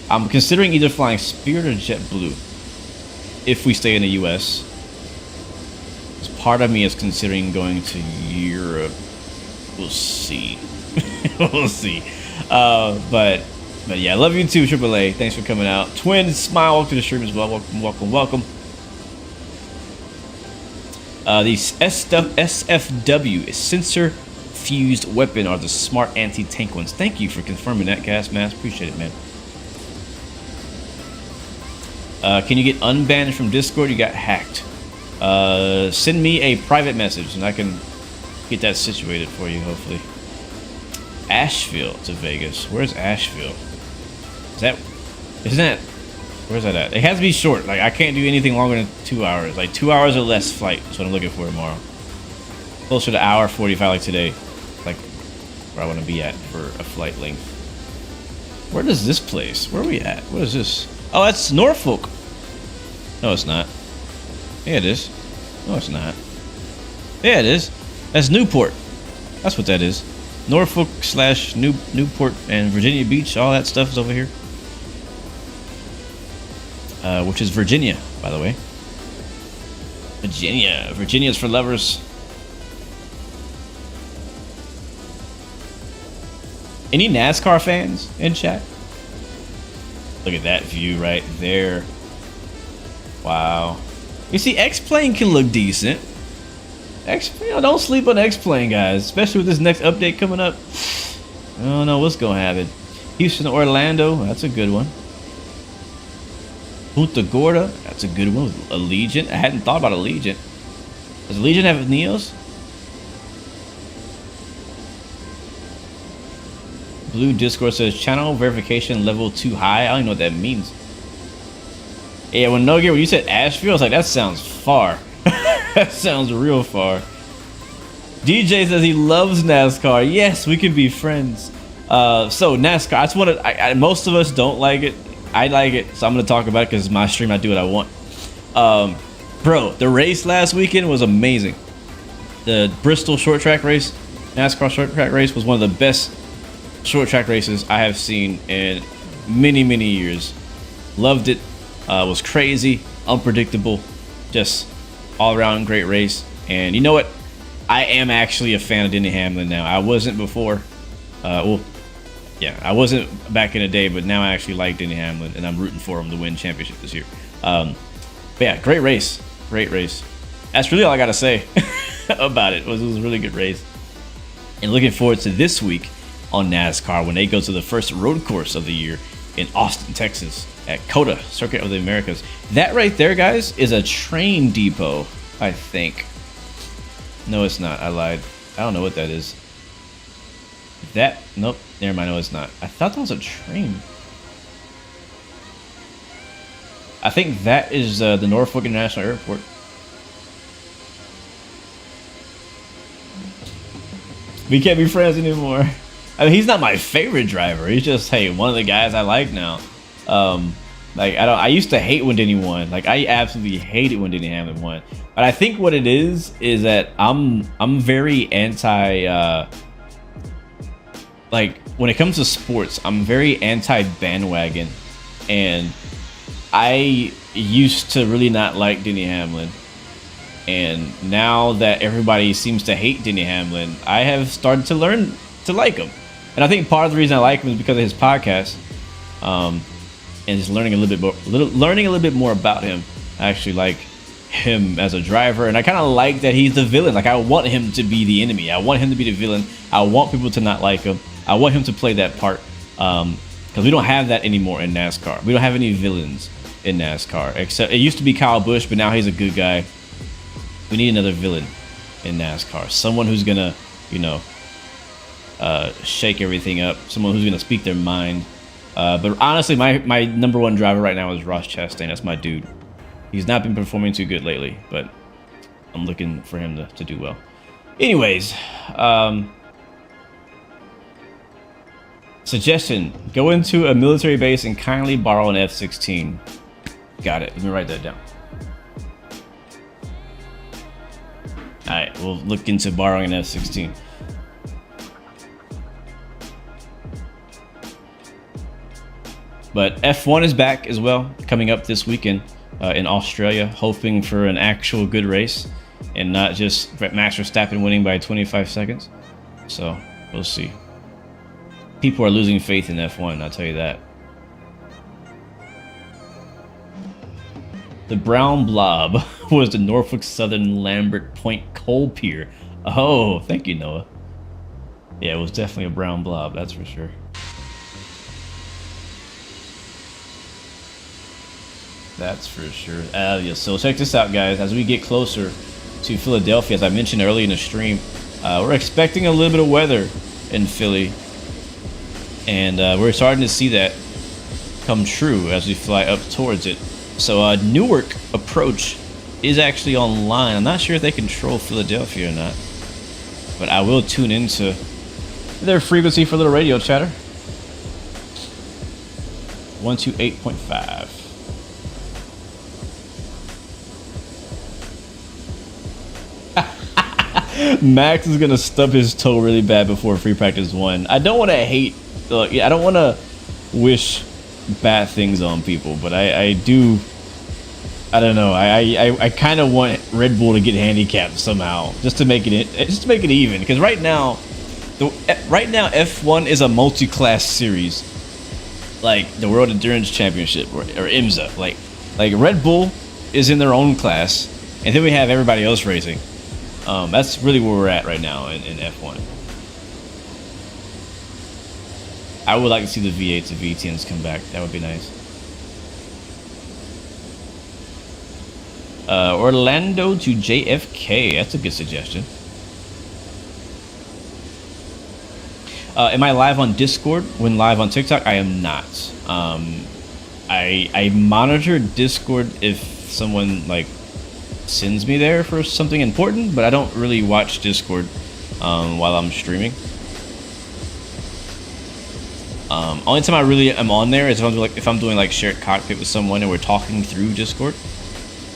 I'm considering either flying Spirit or JetBlue if we stay in the U.S. Part of me is considering going to Europe. We'll see. We'll see. But yeah, I love you too, AAA. Thanks for coming out. Twin Smile, welcome to the stream as well. Welcome, welcome, welcome. The SFW is sensor fused weapon are the smart anti-tank ones. Thank you for confirming that, Gas Mask. Appreciate it, man. Can you get unbanned from Discord? You got hacked. Send me a private message and I can get that situated for you, hopefully. Asheville to Vegas. Where's Asheville? Where's that at? It has to be short. Like, I can't do anything longer than 2 hours. Like 2 hours or less flight is what I'm looking for tomorrow. Closer to hour 45 like today. Like where I want to be at for a flight length. Where is this place? Where are we at? What is this? Oh, that's Norfolk. No, it's not. Yeah, it is. No, it's not. Yeah, it is. That's Newport. That's what that is. Norfolk / Newport and Virginia Beach. All that stuff is over here. Which is Virginia, by the way. Virginia. Virginia's for lovers. Any NASCAR fans in chat? Look at that view right there. Wow. You see, X-Plane can look decent. Don't sleep on X-Plane, guys. Especially with this next update coming up. I don't know what's going to happen. Houston to Orlando. That's a good one. Punta Gorda. That's a good one. Allegiant. I hadn't thought about Allegiant. Does Allegiant have Neos? Blue Discord says channel verification level too high. I don't even know what that means. Yeah, when you said Asheville, I was like, that sounds far. That sounds real far. DJ says he loves NASCAR. Yes, we can be friends. So NASCAR, I just want to. Most of us don't like it. I like it, so I'm gonna talk about it because it's my stream. I do what I want. Bro, the race last weekend was amazing. The Bristol short track race, NASCAR short track race, was one of the best short track races I have seen in many years. Loved it. Was crazy. unpredictable, just all around great race. And you know what? I am actually a fan of Denny Hamlin now. I wasn't before. Well, yeah, I wasn't back in the day, but now I actually like Denny Hamlin, and I'm rooting for him to win championship this year. But yeah, great race. Great race. That's really all I got to say about it. It was a really good race. And looking forward to this week on NASCAR when they go to the first road course of the year in Austin, Texas at COTA, Circuit of the Americas. That right there, guys, is a train depot, I think. No, it's not. I lied. I don't know what that is. That, nope, never mind. No, it's not. I thought that was a train. I think that is the Norfolk International Airport. We can't be friends anymore. I mean, he's not my favorite driver. He's just, hey, one of the guys I like now. Like I used to hate when Denny won. Like I absolutely hated when Denny Hamlin won. But I think what it is that I'm very anti. Like when it comes to sports, I'm very anti bandwagon, and I used to really not like Denny Hamlin. And now that everybody seems to hate Denny Hamlin, I have started to learn to like him. And I think part of the reason I like him is because of his podcast, and just learning a little bit more about him. I actually like him as a driver, and I kind of like that he's the villain. Like I want him to be the enemy. I want him to be the villain. I want people to not like him. I want him to play that part, because we don't have that anymore in NASCAR. We don't have any villains in NASCAR, except it used to be Kyle Busch, but now he's a good guy. We need another villain in NASCAR. Someone who's gonna, you know, shake everything up. Someone who's gonna speak their mind. But honestly, my number one driver right now is Ross Chastain. That's my dude. He's not been performing too good lately, but I'm looking for him to do well. Anyways, suggestion: go into a military base and kindly borrow an F-16. Got it. Let me write that down. All right, we'll look into borrowing an F-16. But F1 is back as well, coming up this weekend in Australia, hoping for an actual good race and not just Max Verstappen winning by 25 seconds. So we'll see. People are losing faith in F1, I'll tell you that. The brown blob was the Norfolk Southern Lambert Point coal pier. Oh, thank you, Noah. Yeah, it was definitely a brown blob, that's for sure. That's for sure. Yeah, so check this out, guys. As we get closer to Philadelphia, as I mentioned earlier in the stream, we're expecting a little bit of weather in Philly. And we're starting to see that come true as we fly up towards it. So Newark approach is actually online. I'm not sure if they control Philadelphia or not, but I will tune into their frequency for a little radio chatter. 128.5. Max is gonna stub his toe really bad before free practice 1. I don't want to hate. I don't want to wish bad things on people, but I do. I don't know. I kind of want Red Bull to get handicapped somehow, just to make it even. Because right now F1 is a multi-class series, like the World Endurance Championship or IMSA. Like Red Bull is in their own class, and then we have everybody else racing. That's really where we're at right now in F1. I would like to see the V8s and V10s come back. That would be nice. Orlando to JFK. That's a good suggestion. Am I live on Discord when live on TikTok? I am not. I monitor Discord if someone like sends me there for something important, but I don't really watch Discord while I'm streaming. Only time I really am on there is if I'm doing like shared cockpit with someone and we're talking through Discord.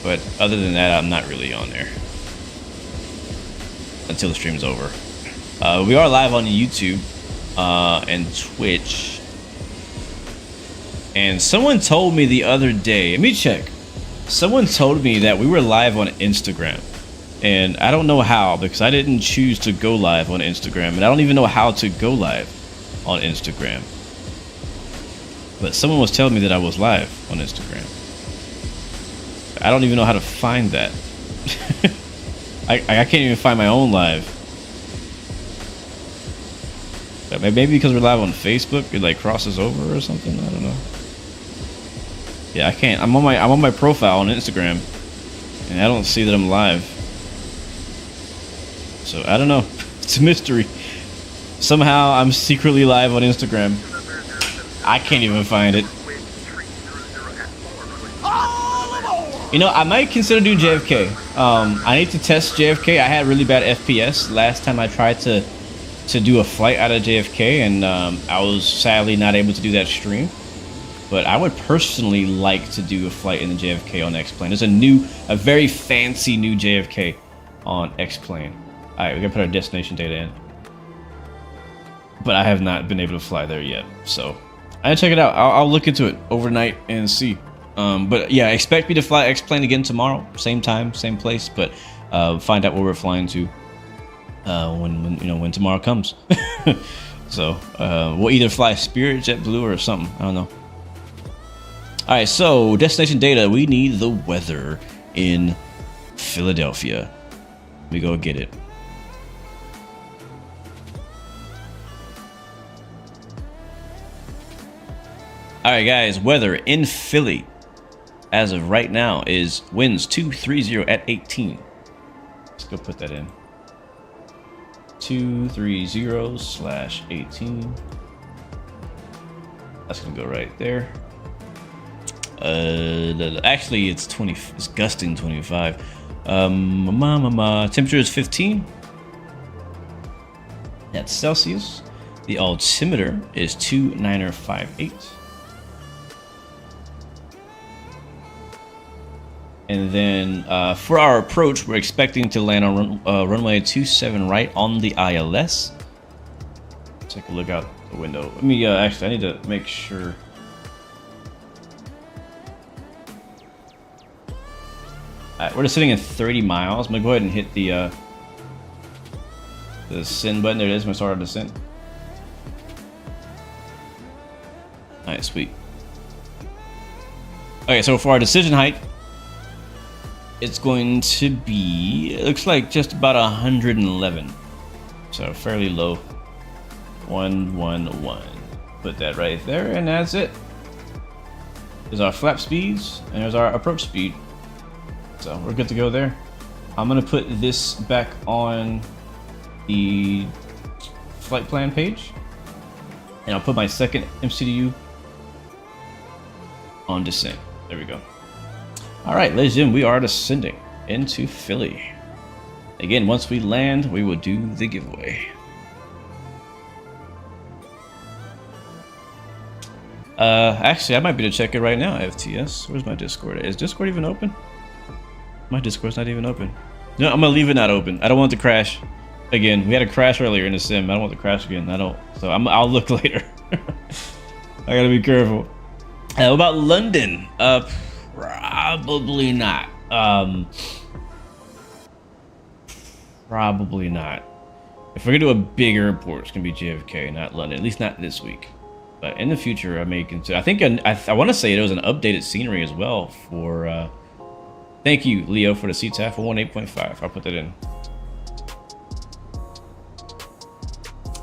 But other than that, I'm not really on there until the stream's over. We are live on YouTube and Twitch. And someone told me the other day, let me check. Someone told me that we were live on Instagram, and I don't know how, because I didn't choose to go live on Instagram, and I don't even know how to go live on Instagram. But someone was telling me that I was live on Instagram. I don't even know how to find that. I can't even find my own live. But maybe because we're live on Facebook, it like crosses over or something. I don't know. Yeah, I can't. I'm on my profile on Instagram, and I don't see that I'm live. So I don't know. It's a mystery. Somehow I'm secretly live on Instagram. I can't even find it. You know, I might consider doing JFK. I need to test JFK. I had really bad FPS last time I tried to do a flight out of JFK, and I was sadly not able to do that stream. But I would personally like to do a flight in the JFK on X-Plane. There's a very fancy new JFK on X-Plane. Alright, we gotta put our destination data in. But I have not been able to fly there yet, so I check it out. I'll look into it overnight and see. But yeah, expect me to fly X-Plane again tomorrow, same time, same place. But find out where we're flying to when tomorrow comes. So we'll either fly Spirit, JetBlue, or something. I don't know. All right, so destination data. We need the weather in Philadelphia. Let me go get it. All right, guys, weather in Philly as of right now is winds 230 at 18. Let's go put that in. 230/18. That's gonna go right there. Actually, it's 20. It's gusting 25. Temperature is 15. That's Celsius. The altimeter is 2958. And then for our approach, we're expecting to land on runway 27 right on the ILS. Take a look out the window. Let me actually, I need to make sure. Alright, we're just sitting at 30 miles. I'm gonna go ahead and hit the send button. There it is. I'm gonna start our descent. Alright, sweet. Okay, so for our decision height, it's going to be, it looks like just about 111. So fairly low. 111. Put that right there, and that's it. There's our flap speeds, and there's our approach speed. So we're good to go there. I'm gonna put this back on the flight plan page, and I'll put my second MCDU on descent. There we go. All right, ladies and gentlemen, we are descending into Philly. Again, once we land, we will do the giveaway. Actually, I might be able to check it right now, FTS. Where's my Discord? Is Discord even open? My Discord's not even open. No, I'm gonna leave it not open. I don't want it to crash. Again, we had a crash earlier in the sim. I don't want it to crash again. So I'll look later. I gotta be careful. What about London? Probably not. Probably not. If we're gonna do a big airport, it's gonna be JFK, not London. At least not this week. But in the future, I may consider. I think I want to say there was an updated scenery as well for. Thank you, Leo, for the CTAF for 18.5. I'll put that in.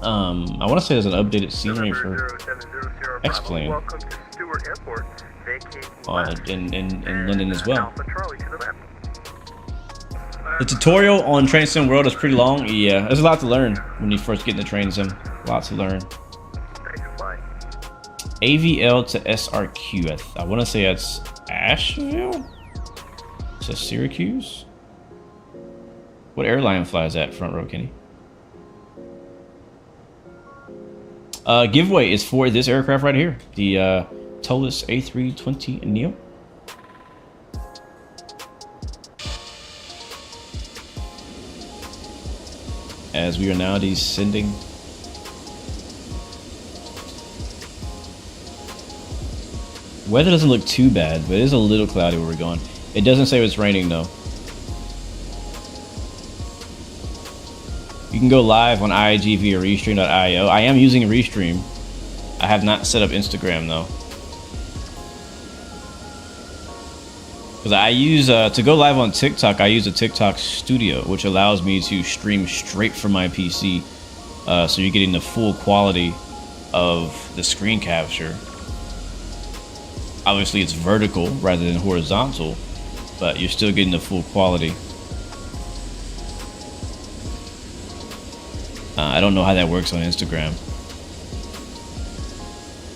I want to say there's an updated scenery for X-Plane. Welcome to Stewart Airport. In London as well. The tutorial on Train Sim World is pretty long. Yeah, there's a lot to learn when you first get into Train Sim. Lots to learn. AVL to SRQ. I want to say that's Asheville? To Syracuse? What airline flies that, front row, Kenny? Giveaway is for this aircraft right here. The Tolis A320 Neo. As we are now descending. Weather doesn't look too bad, but it is a little cloudy where we're going. It doesn't say it's raining though. You can go live on IG via Restream.io. I am using Restream. I have not set up Instagram though. Because I use, to go live on TikTok, I use a TikTok Studio, which allows me to stream straight from my PC. So you're getting the full quality of the screen capture. Obviously it's vertical rather than horizontal, but you're still getting the full quality. I don't know how that works on Instagram,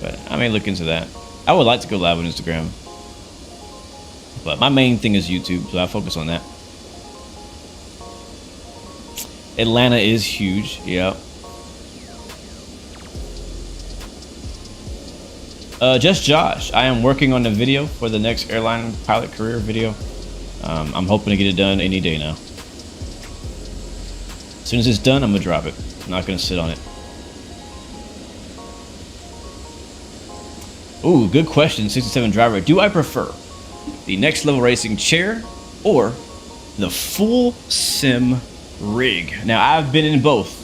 but I may look into that. I would like to go live on Instagram, but my main thing is YouTube, so I focus on that. Atlanta is huge, yeah. Just Josh. I am working on the video for the next airline pilot career video. I'm hoping to get it done any day now. As soon as it's done, I'm gonna drop it. I'm not gonna sit on it. Ooh, good question, 67 driver. Do I prefer the Next Level Racing chair or the full sim rig? Now, I've been in both.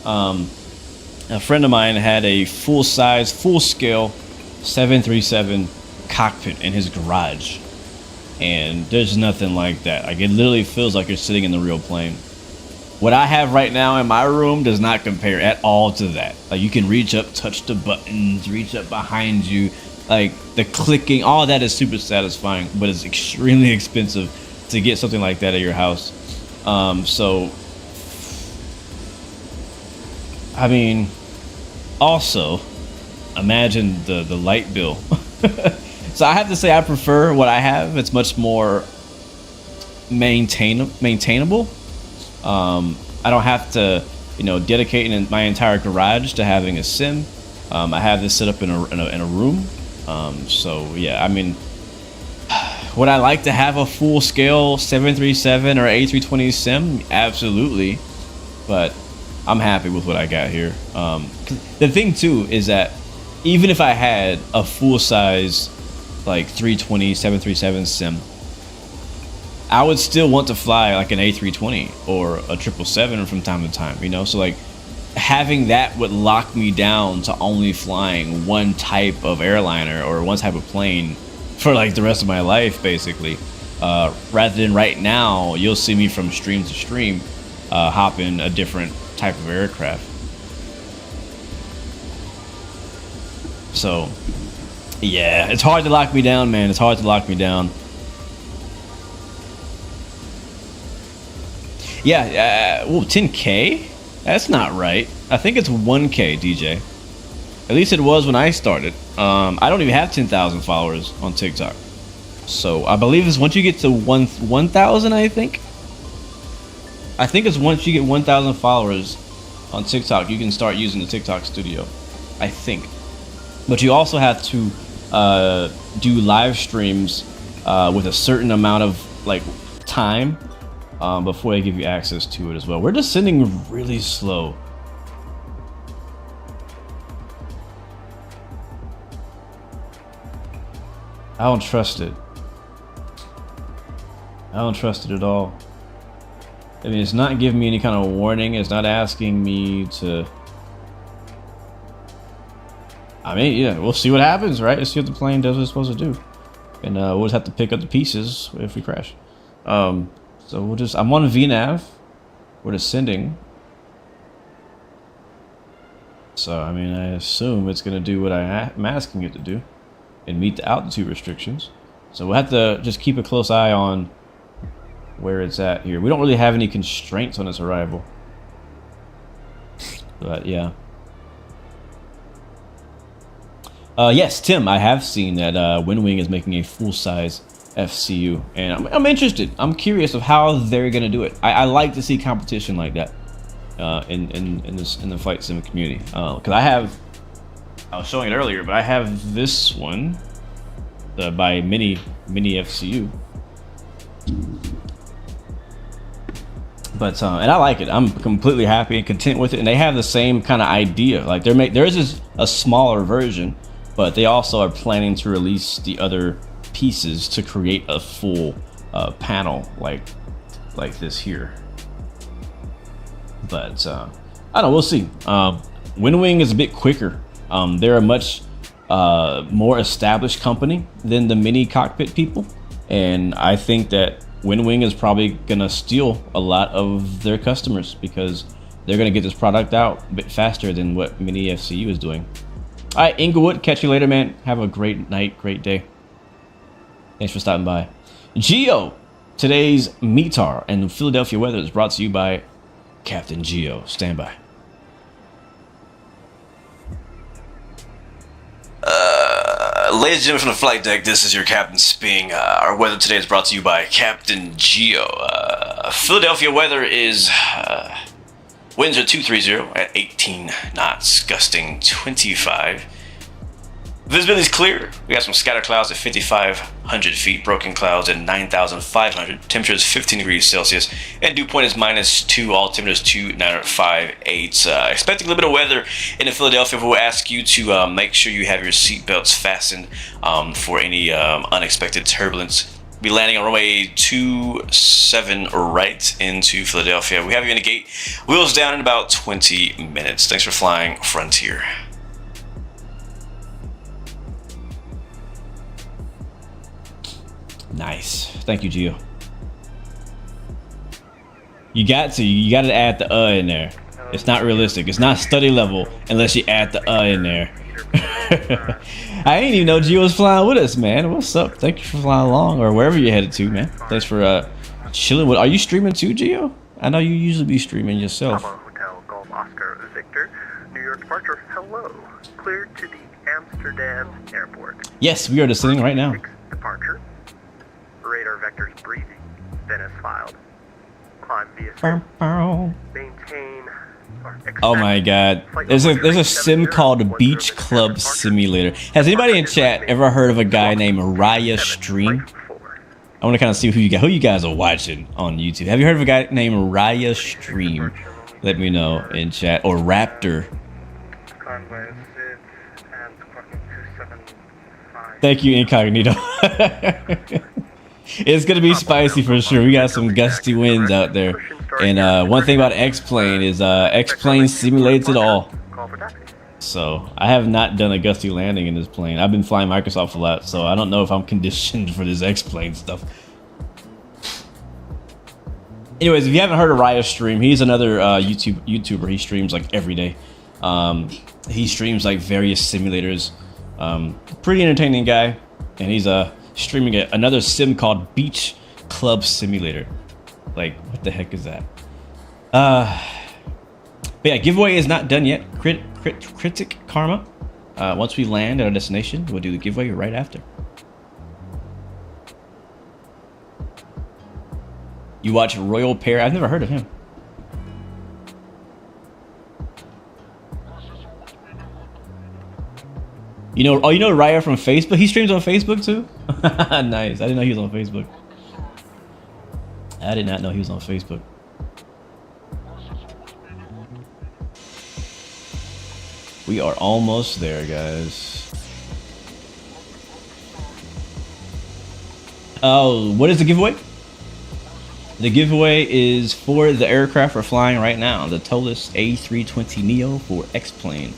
A friend of mine had a full-size, full-scale 737 cockpit in his garage, and there's nothing like that. Like, it literally feels like you're sitting in the real plane. What I have right now in my room does not compare at all to that. Like, you can reach up, touch the buttons, reach up behind you. Like, the clicking, all that is super satisfying, but it's extremely expensive to get something like that at your house. So, I mean, also, imagine the light bill. So I have to say I prefer what I have. It's much more maintainable. I don't have to, you know, dedicate my entire garage to having a sim. I have this set up in a room. So yeah, I mean, would I like to have a full scale 737 or A320 sim? Absolutely, but I'm happy with what I got here. The thing too is that even if I had a full size like 320 737 sim, I would still want to fly like an A320 or a 777 from time to time, you know? So like having that would lock me down to only flying one type of airliner or one type of plane for like the rest of my life, basically. Rather than right now, you'll see me from stream to stream hop in a different type of aircraft. So yeah, it's hard to lock me down, man. It's hard to lock me down. Yeah, 10K? That's not right. I think it's 1K, DJ. At least it was when I started. I don't even have 10,000 followers on TikTok. So I believe it's once you get to 1,000, I think. I think it's once you get 1,000 followers on TikTok, you can start using the TikTok Studio. I think. But you also have to do live streams with a certain amount of like time before they give you access to it as well. We're descending really slow. I don't trust it. I don't trust it at all. I mean, it's not giving me any kind of warning. It's not asking me to... I mean, yeah, we'll see what happens, right? Let's see what the plane does what it's supposed to do. And we'll just have to pick up the pieces if we crash. So we'll just... I'm on VNAV. We're descending. So, I mean, I assume it's going to do what I'm asking it to do and meet the altitude restrictions. So we'll have to just keep a close eye on where it's at here. We don't really have any constraints on its arrival. But, yeah. Yes, Tim, I have seen that WinWing is making a full-size FCU, and I'm interested. I'm curious of how they're gonna do it. I like to see competition like that in the flight sim community. Because I was showing it earlier, but I have this one by Mini FCU. But and I like it. I'm completely happy and content with it. And they have the same kind of idea. Like there is a smaller version, but they also are planning to release the other pieces to create a full panel like this here. But I don't know, we'll see. WinWing is a bit quicker. They're a much more established company than the mini cockpit people, and I think that WinWing is probably gonna steal a lot of their customers because they're gonna get this product out a bit faster than what Mini FCU is doing. All right, Inglewood, catch you later, man. Have a great night, great day. Thanks for stopping by. Geo, today's METAR and Philadelphia weather is brought to you by Captain Geo. Stand by. Ladies and gentlemen from the flight deck, this is your Captain speaking. Our weather today is brought to you by Captain Geo. Philadelphia weather is winds are 230 at 18 knots, gusting 25. Visibility is clear. We got some scatter clouds at 5,500 feet, broken clouds at 9,500. Temperature is 15 degrees Celsius, and dew point is -2. All temperatures 2958. Expecting a little bit of weather in Philadelphia. We'll ask you to make sure you have your seatbelts fastened for any unexpected turbulence. Be landing on runway 27 right into Philadelphia. We have you in the gate. Wheels down in about 20 minutes. Thanks for flying Frontier. Nice. Thank you, Gio. You got to add the in there. It's not realistic. It's not study level unless you add the in there. I didn't even know Gio was flying with us, man. What's up? Thank you for flying along, or wherever you're headed to, man. Thanks for chilling with. Are you streaming too, Gio? I know you usually be streaming yourself. Hotel Golf Oscar Victor, New York departure. Hello. Cleared to the Amsterdam airport. Yes, we are descending right now. Departure. Radar vectors breathing. Then as filed. Climb via maintain. Oh my god. There's a sim called Beach Club Simulator. Has anybody in chat ever heard of a guy named Raya Stream? I want to kind of see who you guys are watching on YouTube. Have you heard of a guy named Raya Stream? Let me know in chat. Or Raptor. Thank you, Incognito. It's gonna be spicy for sure. We got some gusty winds out there. And one thing about X-Plane is X-Plane simulates it all. So I have not done a gusty landing in this plane. I've been flying Microsoft a lot, so I don't know if I'm conditioned for this X-Plane stuff. Anyways, if you haven't heard of Raya Stream, he's another YouTuber. He streams like every day. He streams like various simulators. Pretty entertaining guy, and he's streaming another sim called Beach Club Simulator. Like, what the heck is that? But yeah, giveaway is not done yet. Critic Karma. Once we land at our destination, we'll do the giveaway right after. You watch Royal Pair? I've never heard of him. You know Raya from Facebook? He streams on Facebook too? Nice. I didn't know he was on Facebook. I did not know he was on Facebook. We are almost there, guys. Oh, what is the giveaway? The giveaway is for the aircraft we're flying right now, the Tolis A320neo for X-Plane.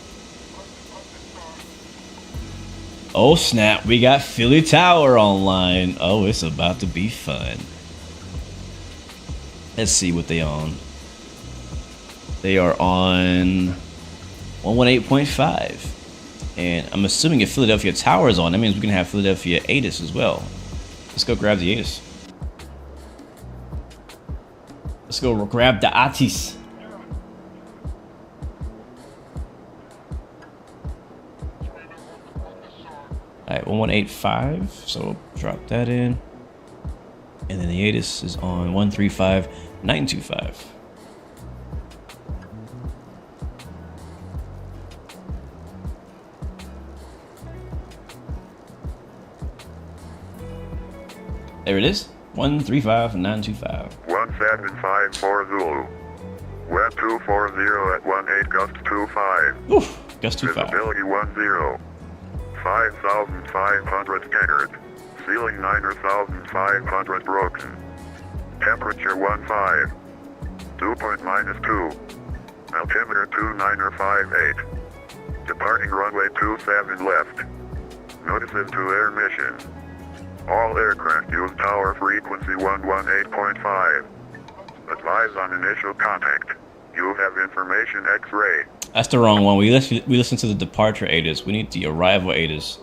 Oh snap, we got Philly Tower online. Oh, it's about to be fun. Let's see what they on. They are on 118.5. And I'm assuming if Philadelphia Tower is on, that means we can have Philadelphia ATIS as well. Let's go grab the ATIS. Let's go grab the ATIS. Alright, 1185, so we'll drop that in. And then the ATIS is on 135.925. There it is, 135.925. 1754 Zulu. Web 240 at 18 gust 25. Oof, gust 25. Visibility 10. 5,500 scattered. Ceiling 9,500 broken. Temperature 15. Dew point -2. Altimeter 2958. Departing runway 27 left. Notices to air mission. All aircraft use tower frequency 118.5. Advise on initial contact. You have information X-ray. That's the wrong one. We listen to the departure ATIS. We need the arrival ATIS.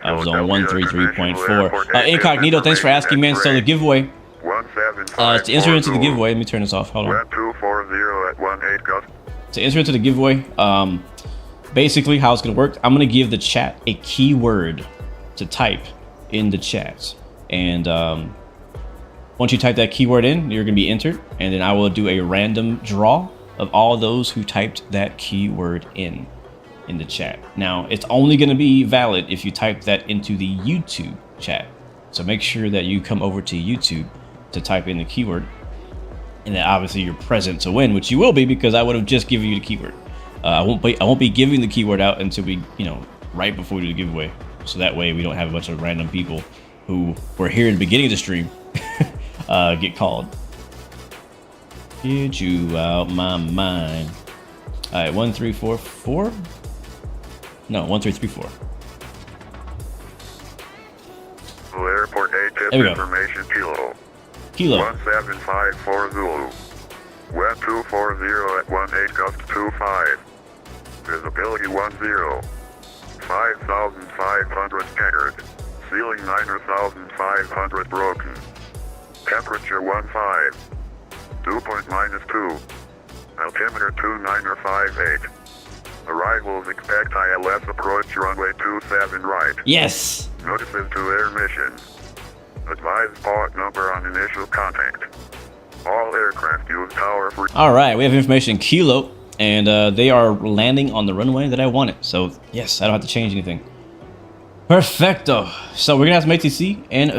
I was on 133.4. Incognito, thanks for asking, man. So the giveaway. To enter into the giveaway, let me turn this off. Hold on. Web 240 at 18 gust. To enter into the giveaway, basically how it's gonna work, I'm gonna give the chat a keyword to type in the chat, and once you type that keyword in, you're gonna be entered, and then I will do a random draw of all those who typed that keyword in the chat. Now, it's only gonna be valid if you type that into the YouTube chat, so make sure that you come over to YouTube to type in the keyword, and then obviously you're present to win, which you will be because I would have just given you the keyword. I won't be giving the keyword out until we, right before we do the giveaway, so that way we don't have a bunch of random people who were here at the beginning of the stream get called. Get you out my mind. All right, 1344. No, 1334. Airport ATIS There we go. information Kilo. 1754 Zulu. Web 240 at 18 gust 25. Visibility 10. 5,500 scattered. Ceiling 9,500 broken. Temperature 15. Dew point -2. Altimeter 2958. Arrivals expect ILS approach runway 27 right. Yes. Notices to air mission. Advise part number on initial contact. All aircraft use tower free. All right, we have information Kilo, and they are landing on the runway that I wanted. So yes, I don't have to change anything. Perfecto. So we're gonna have some ATC in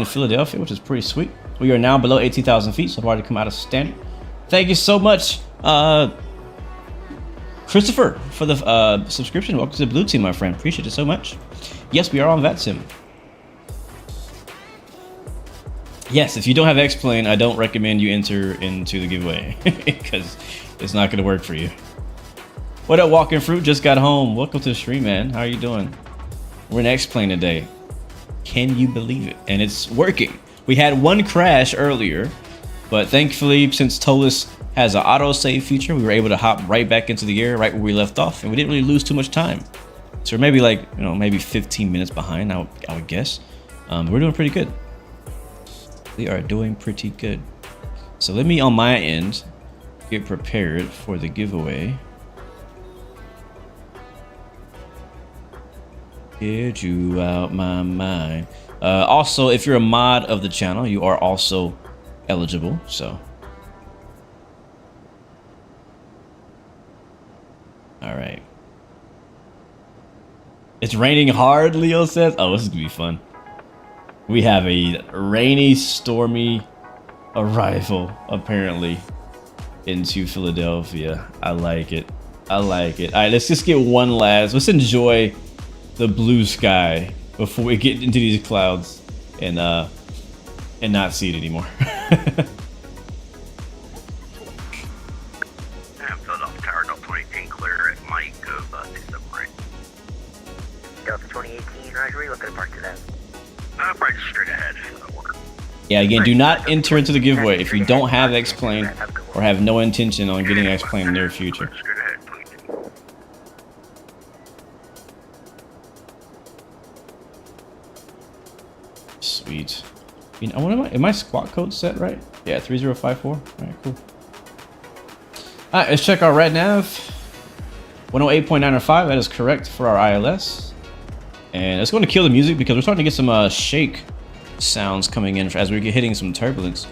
Philadelphia, which is pretty sweet. We are now below 18,000 feet, so I've already come out of standard. Thank you so much, Christopher, for the subscription. Welcome to the blue team, my friend. Appreciate it so much. Yes, we are on VATSIM. Yes, if you don't have X-Plane, I don't recommend you enter into the giveaway because it's not going to work for you. What up, Walking Fruit? Just got home. Welcome to the stream, man. How are you doing? We're in X-Plane today. Can you believe it? And it's working. We had one crash earlier, but thankfully, since Tolus has an autosave feature, we were able to hop right back into the air right where we left off, and we didn't really lose too much time. So we're maybe like, maybe 15 minutes behind, I would guess. We're doing pretty good. We are doing pretty good. So let me, on my end, get prepared for the giveaway. Get you out my mind. Also, if you're a mod of the channel, you are also eligible, so. All right. It's raining hard, Leo says. Oh, this is gonna be fun. We have a rainy, stormy arrival, apparently, into Philadelphia. I like it. I like it. All right, let's just get one last. Let's enjoy the blue sky before we get into these clouds and not see it anymore. Philadelphia Tower, Delta 2018 clear. It might go 278. Delta 2018, Roger, where are you looking to park to that? Probably just straight ahead. Yeah, again, do not enter into the giveaway if you don't have X-Plane or have no intention on getting X-Plane in the near future. Straight ahead, please. Sweet. Am my squawk code set right? Yeah, 3054. All right, cool. All right, let's check our red nav. 108.905. That is correct for our ILS. And it's going to kill the music because we're starting to get some shake sounds coming in as we're hitting some turbulence.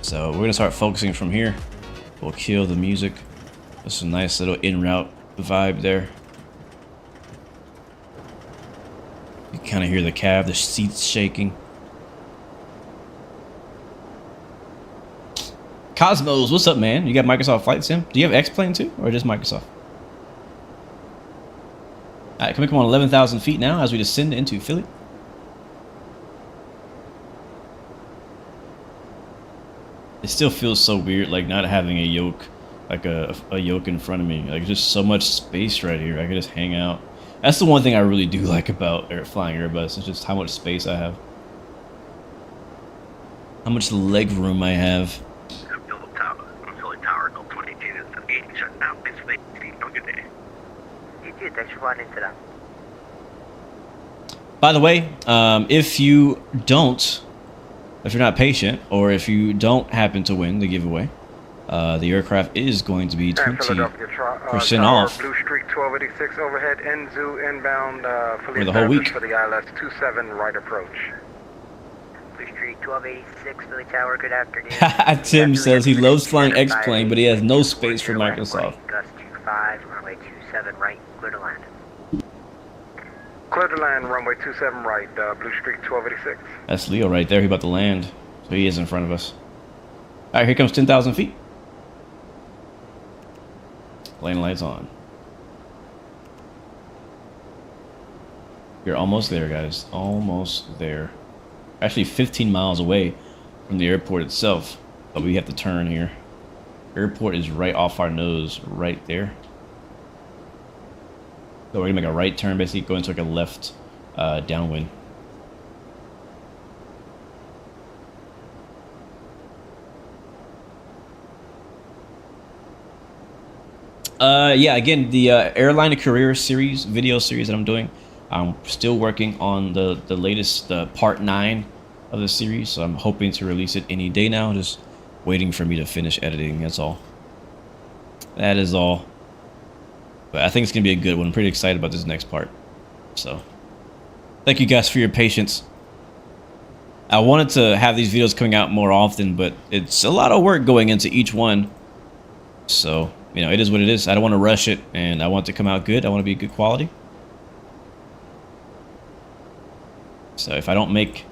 So we're going to start focusing from here. We'll kill the music. That's a nice little en route vibe there. You kind of hear the cab, the seats shaking. Cosmos, what's up, man? You got Microsoft Flight Sim? Do you have X-Plane too, or just Microsoft? Alright, can we come on 11,000 feet now as we descend into Philly? It still feels so weird, like not having a yoke, like a yoke in front of me. Like just so much space right here. I can just hang out. That's the one thing I really do like about flying Airbus. Is just how much space I have. How much leg room I have. Philly Tower, Gold 22, the gate shutdown. Thanks for have a good day. You too, thanks for flying in today. By the way, if you're not patient, or if you don't happen to win the giveaway, the aircraft is going to be 20% off Blue Streak 1286 overhead, Enzu inbound, for the whole week. For the ILS 27 right approach. Blue Streak 1286, Philly Tower, good afternoon. Tim says he loves flying X-Plane, but he has no space for Microsoft. Gus 25, runway 27 right, clear to land. Clear to land, runway 27 right, Blue Streak 1286. That's Leo right there. He's about to land. So he is in front of us. All right, here comes 10,000 feet. Lane lights on. You're almost there, guys. Almost there. Actually 15 miles away from the airport itself. But we have to turn here. Airport is right off our nose, right there. So we're gonna make a right turn, basically go into like a left downwind. Yeah, again, the Airline to Career series, video series that I'm doing, I'm still working on the latest part 9 of the series, so I'm hoping to release it any day now. Just waiting for me to finish editing, that's all. That is all. But I think it's going to be a good one. I'm pretty excited about this next part. So, thank you guys for your patience. I wanted to have these videos coming out more often, but it's a lot of work going into each one. So, you know, it is what it is. I don't want to rush it, and I want it to come out good. I want to be good quality. So if I don't make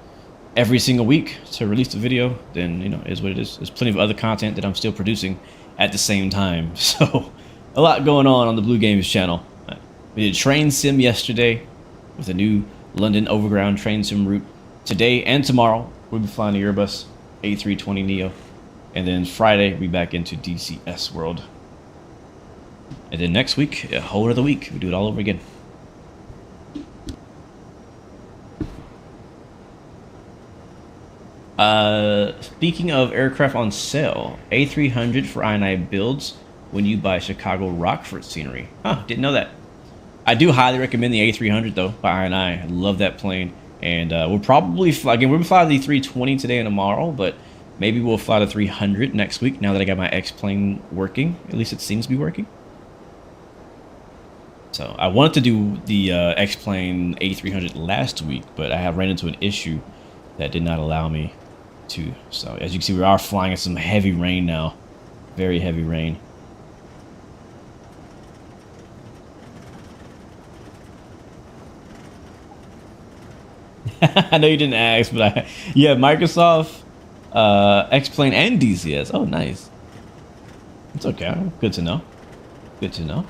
every single week to release the video, then, you know, it is what it is. There's plenty of other content that I'm still producing at the same time. So, a lot going on the Blue Games channel. We did train sim yesterday with a new London overground train sim route. Today and tomorrow, we'll be flying the Airbus A320neo. And then Friday, we'll be back into DCS world. And then next week, a whole other week, we do it all over again. Speaking of aircraft on sale, A300 for I&I builds when you buy Chicago Rockford scenery. Huh, didn't know that. I do highly recommend the A300 though by I&I. I love that plane, and we'll probably fly again. We're gonna fly the 320 today and tomorrow, but maybe we'll fly the 300 next week. Now that I got my X plane working, at least it seems to be working. So I wanted to do the X plane A300 last week, but I have ran into an issue that did not allow me to. So as you can see, we are flying in some heavy rain now, very heavy rain. I know you didn't ask, but yeah, Microsoft, X-Plane, and DCS. Oh, nice. It's okay. Good to know. Good to know.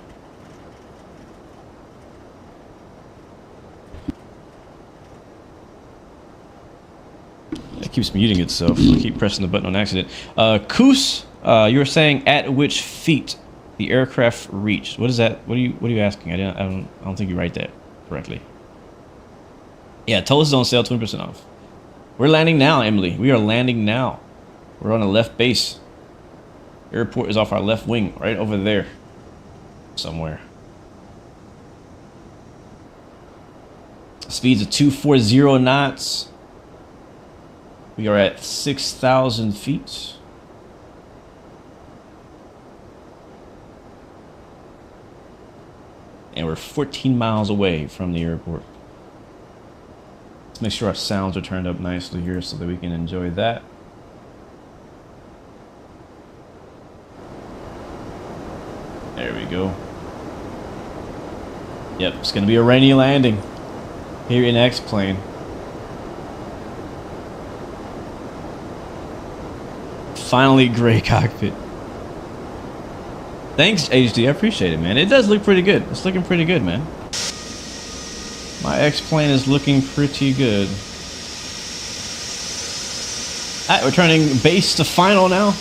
It keeps muting itself. I keep pressing the button on accident. Koos, you were saying at which feet the aircraft reached. What is that? What are you asking? I don't think you write that correctly. Yeah, Tulsa is on sale, 20% off. We're landing now, Emily. We are landing now. We're on the left base. Airport is off our left wing, right over there. Somewhere. Speeds of 240 knots. We are at 6,000 feet. And we're 14 miles away from the airport. Let's make sure our sounds are turned up nicely here so that we can enjoy that. There we go. Yep, it's going to be a rainy landing here in X-Plane. Finally, gray cockpit. Thanks, HD. I appreciate it, man. It does look pretty good. It's looking pretty good, man. My X-plane is looking pretty good. Alright, we're turning base to final now.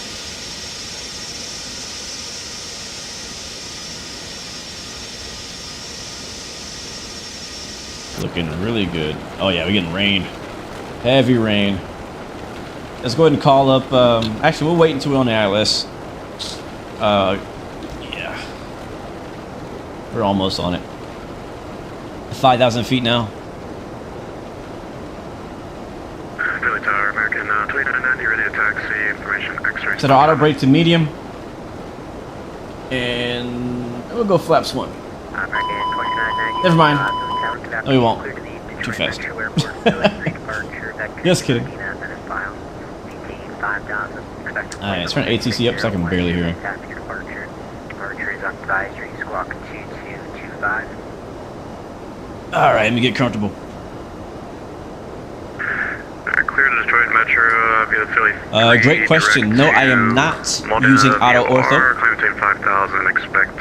Looking really good. Oh yeah, we're getting rain. Heavy rain. Let's go ahead and call up, actually we'll wait until we're on the ILS. Yeah. We're almost on it. 5,000 feet now. Philly Tower, American 2990, ready to taxi, information X-ray. Set our auto brake to medium. And we'll go flaps 1. American 2990. Never mind. No, we won't. Too fast. Just kidding. Alright, let's turn ATC up so I can barely hear him. Alright, let me get comfortable. Clear to Detroit Metro via Philly. Great question. No, I am not using auto ortho. Climb between 5,000, expect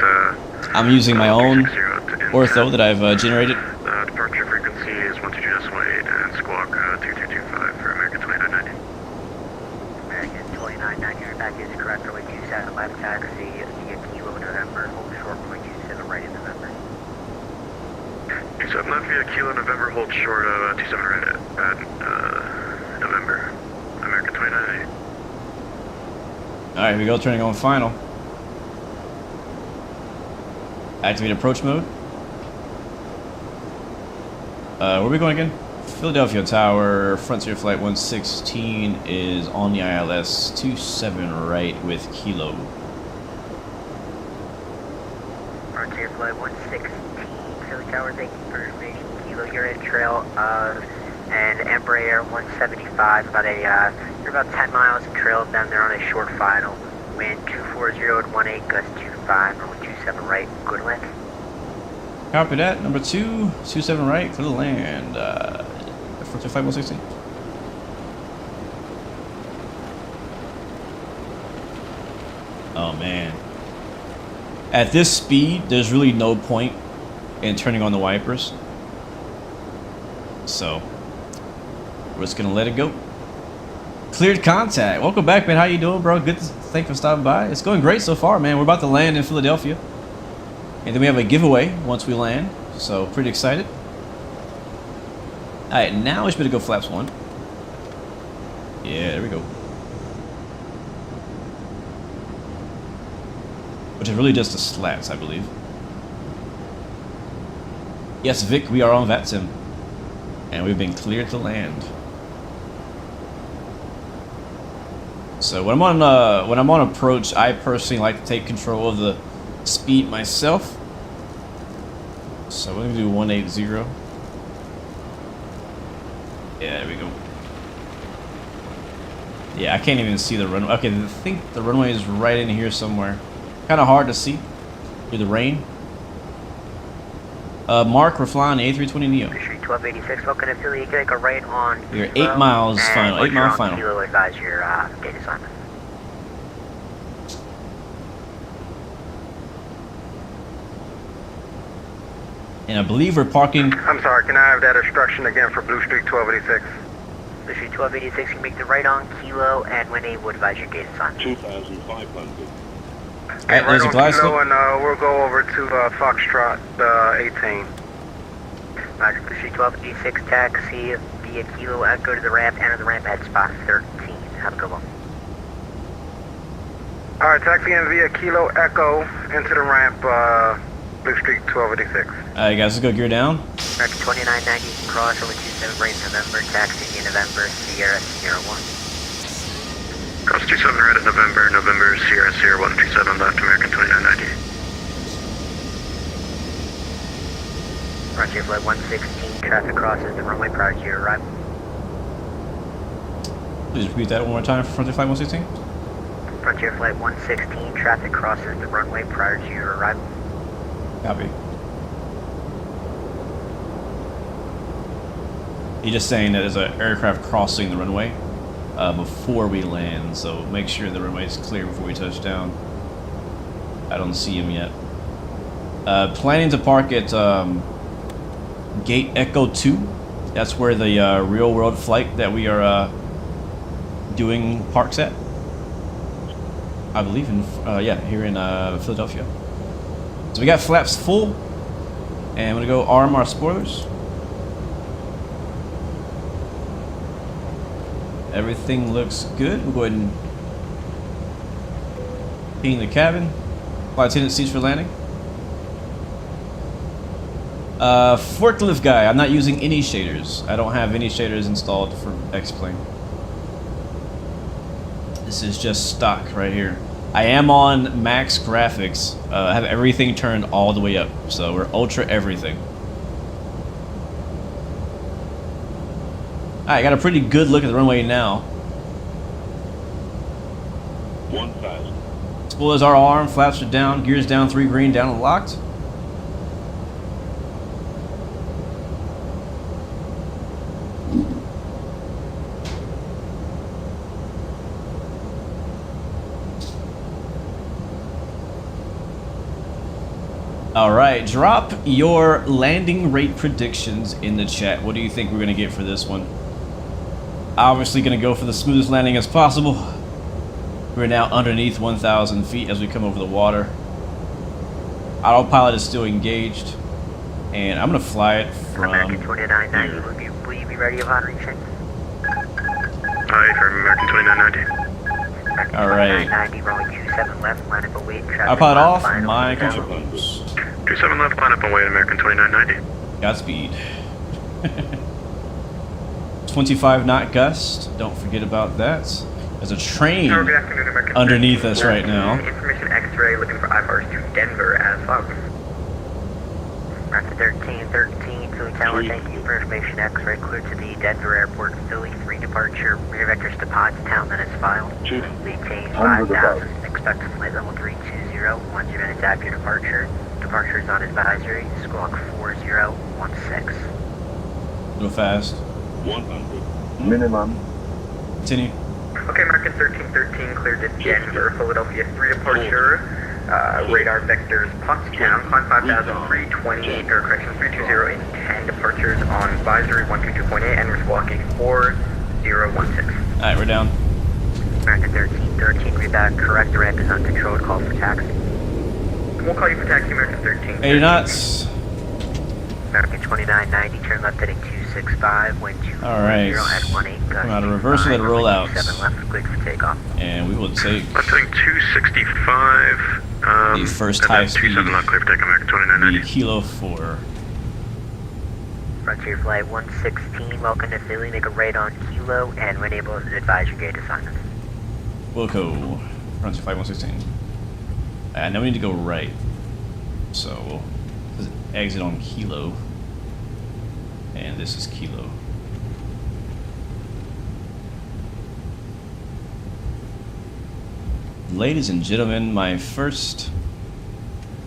I'm using my own ortho that I've generated. departure frequency is 122.8 and squawk 2225 for American 2990. American 2990, your back is correct, runway 27 left taxi via Kilo November, hold short, runway 27 right in November. 27 left via Kilo November, hold short of 27 right at November, American 2990. Alright, here we go, turning on final. Activate approach mode. Where are we going again? Philadelphia Tower, Frontier Flight 116 is on the ILS 27 right with Kilo. Frontier Flight 116, Philly Tower, thank you for information. Kilo, you're in trail of and Embraer 175, about you're about 10 miles in trail of them. They're on a short final. Wind 240 at 18, gust 25, runway 27 right, good land. Copy that. Number 2, 27 right for the land. Frontier Flight 116. Oh man. At this speed, there's really no point in turning on the wipers. So, we're just gonna let it go. Cleared contact. Welcome back, man. How you doing, bro? Good. Thanks for stopping by. It's going great so far, man. We're about to land in Philadelphia. And then we have a giveaway once we land. So, pretty excited. Alright, now we should be able to go flaps 1. Yeah, there we go. Which is really just the slats, I believe. Yes, Vic, we are on VATSIM. And we've been cleared to land. So when I'm on approach, I personally like to take control of the speed myself. So we're gonna do 180. Yeah, there we go. Yeah, I can't even see the runway. Okay, I think the runway is right in here somewhere. Kind of hard to see through the rain. Mark, we're flying the A320neo. 1286, welcome to Philly. You can make a right on. We're 8 miles final. 8 mile final. Kilo, advise your gate assignment. And I believe we're parking. I'm sorry, can I have that instruction again for Blue Streak 1286? Blue Streak 1286, you can make the right on Kilo, and when they would advise your gate assignment. 2,500. Alright, there's a glass Kilo, slip. and we'll go over to Foxtrot 18. Roger, Blue Street 1286, taxi via Kilo, go to the ramp, enter the ramp at spot 13. Have a good one. Alright, taxi in via Kilo Echo into the ramp, Blue Streak 1286. Alright guys, let's go gear down. American 2990, cross over 27 right November, taxi in November, Sierra Sierra 1. Cross 27 right at November, November, Sierra Sierra 137 left, American 2990. Frontier Flight 116, traffic crosses the runway prior to your arrival. Please repeat that one more time for Frontier Flight 116. Frontier Flight 116, traffic crosses the runway prior to your arrival. Copy. He's just saying that there's an aircraft crossing the runway before we land, so make sure the runway is clear before we touch down. I don't see him yet. Planning to park at Gate Echo 2. That's where the real world flight that we are doing parks at. I believe in, yeah, here in Philadelphia. So we got flaps full, and I'm gonna go arm our spoilers. Everything looks good. We'll go ahead and ping the cabin. Flight attendant seats for landing. Forklift guy, I'm not using any shaders. I don't have any shaders installed for X-Plane. This is just stock right here. I am on max graphics. I have everything turned all the way up. So we're ultra everything. Alright, got a pretty good look at the runway now. 1,000. Spoilers are armed, flaps are down, gears down, 3 green, down and locked. Alright, drop your landing rate predictions in the chat. What do you think we're going to get for this one? Obviously going to go for the smoothest landing as possible. We're now underneath 1,000 feet as we come over the water. Autopilot is still engaged. And I'm going to fly it from... American 2990, will you be ready upon reaching? Hi, from American 2990. Alright. 2990, runway 27 left, line up await traffic. Autopilot off, my controls. 27 left, line up and wait, American 2990. Godspeed. 25 knot gust. Don't forget about that. There's a train Good afternoon, American underneath us right now. Information X-ray looking for IFRs to Denver as follows. American 1313, Philly Tower, thank you for information X-ray clear to the Denver Airport, Philly 3 departure, rear vectors to Pottstown, that is filed. Maintain 5,000, expect flight level 320, 1 minutes after your departure. Departure is on advisory, squawk 4016. Go fast. 100. Minimum. Continue. Okay, American 1313 cleared to Denver, Philadelphia 3 departure. Radar vectors Pottstown, climb 5,320, or correction, 320 and 10 departures on advisory 122.8, and we're squawking 4016. Alright, we're down. American 1313, read back, correct, the ramp is uncontrolled, call for taxi. We'll call you for taxi, American 13. 80 knots. American 2990, turn left heading 265, wind 240 Alright. at 18 gust. Come out of reversal, let it roll out. 7 left, cleared for takeoff. And we will take Left heading 265. the first high speed, 27 left, clear for take American the 2990. Kilo 4. Frontier Flight 116, welcome to Philly, make a right on Kilo, and when able, advise your gate assignment. Wilco. Frontier Flight 116. Now we need to go right. So we'll exit on Kilo. And this is Kilo. Ladies and gentlemen, my first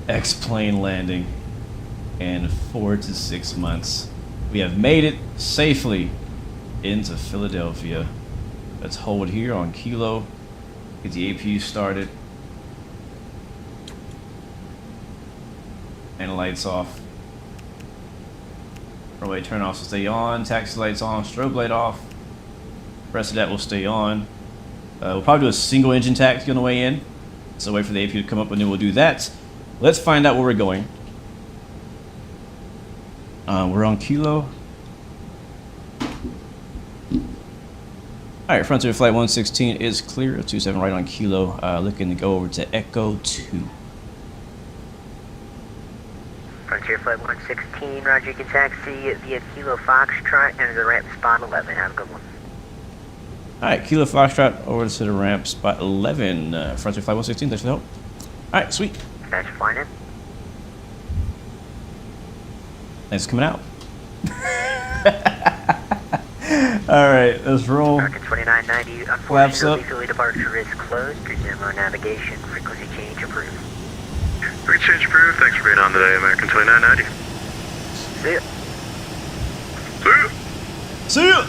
X-plane landing in 4 to 6 months. We have made it safely into Philadelphia. Let's hold here on Kilo. Get the APU started. And lights off. Runway turn offs will stay on. Taxi lights on. Strobe light off. The rest of that will stay on. We'll probably do a single engine taxi on the way in. So wait for the APU to come up and then we'll do that. Let's find out where we're going. We're on Kilo. Alright, Frontier Flight 116 is clear. 27 right on Kilo. Looking to go over to Echo 2. Frontier Flight 116, roger, you can taxi via Kilo Foxtrot, enter the ramp spot 11, have a good one. Alright, Kilo Foxtrot over to the ramp spot 11. Frontier Flight 116, thanks for the help. Alright, sweet. Thanks for flying in. Thanks for coming out. Alright, let's roll. American 2990, Flaps up. unfortunately, Philly departure is closed. Resume on navigation, frequency change approved. Frequency change approved, thanks for being on today, American 2990. See ya. See ya! See ya!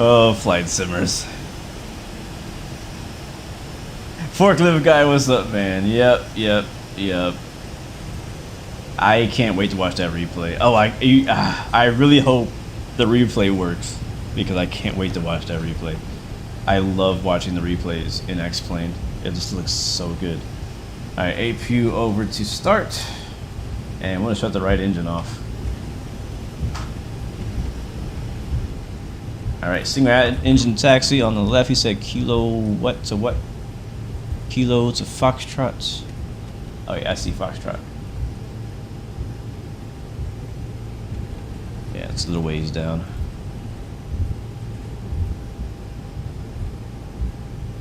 Oh, flight simmers. Forklift guy, what's up, man? Yep. I can't wait to watch that replay. Oh, I really hope the replay works because I can't wait to watch that replay. I love watching the replays in X-Plane. It just looks so good. All right, APU over to start, and I'm gonna shut the right engine off. All right, single engine taxi on the left. He said kilo what to what? Kilo to Foxtrot. Oh yeah, I see Foxtrot. Yeah, it's a little ways down.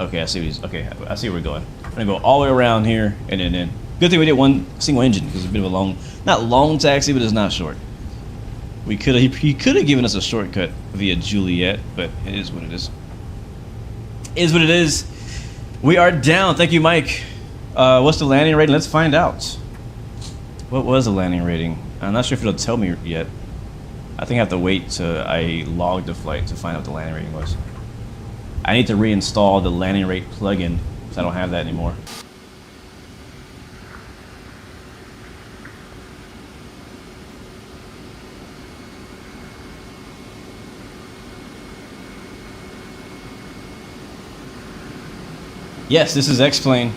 Okay, I see what he's, okay, I see where we're going. I'm gonna go all the way around here and then in. Good thing we did one single engine because it's a bit of a long, not long taxi, but it's not short. He could have given us a shortcut via Juliet, but it is what it is. It is what it is. We are down. Thank you, Mike. What's the landing rating? Let's find out. What was the landing rating? I'm not sure if it'll tell me yet. I think I have to wait till I log the flight to find out what the landing rating was. I need to reinstall the landing rate plugin because I don't have that anymore. Yes, this is X-Plane.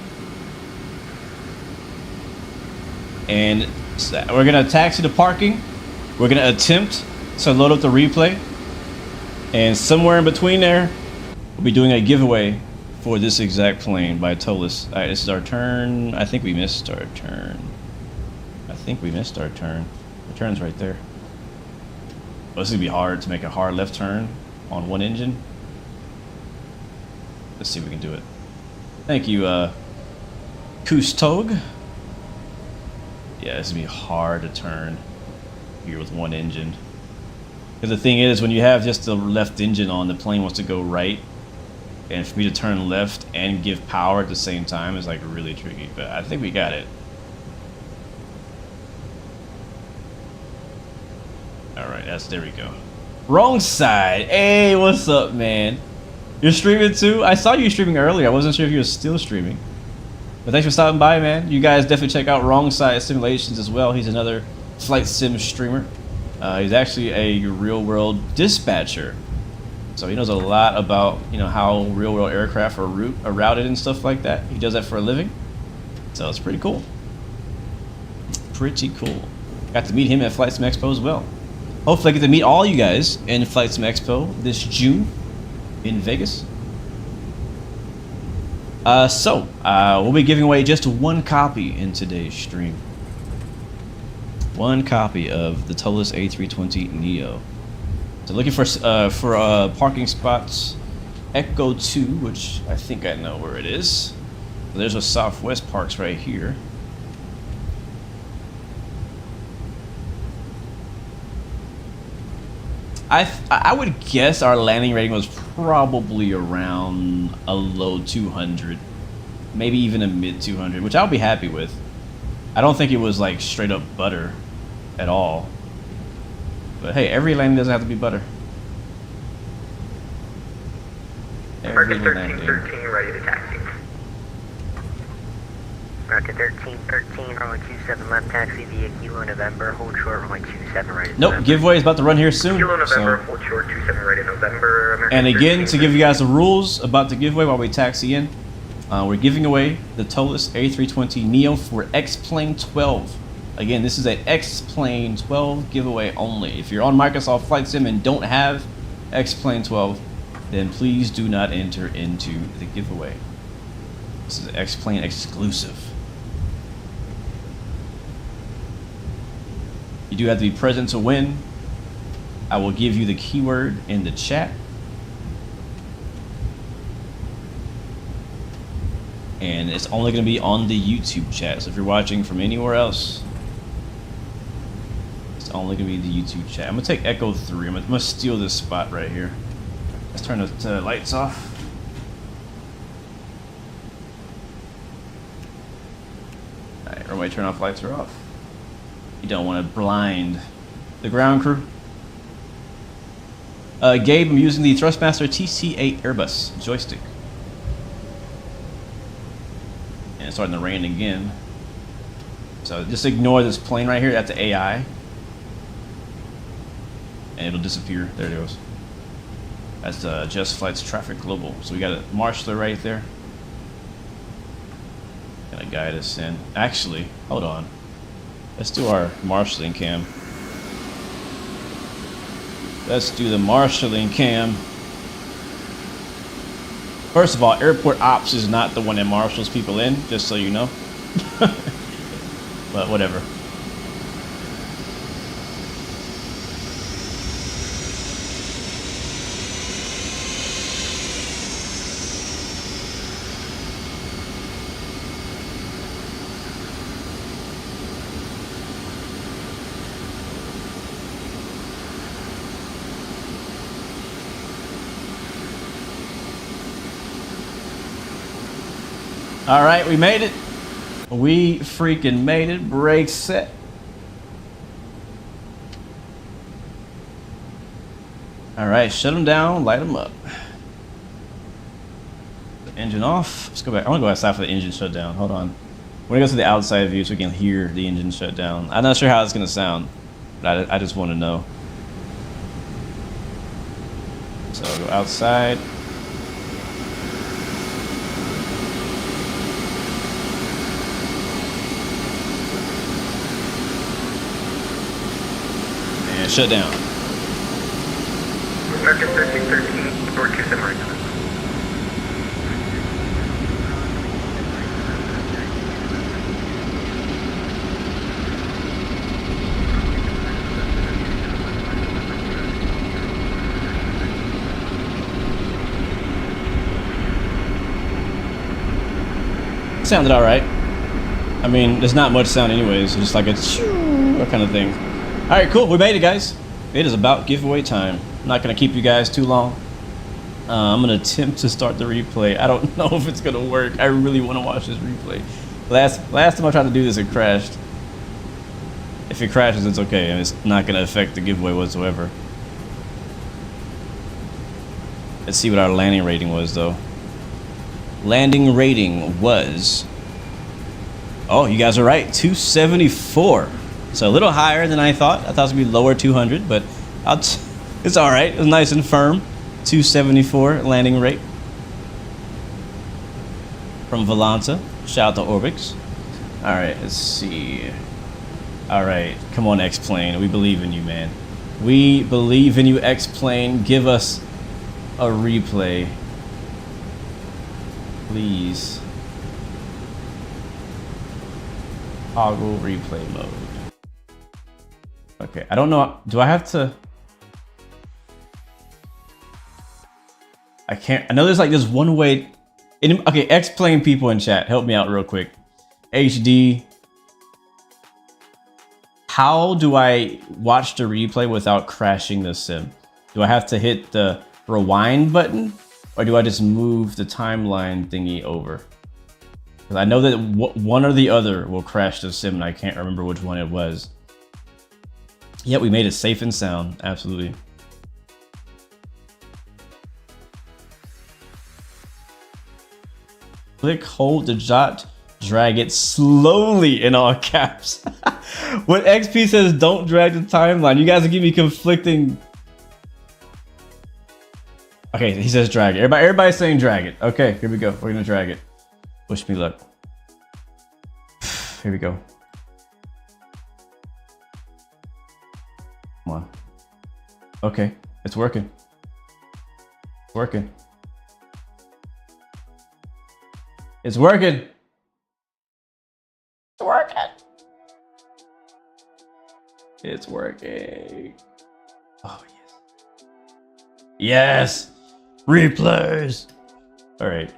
And we're gonna taxi to parking. We're gonna attempt to load up the replay. And somewhere in between there, we'll be doing a giveaway for this exact plane by Tolis. Alright, this is our turn. I think we missed our turn. The turn's right there. Oh, this is gonna be hard to make a hard left turn on one engine. Let's see if we can do it. Thank you, Kustog. Yeah, this is gonna be hard to turn here with one engine. Because the thing is, when you have just the left engine on, the plane wants to go right. And for me to turn left and give power at the same time is like really tricky. But I think we got it. Alright, there we go. Wrong side. Hey, what's up, man? You're streaming too? I saw you streaming earlier. I wasn't sure if you were still streaming. But thanks for stopping by, man. You guys definitely check out Wrong Side Simulations as well. He's another flight sim streamer. He's actually a real-world dispatcher. So he knows a lot about, you know, how real-world aircraft are routed and stuff like that. He does that for a living. So it's pretty cool. Pretty cool. Got to meet him at Flight Sim Expo as well. Hopefully I get to meet all you guys in Flight Sim Expo this June in Vegas. We'll be giving away just one copy in today's stream. One copy of the Tolis A320 Neo. So looking for parking spots. Echo 2, which I think I know where it is. There's a Southwest Parks right here. I would guess our landing rating was probably around a low 200, maybe even a mid 200, which I'll be happy with. I don't think it was like straight up butter at all. But hey, every landing doesn't have to be butter. Every landing. 1313, ready to taxi. Rocket 1313, runway 27 left taxi via Kilo November, hold short, runway 27 ready to Nope, November. giveaway is about to run here soon. Kilo November, So. hold short, 27 ready to November. American And again, 13, to give you guys the rules about the giveaway while we taxi in, we're giving away the Tolis A320 Neo for X-Plane 12. Again, this is an X-Plane 12 giveaway only. If you're on Microsoft Flight Sim and don't have X-Plane 12, then please do not enter into the giveaway. This is an X-Plane exclusive. You do have to be present to win. I will give you the keyword in the chat. And it's only going to be on the YouTube chat. So if you're watching from anywhere else, it's only going to be the YouTube chat. I'm going to take Echo 3. I'm going to steal this spot right here. Let's turn the lights off. Alright, runway turn off, lights are off. You don't want to blind the ground crew. Gabe, I'm using the Thrustmaster TC-8 Airbus joystick. And it's starting to rain again. So So just ignore this plane right here. That's the AI. And it'll disappear. There it goes. That's Just Flight's Traffic Global. So we got a marshaller right there. Gonna guide us in. Actually, hold on. Let's do our marshalling cam. Let's do the marshalling cam. First of all, airport ops is not the one that marshals people in, just so you know. But whatever. All right, we made it. We freaking made it. Brakes set. All right, shut them down, light them up. Engine off. Let's go back. I want to go outside for the engine shutdown. Hold on. We're gonna go to the outside view so we can hear the engine shut down. I'm not sure how it's gonna sound, but I just want to know. So I'll go outside. And shut down. American 1313, door 2 right. Sounded all right. I mean, there's not much sound anyways. It's just like a choo kind of thing. All right, cool. We made it, guys. It is about giveaway time. I'm not gonna keep you guys too long. I'm gonna attempt to start the replay. I don't know if it's gonna work. I really want to watch this replay. Last time I tried to do this, it crashed. If it crashes, it's okay, and it's not gonna affect the giveaway whatsoever. Let's see what our landing rating was, though. Landing rating was, oh, you guys are right, 274. So a little higher than I thought. I thought it was gonna be lower 200, but it's all right. It was nice and firm. 274 landing rate from Volanta. Shout out to Orbix. All right, let's see. All right, come on, X-Plane. We believe in you, man. We believe in you, X-Plane. Give us a replay, please. Toggle replay mode. Okay, I don't know. Do I have to? I can't. I know there's like this one way. Okay, X-Plane people in chat, help me out real quick. HD. How do I watch the replay without crashing the sim? Do I have to hit the rewind button, or do I just move the timeline thingy over? Because I know that one or the other will crash the sim, and I can't remember which one it was. Yeah, we made it safe and sound. Absolutely. Click, hold the dot, drag it slowly in all caps. When XP says don't drag the timeline, you guys are giving me conflicting. Okay, he says drag it. Everybody's saying drag it. Okay, here we go. We're gonna drag it. Wish me luck. Here we go. Come on. Okay, it's working. It's working. It's working. It's working. It's working. Oh, yes. Yes. Replays. All right.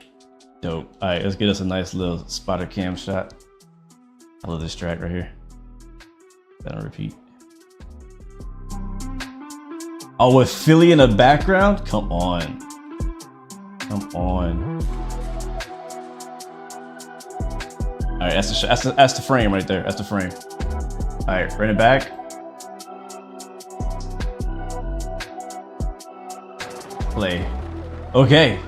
Dope. All right, let's get us a nice little spotter cam shot. I love this track right here. Then I'll repeat. Oh, with Philly in the background? Come on. Come on. All right, that's the frame right there. That's the frame. All right, bring it back. Play. Okay.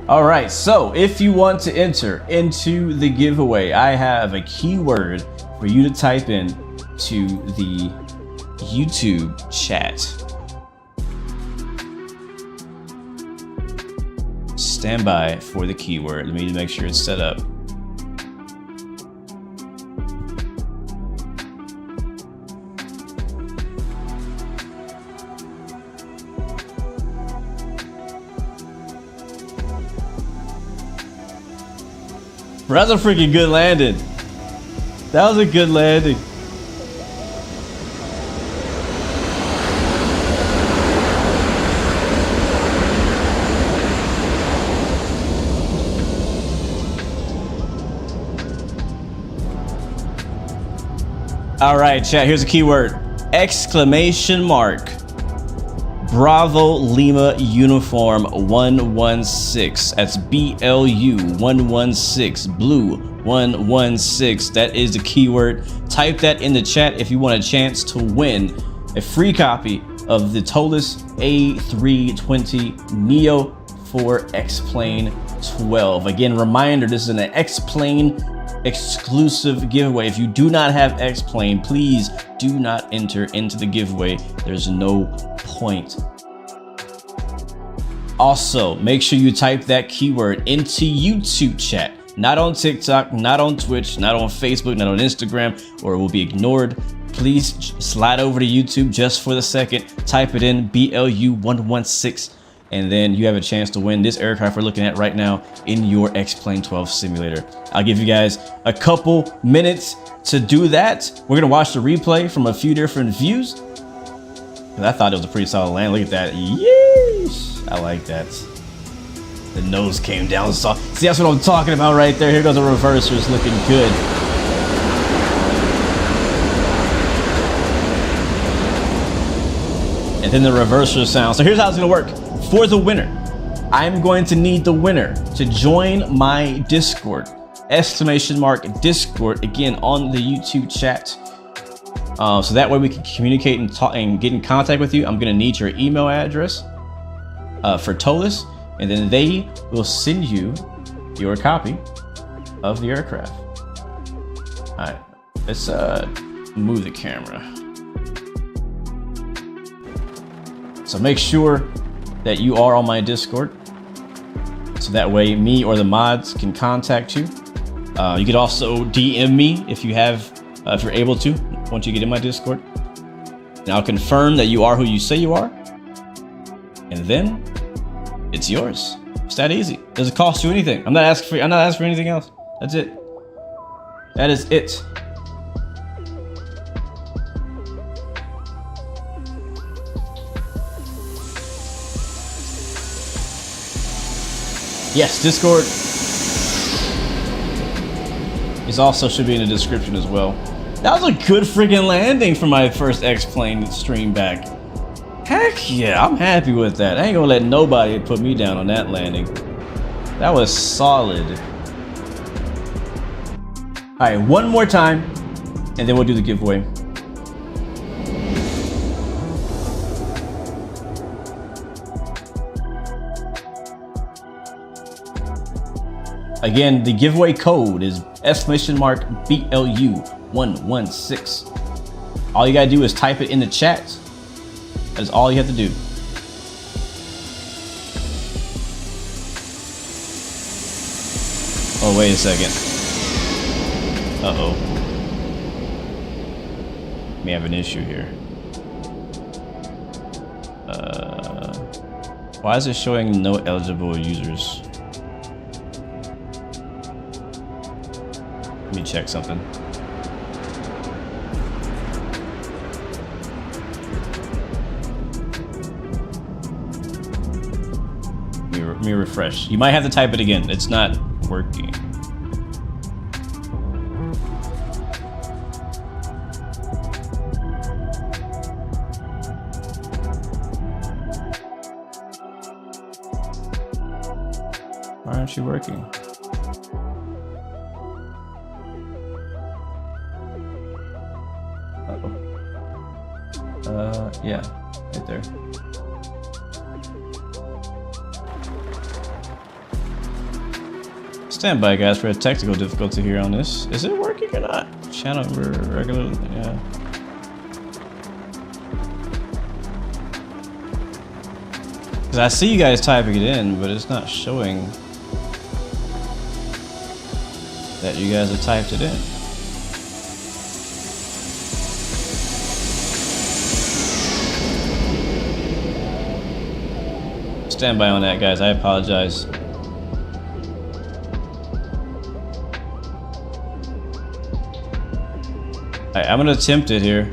All right, so if you want to enter into the giveaway, I have a keyword for you to type in to the YouTube chat. Stand by for the keyword. Let me make sure it's set up. Bro, that's a freaking good landing. That was a good landing. All right, chat, here's a keyword. Exclamation mark. Bravo Lima Uniform 116. That's BLU 116. Blue 116. That is the keyword. Type that in the chat if you want a chance to win a free copy of the TOLUS A320 Neo for X-Plane 12. Again, reminder, this is an X-Plane exclusive giveaway. If you do not have X-Plane, please do not enter into the giveaway. There's no point. Also, make sure you type that keyword into YouTube chat, not on TikTok, not on Twitch, not on Facebook, not on Instagram, or it will be ignored. Please slide over to YouTube just for the second, type it in, BLU116, and then you have a chance to win this aircraft we're looking at right now in your X-Plane 12 simulator. I'll give you guys a couple minutes to do that. We're gonna watch the replay from a few different views. I thought it was a pretty solid land. Look at that. Yeesh. I like that. The nose came down. See, that's what I'm talking about right there. Here goes the reversers looking good. And then the reverser sound. So here's how it's gonna work. For the winner, I'm going to need the winner to join my Discord. Exclamation mark Discord, again, on the YouTube chat. So that way we can communicate and talk and get in contact with you. I'm gonna need your email address for TOLUS, and then they will send you your copy of the aircraft. All right, let's move the camera. So make sure that you are on my Discord, so that way me or the mods can contact you. You could also DM me if you have, if you're able to, once you get in my Discord. And I'll confirm that you are who you say you are, and then it's yours. It's that easy. Doesn't cost you anything. I'm not asking for anything else. That's it. That is it. Yes, Discord is also should be in the description as well. That was a good freaking landing for my first X-Plane stream back. Heck yeah, I'm happy with that. I ain't gonna let nobody put me down on that landing. That was solid. All right, one more time, and then we'll do the giveaway. Again, the giveaway code is exclamation mark BLU116. All you gotta do is type it in the chat. That's all you have to do. Oh, wait a second. Uh-oh. May have an issue here. Why is it showing no eligible users? Let me check something. Let me refresh. You might have to type it again. It's not working. Why aren't you working? Yeah, right there. Stand by, guys, for a technical difficulty here on this. Is it working or not? Channel regular, yeah. Because I see you guys typing it in, but it's not showing that you guys have typed it in. Stand by on that, guys. I apologize. Alright, I'm gonna attempt it here.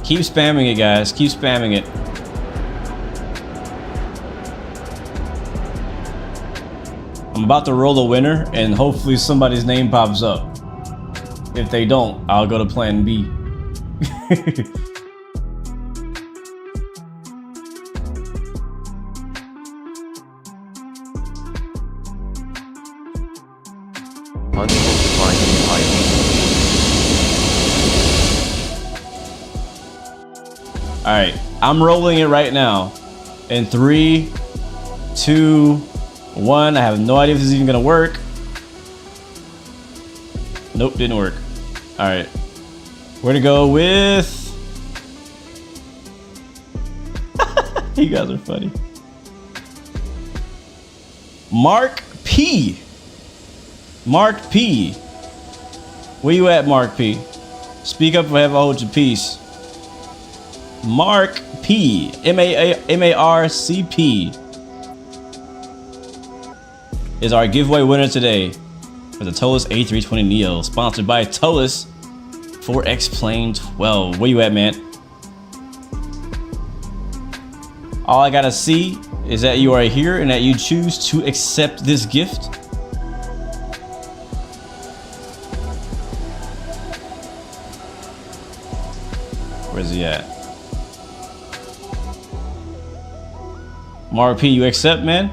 Keep spamming it, guys. Keep spamming it. I'm about to roll a winner, and hopefully somebody's name pops up. If they don't, I'll go to plan B. Alright, I'm rolling it right now. In 3, 2, 1. I have no idea if this is even gonna work. Nope, didn't work. Alright. Where to go with? You guys are funny. Mark P. Mark P. Where you at, Mark P? Speak up if I have a hold your peace. Mark P. M-A-R-C-P is our giveaway winner today for the TOLUS A320 Neo, sponsored by TOLUS for XP12. Where you at, man? All I gotta see is that you are here and that you choose to accept this gift. Where's he at? Mark P, you accept, man?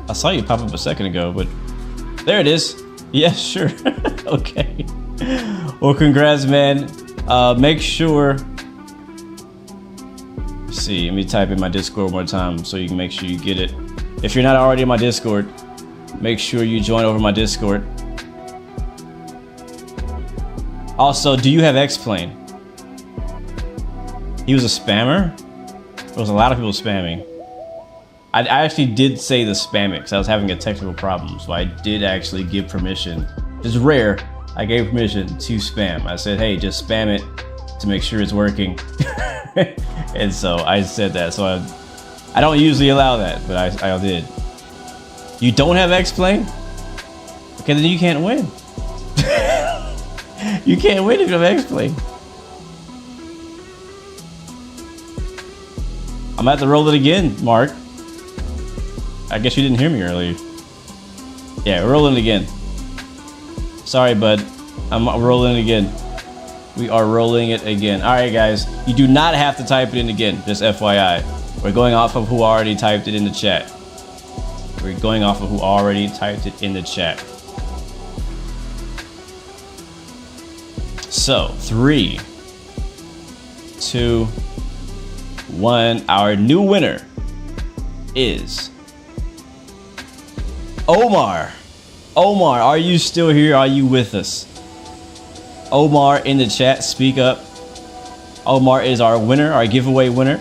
I saw you pop up a second ago, but there it is. Yes, sure. Okay. Well, congrats, man. Make sure. Let's see, let me type in my Discord one more time so you can make sure you get it. If you're not already in my Discord, make sure you join over my Discord. Also, do you have X-Plane? He was a spammer? There was a lot of people spamming. I actually did say the spam it because I was having a technical problem, so I did actually give permission. It's rare. I gave permission to spam. I said, hey, just spam it to make sure it's working. And so I said that. So I don't usually allow that, but I did. You don't have X-Plane? Okay, then you can't win. You can't win if you have X-Plane. I'm gonna have to roll it again, Mark. I guess you didn't hear me earlier. Yeah, we're rolling it again. Sorry, bud. I'm rolling it again. We are rolling it again. All right, guys. You do not have to type it in again. Just FYI. We're going off of who already typed it in the chat. We're going off of who already typed it in the chat. So, 3, 2, 1. Our new winner is Omar. Omar, are you still here? Are you with us? Omar in the chat, speak up. Omar is our winner, our giveaway winner.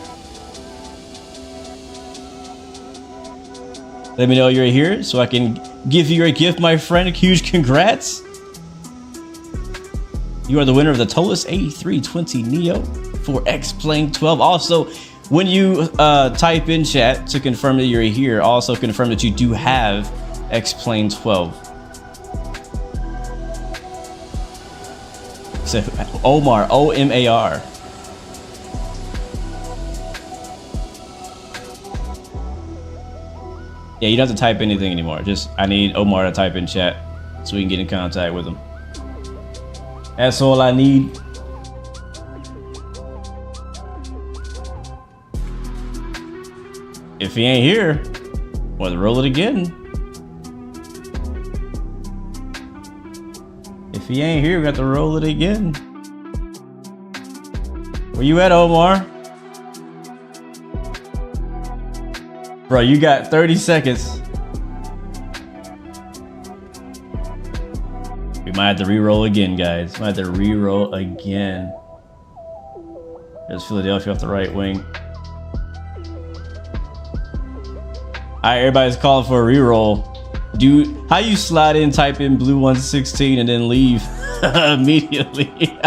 Let me know you're here so I can give you your gift, my friend. Huge congrats. You are the winner of the TOLUS A320 Neo for XP12. Also, when you type in chat to confirm that you're here, also confirm that you do have XP12. So Omar, O-M-A-R. Yeah, you don't have to type anything anymore. Just, I need Omar to type in chat so we can get in contact with him. That's all I need. If he ain't here, well, roll it again. If he ain't here, we got to roll it again. Where you at, Omar? Bro, you got 30 seconds. We might have to re-roll again, guys. Might have to re-roll again. There's Philadelphia off the right wing. Alright, everybody's calling for a re-roll. Dude, how you slide in, type in blue 116 and then leave immediately?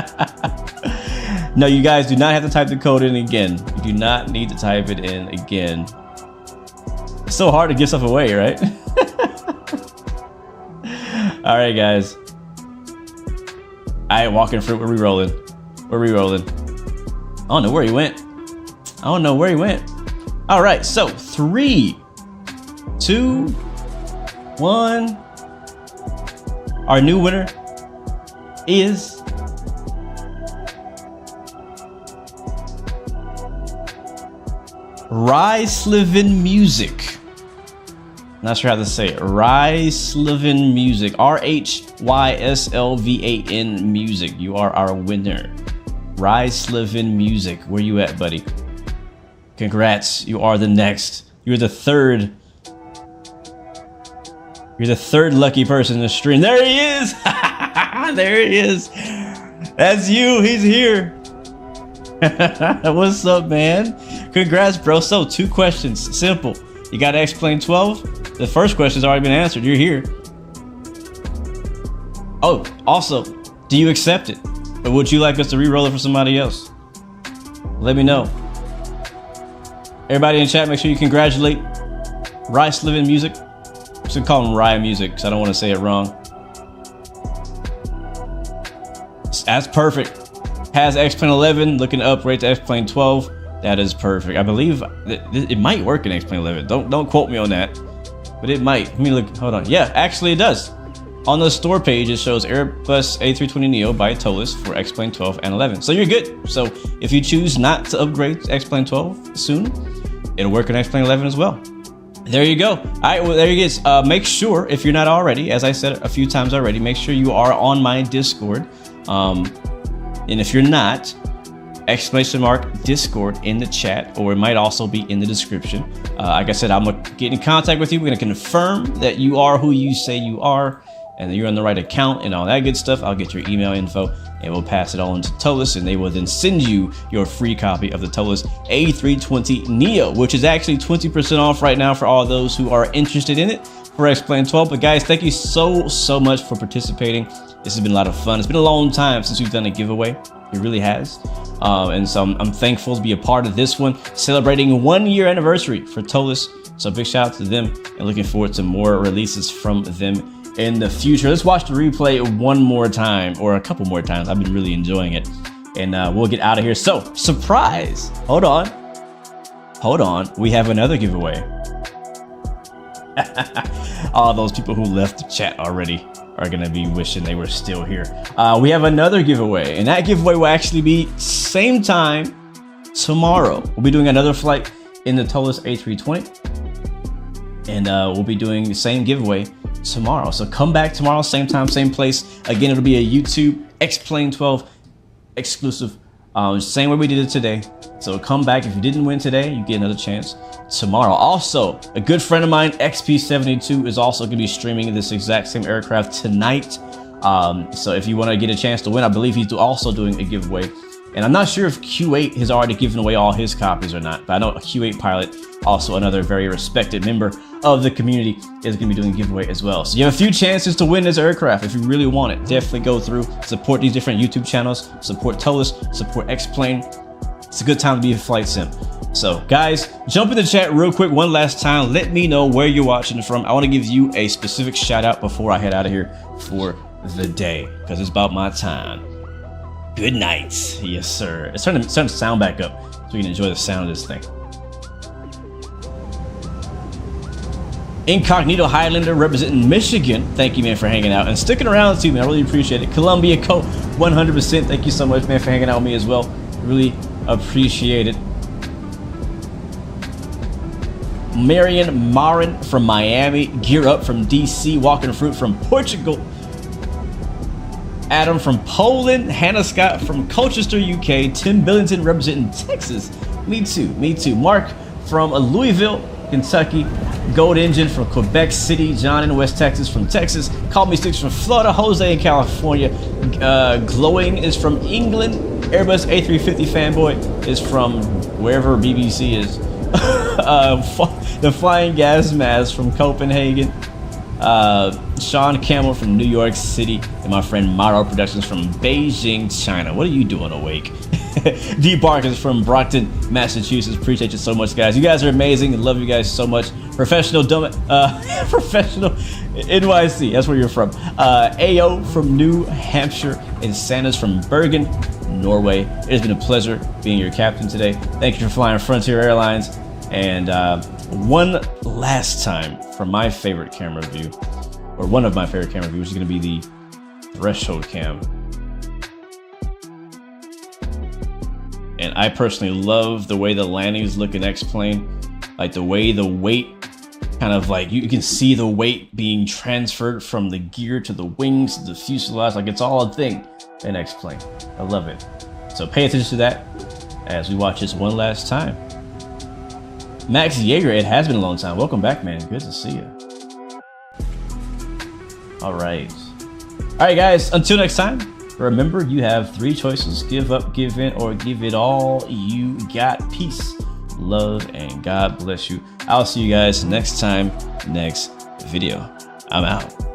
No, you guys do not have to type the code in again. You do not need to type it in again. It's so hard to give stuff away, right? Alright, guys. Alright, walking fruit, we're re-rolling. We're re-rolling. I don't know where he went. I don't know where he went. Alright, so 3, 2, 1. Our new winner is Rhyslivin Music. Not sure how to say it. Rhyslivin Music. RHYSLVAN Music. You are our winner. Rhyslivin Music. Where you at, buddy? Congrats. You are the next. You're the third. You're the third lucky person in the stream. There he is. There he is. That's you. He's here. What's up, man? Congrats, bro. So 2 questions. Simple. You got to explain 12. The first question's already been answered. You're here. Oh, also, do you accept it? Or would you like us to re-roll it for somebody else? Let me know. Everybody in chat, make sure you congratulate Rhyslivin Music. I'm just gonna call him Rye Music because I don't want to say it wrong. That's perfect. Has X-Plane 11, looking to upgrade to X-Plane 12. That is perfect. I believe it might work in X-Plane 11. Don't quote me on that, but it might. Let me look. Hold on. Yeah, actually it does. On the store page, it shows Airbus A320neo by TOLUS for X-Plane 12 and 11. So you're good. So if you choose not to upgrade to X-Plane 12 soon, it'll work in X-Plane 11 as well. There you go. All right, well, there you go. Make sure, if you're not already, as I said a few times already, make sure you are on my Discord. And if you're not, !Discord in the chat, or it might also be in the description. Like I said, I'm gonna get in contact with you. We're gonna confirm that you are who you say you are, and that you're on the right account and all that good stuff. I'll get your email info and we'll pass it on to TOLUS, and they will then send you your free copy of the TOLUS A320neo, which is actually 20% off right now for all those who are interested in it for X-Plane 12. But guys, thank you so much for participating. This has been a lot of fun. It's been a long time since we've done a giveaway. It really has. And so I'm thankful to be a part of this one, celebrating 1 year anniversary for TOLUS. So big shout out to them, and looking forward to more releases from them in the future. Let's watch the replay one more time, or a couple more times. I've been really enjoying it. And we'll get out of here. So, surprise! Hold on. We have another giveaway. All those people who left the chat already are gonna be wishing they were still here. We have another giveaway, and that giveaway will actually be same time tomorrow. We'll be doing another flight in the TOLUS A320, and we'll be doing the same giveaway tomorrow. So come back tomorrow, same time, same place. Again, it'll be a YouTube X-Plane 12 exclusive, same way we did it today. So come back. If you didn't win today, you get another chance tomorrow. Also, a good friend of mine, XP12, is also going to be streaming this exact same aircraft tonight. So if you want to get a chance to win, I believe he's also doing a giveaway. And I'm not sure if Q8 has already given away all his copies or not, but I know a Q8 pilot, also another very respected member of the community, is going to be doing a giveaway as well. So you have a few chances to win this aircraft if you really want it. Definitely go through, support these different YouTube channels, support TOLUS, support X-Plane. It's a good time to be a flight sim. So guys, jump in the chat real quick one last time. Let me know where you're watching from. I want to give you a specific shout out before I head out of here for the day, because it's about my time. Good night. Yes, sir. It's starting to sound back up so we can enjoy the sound of this thing. Incognito Highlander representing Michigan. Thank you, man, for hanging out and sticking around too, man. I really appreciate it. Columbia Co. 100%. Thank you so much, man, for hanging out with me as well. Really appreciate it. Marion Marin from Miami. Gear Up from DC. Walking Fruit from Portugal. Adam from Poland, Hannah Scott from Colchester, UK, Tim Billington representing Texas. Me too. Mark from Louisville, Kentucky, Gold Engine from Quebec City, John in West Texas from Texas, Call Me Sticks from Florida, Jose in California, Glowing is from England, Airbus A350 fanboy is from wherever BBC is, the Flying Gas Mask from Copenhagen, Sean Campbell from New York City, and my friend Maro Productions from Beijing, China. What are you doing awake? D. Barkins from Brockton, Massachusetts. Appreciate you so much, guys. You guys are amazing. I love you guys so much. Professional Professional NYC. That's where you're from. AO from New Hampshire, and Santa's from Bergen, Norway. It has been a pleasure being your captain today. Thank you for flying Frontier Airlines. And one last time for my favorite camera view, or one of my favorite camera views, is going to be the threshold cam. And I personally love the way the landings look in X-Plane. Like the way the weight kind of like, you can see the weight being transferred from the gear to the wings to the fuselage. Like it's all a thing in X-Plane. I love it. So pay attention to that as we watch this one last time. Max Yeager, it has been a long time. Welcome back, man. Good to see you. All right, guys. Until next time, remember you have 3 choices: give up, give in, or give it all you got. Peace, love, and God bless you. I'll see you guys next time, next video. I'm out.